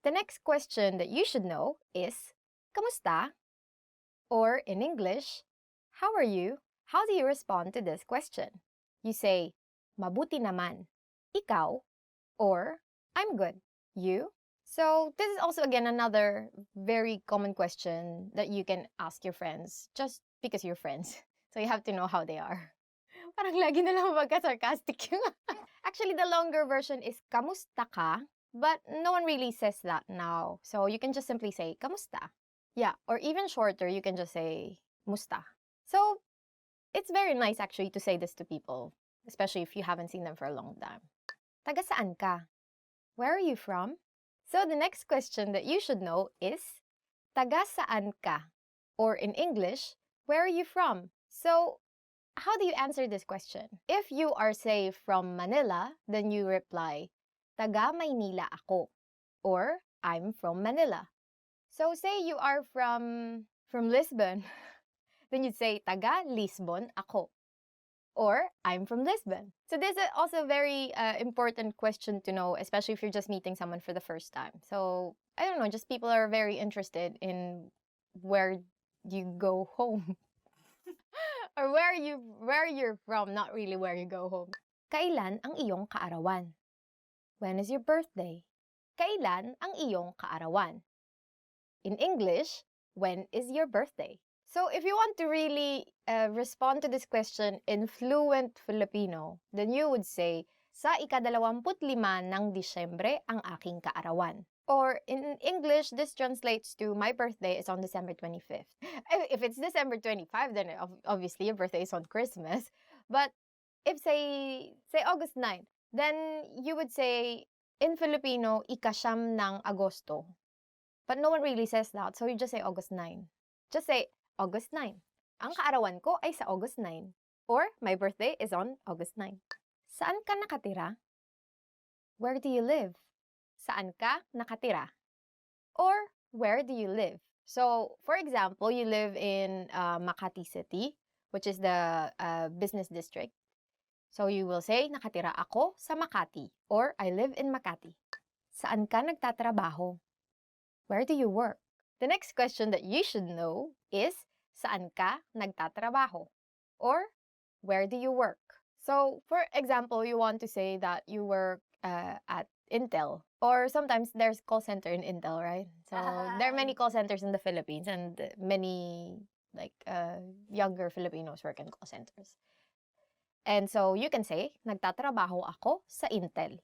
The next question that you should know is, kamusta? Or in English, how are you? How do you respond to this question? You say, mabuti naman. Ikaw? Or, I'm good. You? So this is also again another very common question that you can ask your friends just because you're friends. So you have to know how they are. Parang lagi na lang magka-sarcastic yung... Actually, the longer version is, kamusta ka? But no one really says that now. So you can just simply say, kamusta? Yeah, or even shorter, you can just say, musta. So it's very nice actually to say this to people, especially if you haven't seen them for a long time. Taga saan ka? Where are you from? So the next question that you should know is, taga saan ka? Or in English, where are you from? So how do you answer this question? If you are, say, from Manila, then you reply, taga Maynila ako, or I'm from Manila. So say you are from Lisbon, then you'd say taga Lisbon ako, or I'm from Lisbon. So this is also a very important question to know, especially if you're just meeting someone for the first time. So I don't know, just people are very interested in where you go home. Or where you're from, not really where you go home. Kailan ang iyong kaarawan? When is your birthday? Kailan ang iyong kaarawan? In English, when is your birthday? So if you want to really respond to this question in fluent Filipino, then you would say, sa ika-25 ng Disyembre ang aking kaarawan. Or in English, this translates to, my birthday is on December 25th. If it's December 25, then obviously your birthday is on Christmas. But if say August 9, then you would say, in Filipino, ika-siyam ng Agosto. But no one really says that, so you just say August 9. Just say, August 9. Ang kaarawan ko ay sa August 9. Or, my birthday is on August 9. Saan ka nakatira? Where do you live? Saan ka nakatira? Or, where do you live? So, for example, you live in Makati City, which is the business district. So, you will say, nakatira ako sa Makati, or I live in Makati. Saan ka nagtatrabaho? Where do you work? The next question that you should know is, saan ka nagtatrabaho? Or, where do you work? So, for example, you want to say that you work at Intel. Or sometimes there's call center in Intel, right? So, there are many call centers in the Philippines and many younger Filipinos work in call centers. And so you can say, nagtatrabaho ako sa Intel,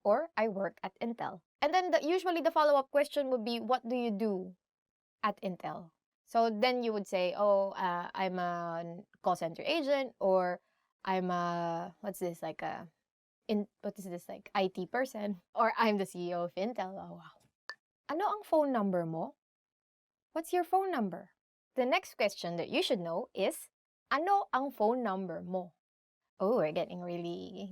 or I work at Intel. And then usually the follow-up question would be, what do you do at Intel? So then you would say, I'm a call center agent, or I'm a, IT person, or I'm the CEO of Intel. Oh, wow. Ano ang phone number mo? What's your phone number? The next question that you should know is, ano ang phone number mo? Oh, we're getting really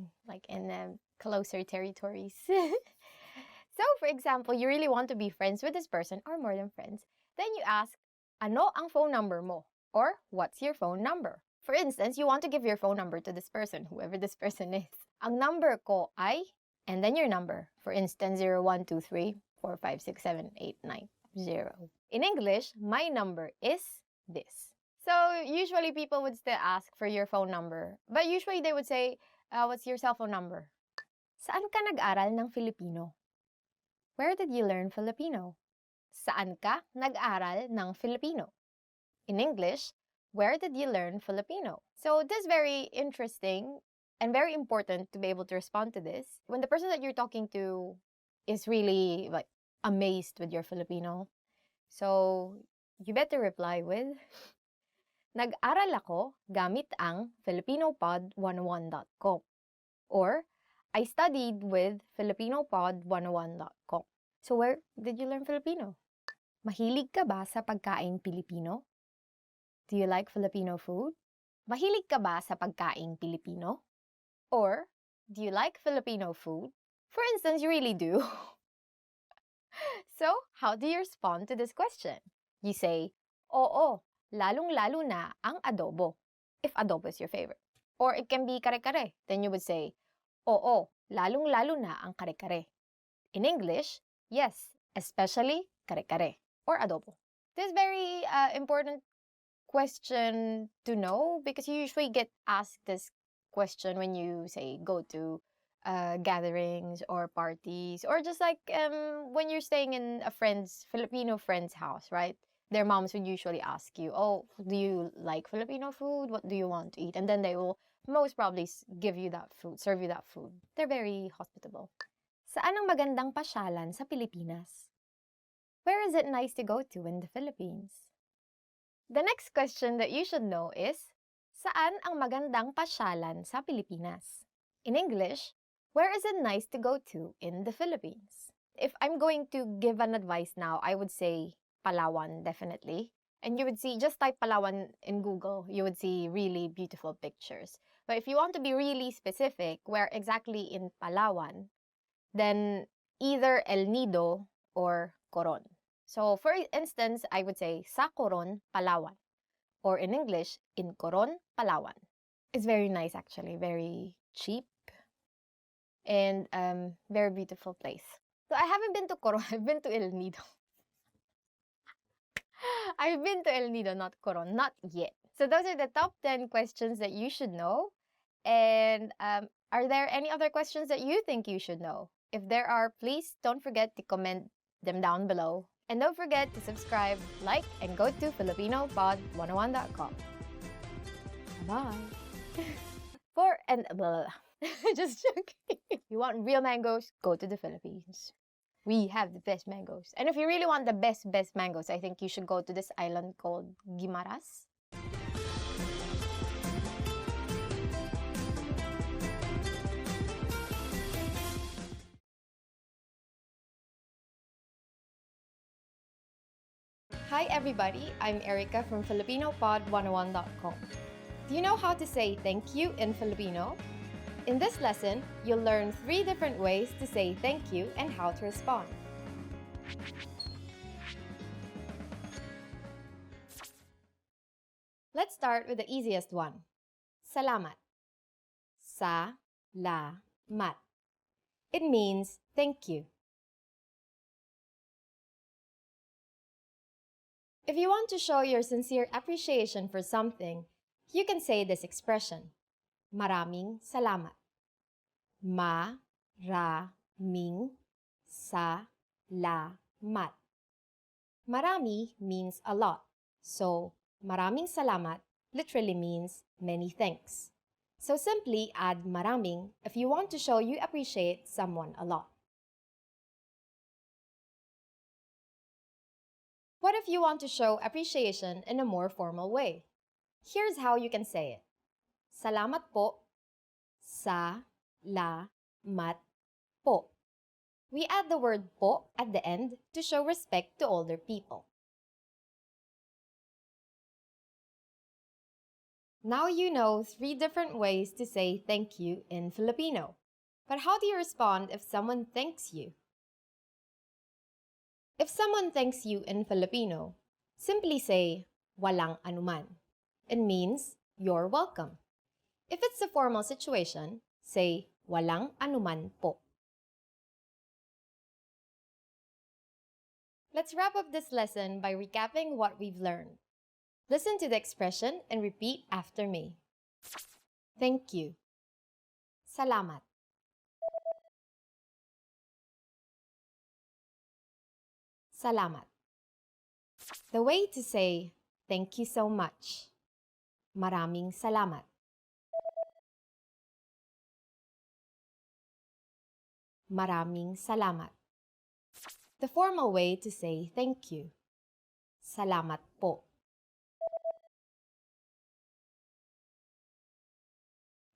in closer territories. So, for example, you really want to be friends with this person or more than friends. Then you ask, ano ang phone number mo? Or, what's your phone number? For instance, you want to give your phone number to this person, whoever this person is. Ang number ko ay, and then your number. For instance, 0123456789. In English, my number is this. So usually people would still ask for your phone number. But usually they would say, what's your cell phone number? Saan ka nag-aral ng Filipino? Where did you learn Filipino? Saan ka nag-aral ng Filipino? In English, where did you learn Filipino? So this is very interesting and very important to be able to respond to this. When the person that you're talking to is really like amazed with your Filipino, so you better reply with, Nag-aral ako gamit ang filipinopod101.com or I studied with filipinopod101.com. So where did you learn Filipino? Mahilig ka ba sa pagkaing Pilipino? Do you like Filipino food? Mahilig ka ba sa pagkaing Pilipino? Or, do you like Filipino food? For instance, you really do. So, how do you respond to this question? You say, Oo, lalong-lalo na ang adobo, if adobo is your favorite. Or it can be kare-kare. Then you would say, Oo, lalong-lalo na ang kare-kare. In English, yes, especially kare-kare or adobo. This is very important question to know because you usually get asked this question when you say go to gatherings or parties or just like when you're staying in a Filipino friend's house, right? Their moms would usually ask you, oh, do you like Filipino food? What do you want to eat? And then they will most probably give you that food, serve you that food. They're very hospitable. Saan ang magandang pasyalan sa Pilipinas? Where is it nice to go to in the Philippines? The next question that you should know is, saan ang magandang pasyalan sa Pilipinas? In English, where is it nice to go to in the Philippines? If I'm going to give an advice now, I would say Palawan, definitely. And you would see, just type Palawan in Google, you would see really beautiful pictures. But if you want to be really specific, where exactly in Palawan, then either El Nido or Coron. So, for instance, I would say sa Coron, Palawan. Or in English, in Coron, Palawan. It's very nice actually, very cheap, and very beautiful place. So I haven't been to Coron, I've been to El Nido. I've been to El Nido, not Coron, not yet. So those are the top 10 questions that you should know. And are there any other questions that you think you should know? If there are, please don't forget to comment them down below. And don't forget to subscribe, like, and go to filipinopod101.com. Bye. Just joking. If you want real mangoes, go to the Philippines. We have the best mangoes. And if you really want the best mangoes, I think you should go to this island called Guimaras. Hi everybody, I'm Erica from FilipinoPod101.com. Do you know how to say thank you in Filipino? In this lesson, you'll learn 3 different ways to say thank you and how to respond. Let's start with the easiest one. Salamat. Sa-la-mat. It means thank you. If you want to show your sincere appreciation for something, you can say this expression. Maraming salamat. Ma-ra-ming sa-la-mat. Marami means a lot, so maraming salamat literally means many thanks. So simply add maraming if you want to show you appreciate someone a lot. What if you want to show appreciation in a more formal way? Here's how you can say it. Salamat po. Sa-la-mat po. We add the word po at the end to show respect to older people. Now you know 3 different ways to say thank you in Filipino. But how do you respond if someone thanks you? If someone thanks you in Filipino, simply say, walang anuman. It means, you're welcome. If it's a formal situation, say, walang anuman po. Let's wrap up this lesson by recapping what we've learned. Listen to the expression and repeat after me. Thank you. Salamat. Salamat. The way to say thank you so much. Maraming salamat. Maraming salamat. The formal way to say thank you. Salamat po.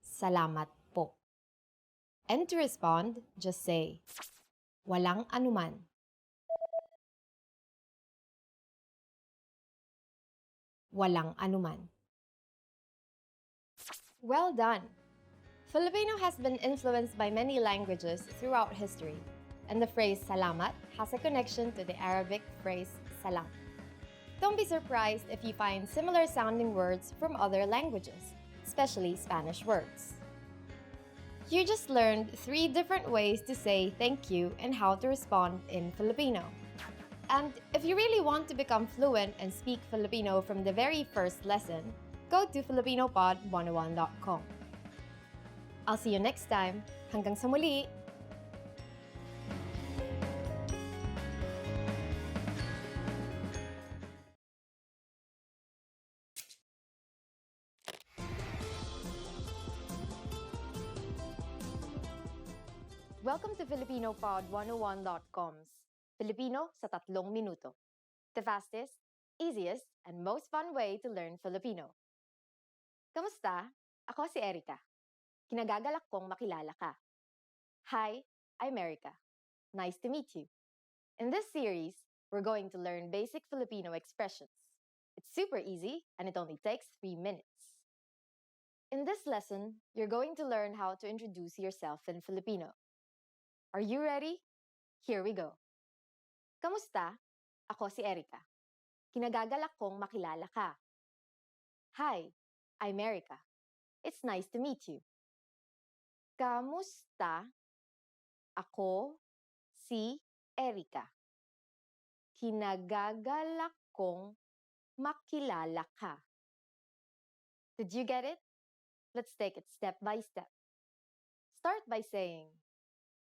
Salamat po. And to respond, just say, walang anuman. Walang anuman. Well done! Filipino has been influenced by many languages throughout history, and the phrase salamat has a connection to the Arabic phrase salam. Don't be surprised if you find similar sounding words from other languages, especially Spanish words. You just learned 3 different ways to say thank you and how to respond in Filipino. And if you really want to become fluent and speak Filipino from the very first lesson, go to filipinopod101.com. I'll see you next time. Hanggang sa muli! Welcome to FilipinoPod101.com's Filipino sa 3 minuto. The fastest, easiest, and most fun way to learn Filipino. Kamusta? Ako si Erica. Kinagagalak kong makilala ka. Hi, I'm Erica. Nice to meet you. In this series, we're going to learn basic Filipino expressions. It's super easy and it only takes 3 minutes. In this lesson, you're going to learn how to introduce yourself in Filipino. Are you ready? Here we go. Kamusta? Ako si Erica. Kinagagalak kong makilala ka. Hi, I'm Erica. It's nice to meet you. Kamusta? Ako si Erica. Kinagagalak kong makilala ka. Did you get it? Let's take it step by step. Start by saying,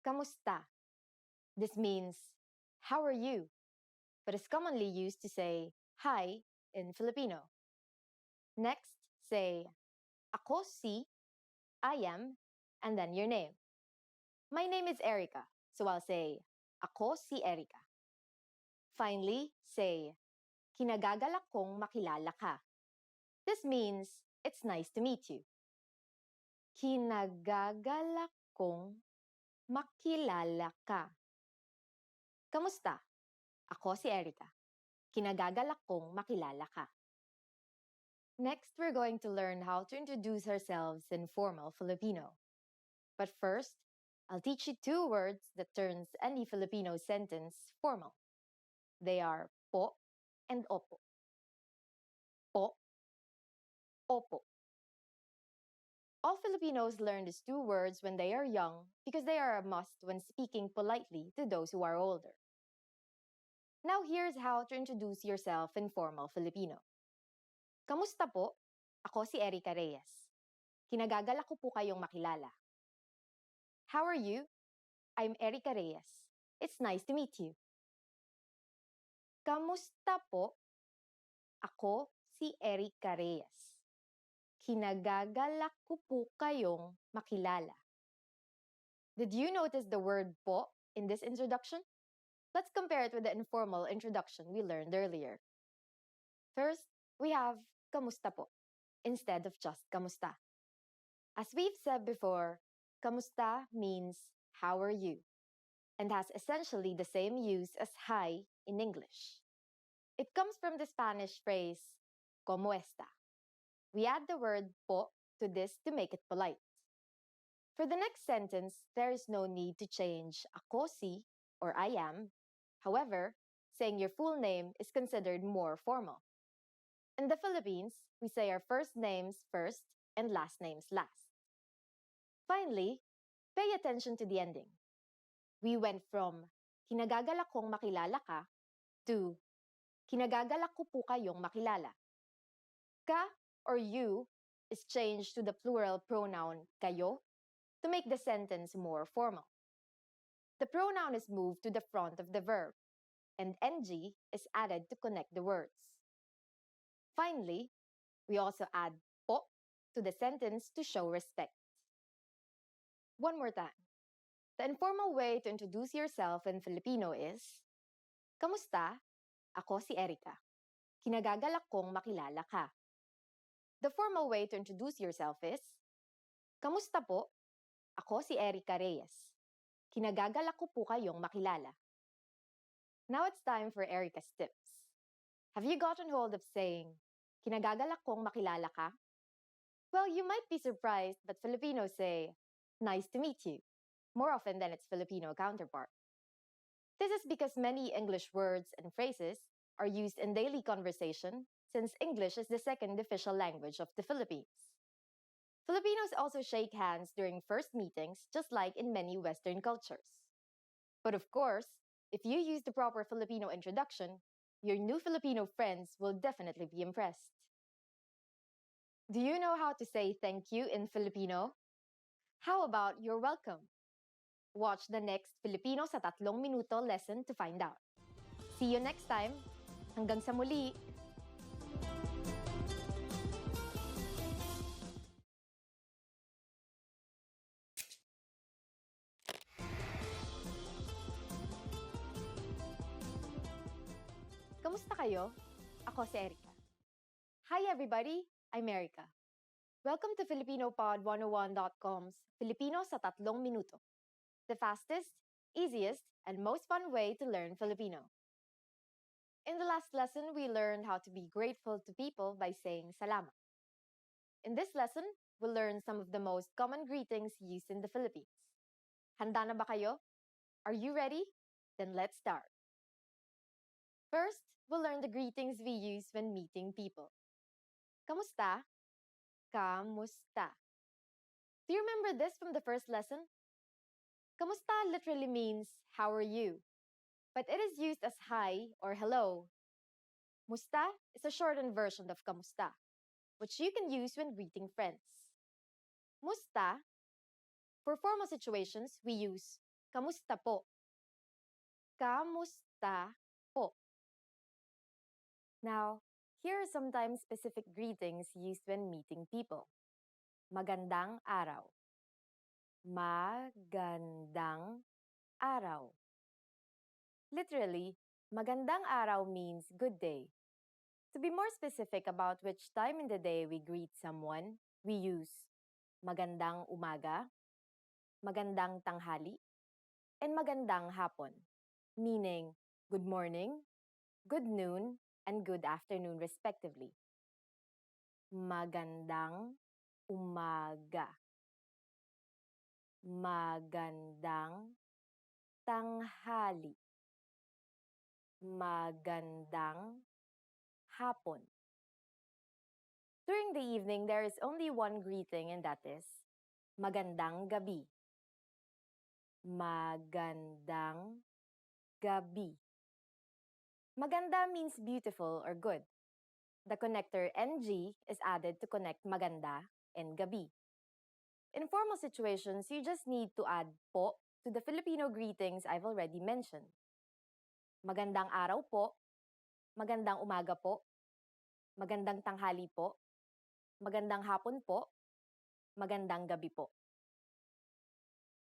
Kamusta? This means, how are you? But is commonly used to say, hi in Filipino. Next, say, Ako si, I am, and then your name. My name is Erica, so I'll say, Ako si Erica. Finally, say, Kinagagalak kong makilala ka. This means, it's nice to meet you. Kinagagalak kong makilala ka. Kamusta? Ako si Erica. Kinagagalak kong makilala ka. Next, we're going to learn how to introduce ourselves in formal Filipino. But first, I'll teach you 2 words that turns any Filipino sentence formal. They are po and opo. Po, opo. All Filipinos learn these 2 words when they are young because they are a must when speaking politely to those who are older. Now here's how to introduce yourself in formal Filipino. Kamusta po? Ako si Erica Reyes. Kinagagalak ko po kayong makilala. How are you? I'm Erica Reyes. It's nice to meet you. Kamusta po? Ako si Erica Reyes. Kinagagalak ko po kayong makilala. Did you notice the word po in this introduction? Let's compare it with the informal introduction we learned earlier. First, we have kamusta po instead of just kamusta. As we've said before, kamusta means how are you and has essentially the same use as hi in English. It comes from the Spanish phrase como esta. We add the word po to this to make it polite. For the next sentence, there is no need to change ako si or I am. However, saying your full name is considered more formal. In the Philippines, we say our first names first and last names last. Finally, pay attention to the ending. We went from kinagagalak kong makilala ka to kinagagalak ko po kayong makilala. Ka or you is changed to the plural pronoun kayo to make the sentence more formal. The pronoun is moved to the front of the verb, and NG is added to connect the words. Finally, we also add po to the sentence to show respect. One more time. The informal way to introduce yourself in Filipino is, Kamusta? Ako si Erica. Kinagagalak kong makilala ka. The formal way to introduce yourself is, Kamusta po? Ako si Erica Reyes. Kinagagalak ko po kayong makilala. Now it's time for Erica's tips. Have you gotten hold of saying, Kinagagalak kong makilala ka? Well, you might be surprised, but Filipinos say, Nice to meet you, more often than its Filipino counterpart. This is because many English words and phrases are used in daily conversation, since English is the second official language of the Philippines. Filipinos also shake hands during first meetings, just like in many Western cultures. But of course, if you use the proper Filipino introduction, your new Filipino friends will definitely be impressed. Do you know how to say thank you in Filipino? How about you're welcome? Watch the next Filipino sa 3 minuto lesson to find out. See you next time. Hanggang sa muli. Kamusta kayo? Ako si Erica. Hi everybody, I'm Erica. Welcome to FilipinoPod101.com's Filipino sa 3 minuto. The fastest, easiest, and most fun way to learn Filipino. In the last lesson, we learned how to be grateful to people by saying salamat. In this lesson, we'll learn some of the most common greetings used in the Philippines. Handa na ba kayo? Are you ready? Then let's start. First, we'll learn the greetings we use when meeting people. Kamusta? Kamusta. Do you remember this from the first lesson? Kamusta literally means, how are you? But it is used as hi or hello. Musta is a shortened version of kamusta, which you can use when greeting friends. Musta. For formal situations, we use kamusta po. Kamusta po. Now, here are sometimes specific greetings used when meeting people. Magandang araw. Magandang araw. Literally, magandang araw means good day. To be more specific about which time in the day we greet someone, we use magandang umaga, magandang tanghali, and magandang hapon, meaning good morning, good noon, and good afternoon respectively. Magandang umaga. Magandang tanghali. Magandang hapon. During the evening, there is only one greeting, and that is magandang gabi. Magandang gabi. Maganda means beautiful or good. The connector NG is added to connect maganda and gabi. In formal situations, you just need to add po to the Filipino greetings I've already mentioned. Magandang araw po, magandang umaga po, magandang tanghali po, magandang hapon po, magandang gabi po.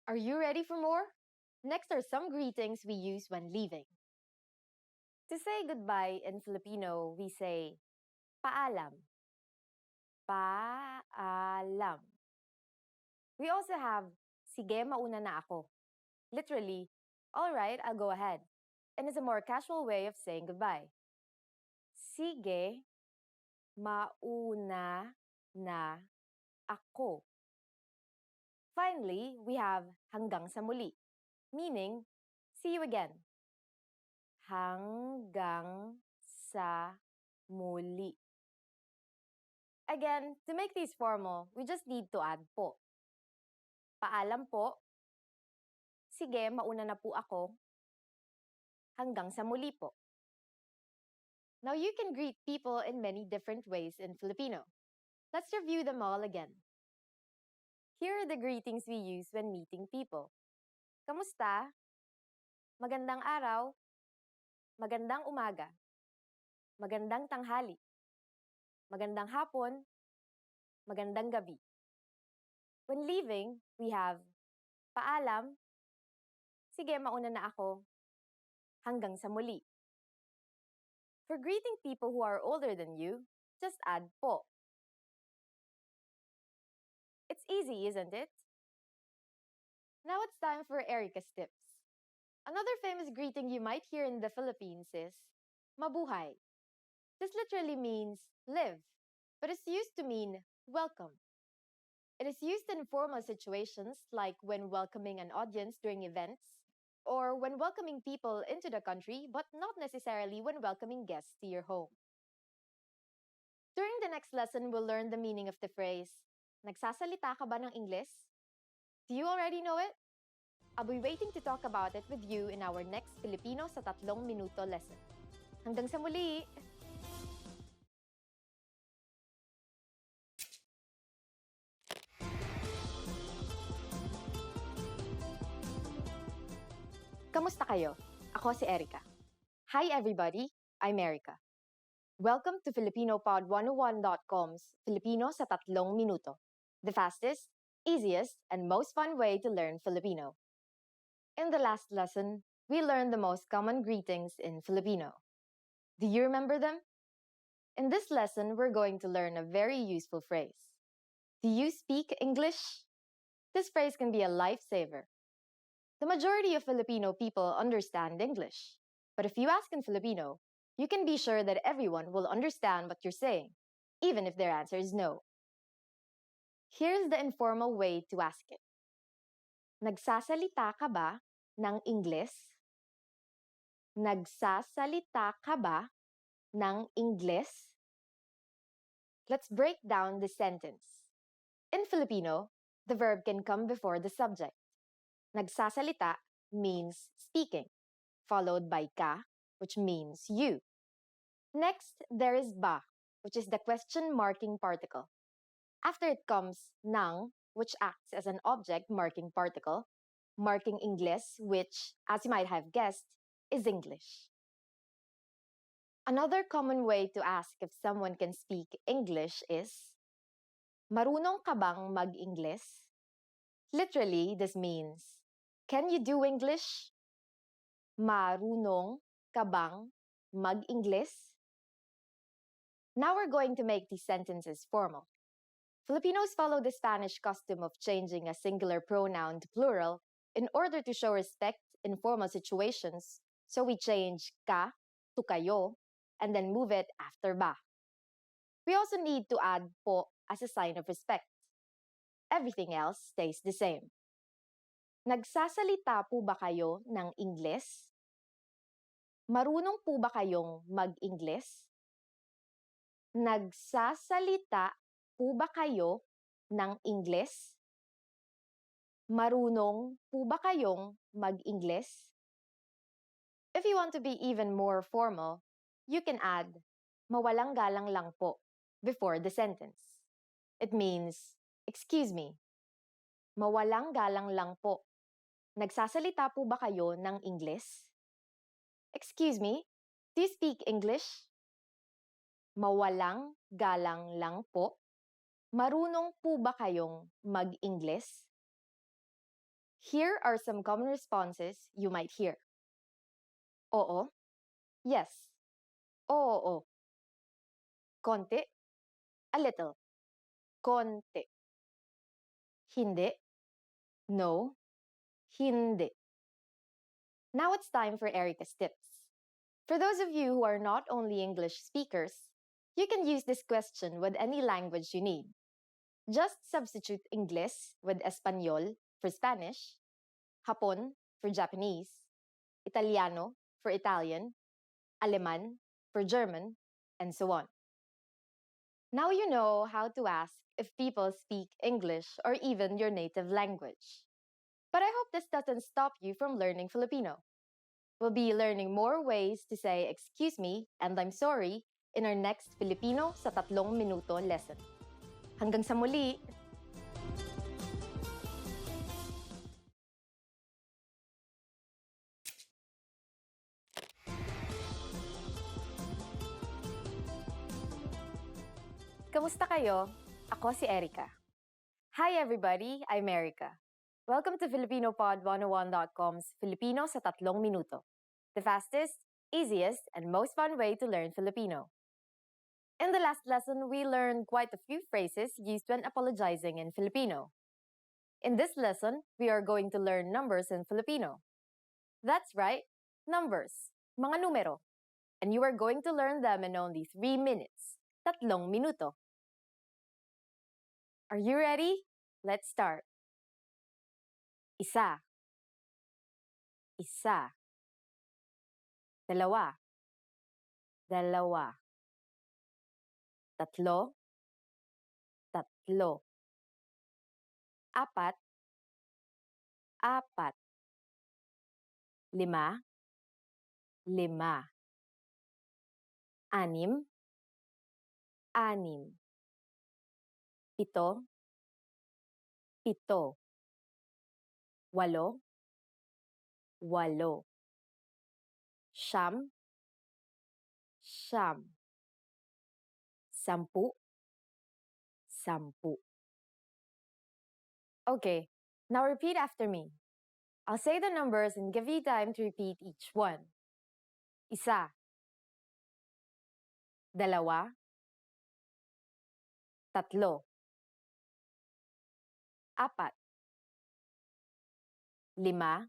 Are you ready for more? Next are some greetings we use when leaving. To say goodbye in Filipino, we say paalam. Paalam. We also have sige, mauna na ako. Literally, all right, I'll go ahead. And is a more casual way of saying goodbye. Sige, mauna na ako. Finally, we have hanggang sa muli, meaning see you again. Hanggang sa muli. Again, to make these formal, we just need to add po. Paalam po. Sige, mauna na po ako. Hanggang sa muli po. Now you can greet people in many different ways in Filipino. Let's review them all again. Here are the greetings we use when meeting people. Kamusta? Magandang araw. magandang umaga, magandang tanghali, magandang hapon, magandang gabi. When leaving, we have paalam, sige mauna na ako, hanggang sa muli. For greeting people who are older than you, just add po. It's easy, isn't it? Now it's time for Erica's tips. Another famous greeting you might hear in the Philippines is mabuhay. This literally means live, but it's used to mean welcome. It is used in formal situations like when welcoming an audience during events, or when welcoming people into the country, but not necessarily when welcoming guests to your home. During the next lesson, we'll learn the meaning of the phrase, nagsasalita ka ba ng Ingles? Do you already know it? I'll be waiting to talk about it with you in our next Filipino sa 3 minuto lesson. Hanggang sa muli! Kamusta kayo? Ako si Erica. Hi everybody, I'm Erica. Welcome to FilipinoPod101.com's Filipino sa 3 minuto, the fastest, easiest, and most fun way to learn Filipino. In the last lesson, we learned the most common greetings in Filipino. Do you remember them? In this lesson, we're going to learn a very useful phrase. Do you speak English? This phrase can be a lifesaver. The majority of Filipino people understand English. But if you ask in Filipino, you can be sure that everyone will understand what you're saying, even if their answer is no. Here's the informal way to ask it. Nagsasalita ka ba ng Ingles? Nagsasalita ka ba ng Ingles? Let's break down the sentence. In Filipino, the verb can come before the subject. Nagsasalita means speaking, followed by ka, which means you. Next, there is ba, which is the question marking particle. After it comes nang, which acts as an object marking particle, marking Ingles, which, as you might have guessed, is English. Another common way to ask if someone can speak English is, marunong ka bang mag-Ingles? Literally, this means, can you do English? Marunong ka bang mag-Ingles? Now we're going to make these sentences formal. Filipinos follow the Spanish custom of changing a singular pronoun to plural in order to show respect in formal situations, so we change ka to kayo and then move it after ba. We also need to add po as a sign of respect. Everything else stays the same. Nagsasalita po ba kayo ng Ingles? Marunong po ba kayong mag-Ingles? Nagsasalita po ba kayo ng Ingles? Marunong po ba kayong mag-Ingles? If you want to be even more formal, you can add mawalang galang lang po before the sentence. It means, excuse me, mawalang galang lang po. Nagsasalita po ba kayo ng Ingles? Excuse me, do you speak English? Mawalang galang lang po. Marunong po ba kayong mag-Ingles? Here are some common responses you might hear. Oo. Yes. Oo. Konti. A little. Konti. Hindi. No. Hindi. Now it's time for Erica's tips. For those of you who are not only English speakers, you can use this question with any language you need. Just substitute Ingles with Español for Spanish, Hapon for Japanese, Italiano for Italian, Aleman for German, and so on. Now you know how to ask if people speak English or even your native language. But I hope this doesn't stop you from learning Filipino. We'll be learning more ways to say excuse me and I'm sorry in our next Filipino sa 3 minuto lesson. Hanggang sa muli! Kamusta kayo? Ako si Erica. Hi everybody, I'm Erica. Welcome to FilipinoPod101.com's Filipino sa 3 minuto. The fastest, easiest, and most fun way to learn Filipino. In the last lesson, we learned quite a few phrases used when apologizing in Filipino. In this lesson, we are going to learn numbers in Filipino. That's right, numbers, mga numero. And you are going to learn them in only 3 minutes, 3 minuto. Are you ready? Let's start. Isa. Isa. Dalawa. Dalawa. Tatlo. Tatlo. Apat. Apat. Lima. Lima. Anim. Anim. Pito. Pito. Walo. Walo. Siyam. Siyam. Sampu. Sampu. Okay, now repeat after me. I'll say the numbers and give you time to repeat each one. Isa. Dalawa. Tatlo. Apat. Lima.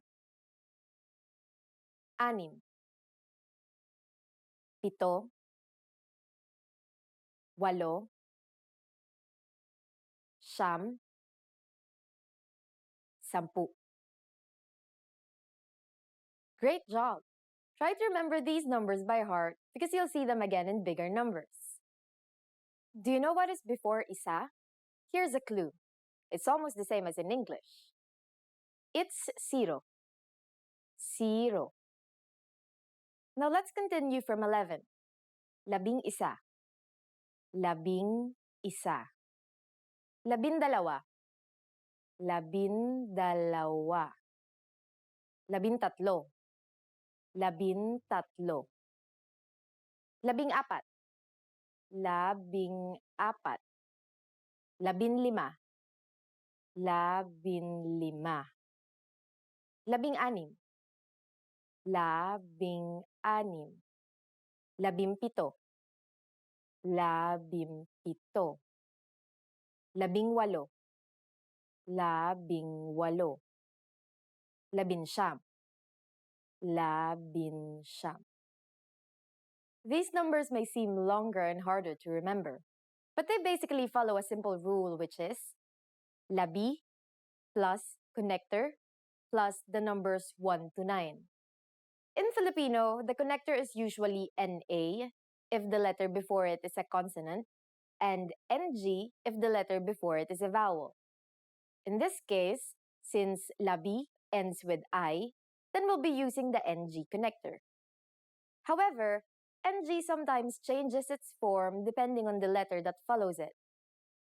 Anim. Pito. Walo. Siyam. Sampu. Great job! Try to remember these numbers by heart because you'll see them again in bigger numbers. Do you know what is before isa? Here's a clue. It's almost the same as in English. It's zero. Zero. Now let's continue from 11. Labing isa. Labing isa. Labindalawa. Labindalawa. Labintatlo. Labintatlo. Labing apat. Labing apat. Labinlima. Labinlima. Labing anim. Labing anim. Labimpito. Labimpito. Labing walo. Labing walo. Labinsyam. Labinsyam. These numbers may seem longer and harder to remember, but they basically follow a simple rule, which is labi plus connector plus the numbers 1 to 9. In Filipino, the connector is usually NA if the letter before it is a consonant, and NG if the letter before it is a vowel. In this case, since labi ends with I, then we'll be using the NG connector. However, NG sometimes changes its form depending on the letter that follows it.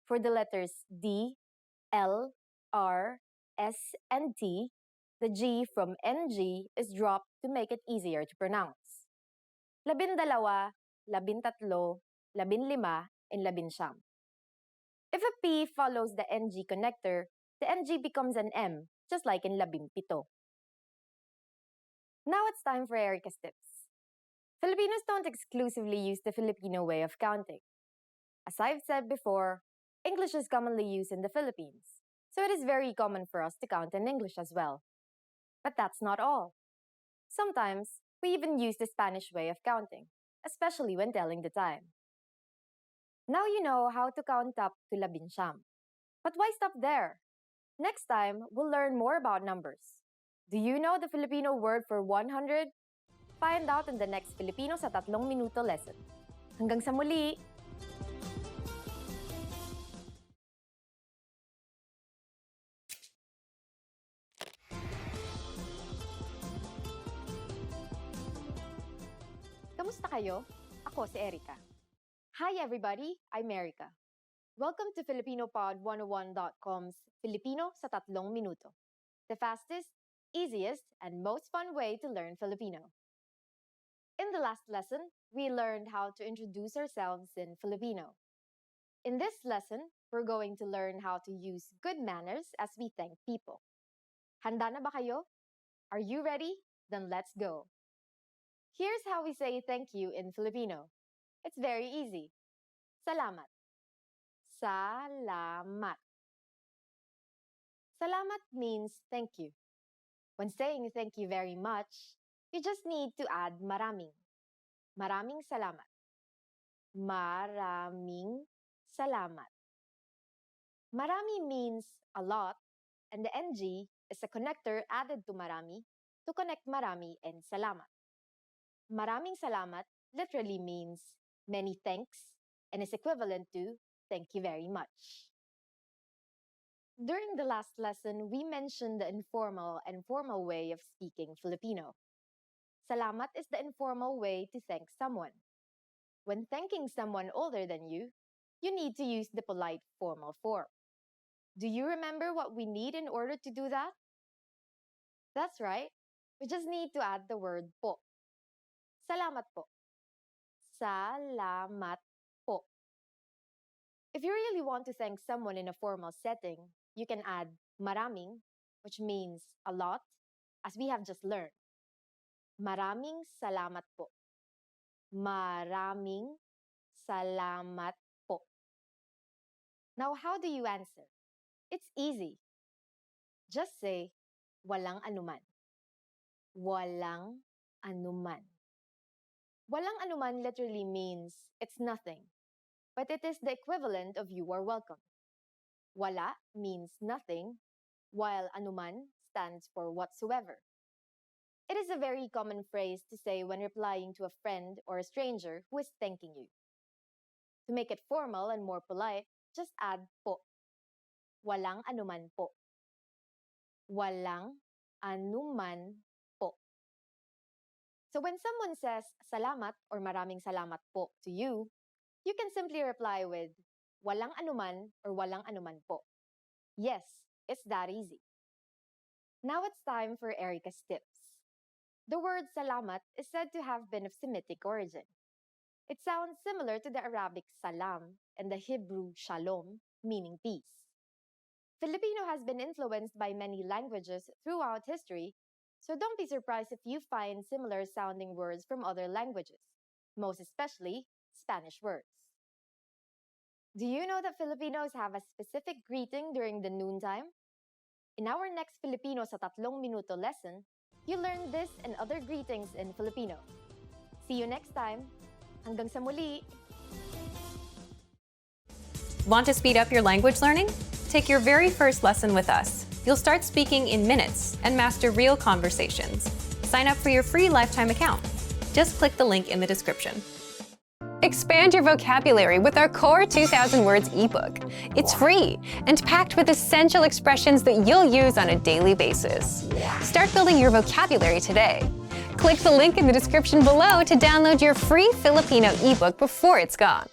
For the letters D, L, R, S, and T, the G from NG is dropped to make it easier to pronounce. Labindalawa, labintatlo, labinlima, and labinsyam. If a P follows the NG connector, the NG becomes an M, just like in labimpito. Now it's time for Erica's tips. Filipinos don't exclusively use the Filipino way of counting. As I've said before, English is commonly used in the Philippines, so it is very common for us to count in English as well. But that's not all. Sometimes, we even use the Spanish way of counting, especially when telling the time. Now you know how to count up to labinsyam. But why stop there? Next time, we'll learn more about numbers. Do you know the Filipino word for 100? Find out in the next Filipino sa 3 minuto lesson. Hanggang sa muli! Kamusta kayo? Ako si Erica. Hi everybody, I'm Erica. Welcome to FilipinoPod101.com's Filipino sa 3 minuto. The fastest, easiest, and most fun way to learn Filipino. In the last lesson, we learned how to introduce ourselves in Filipino. In this lesson, we're going to learn how to use good manners as we thank people. Handa na ba kayo? Are you ready? Then let's go. Here's how we say thank you in Filipino. It's very easy. Salamat. Salamat. Salamat means thank you. When saying thank you very much, you just need to add maraming. Maraming salamat. Maraming salamat. Marami means a lot, and the NG is a connector added to marami to connect marami and salamat. Maraming salamat literally means many thanks and is equivalent to thank you very much. During the last lesson, we mentioned the informal and formal way of speaking Filipino. Salamat is the informal way to thank someone. When thanking someone older than you need to use the polite formal form. Do you remember what we need in order to do that? That's right. We just need to add the word po. Salamat po. Salamat po. If you really want to thank someone in a formal setting, you can add maraming, which means a lot, as we have just learned. Maraming salamat po. Maraming salamat po. Now, how do you answer? It's easy. Just say, walang anuman. Walang anuman. Walang anuman literally means it's nothing, but it is the equivalent of you are welcome. Wala means nothing, while anuman stands for whatsoever. It is a very common phrase to say when replying to a friend or a stranger who is thanking you. To make it formal and more polite, just add po. Walang anuman po. Walang anuman po. So when someone says salamat or maraming salamat po to you, you can simply reply with walang anuman or walang anuman po. Yes, it's that easy. Now it's time for Erica's tips. The word salamat is said to have been of Semitic origin. It sounds similar to the Arabic salam and the Hebrew shalom, meaning peace. Filipino has been influenced by many languages throughout history, so don't be surprised if you find similar sounding words from other languages, most especially Spanish words. Do you know that Filipinos have a specific greeting during the noontime? In our next Filipino sa 3 minuto lesson, you learn this and other greetings in Filipino. See you next time. Hanggang sa muli. Want to speed up your language learning? Take your very first lesson with us. You'll start speaking in minutes and master real conversations. Sign up for your free lifetime account. Just click the link in the description. Expand your vocabulary with our Core 2000 Words ebook. It's free and packed with essential expressions that you'll use on a daily basis. Start building your vocabulary today. Click the link in the description below to download your free Filipino ebook before it's gone.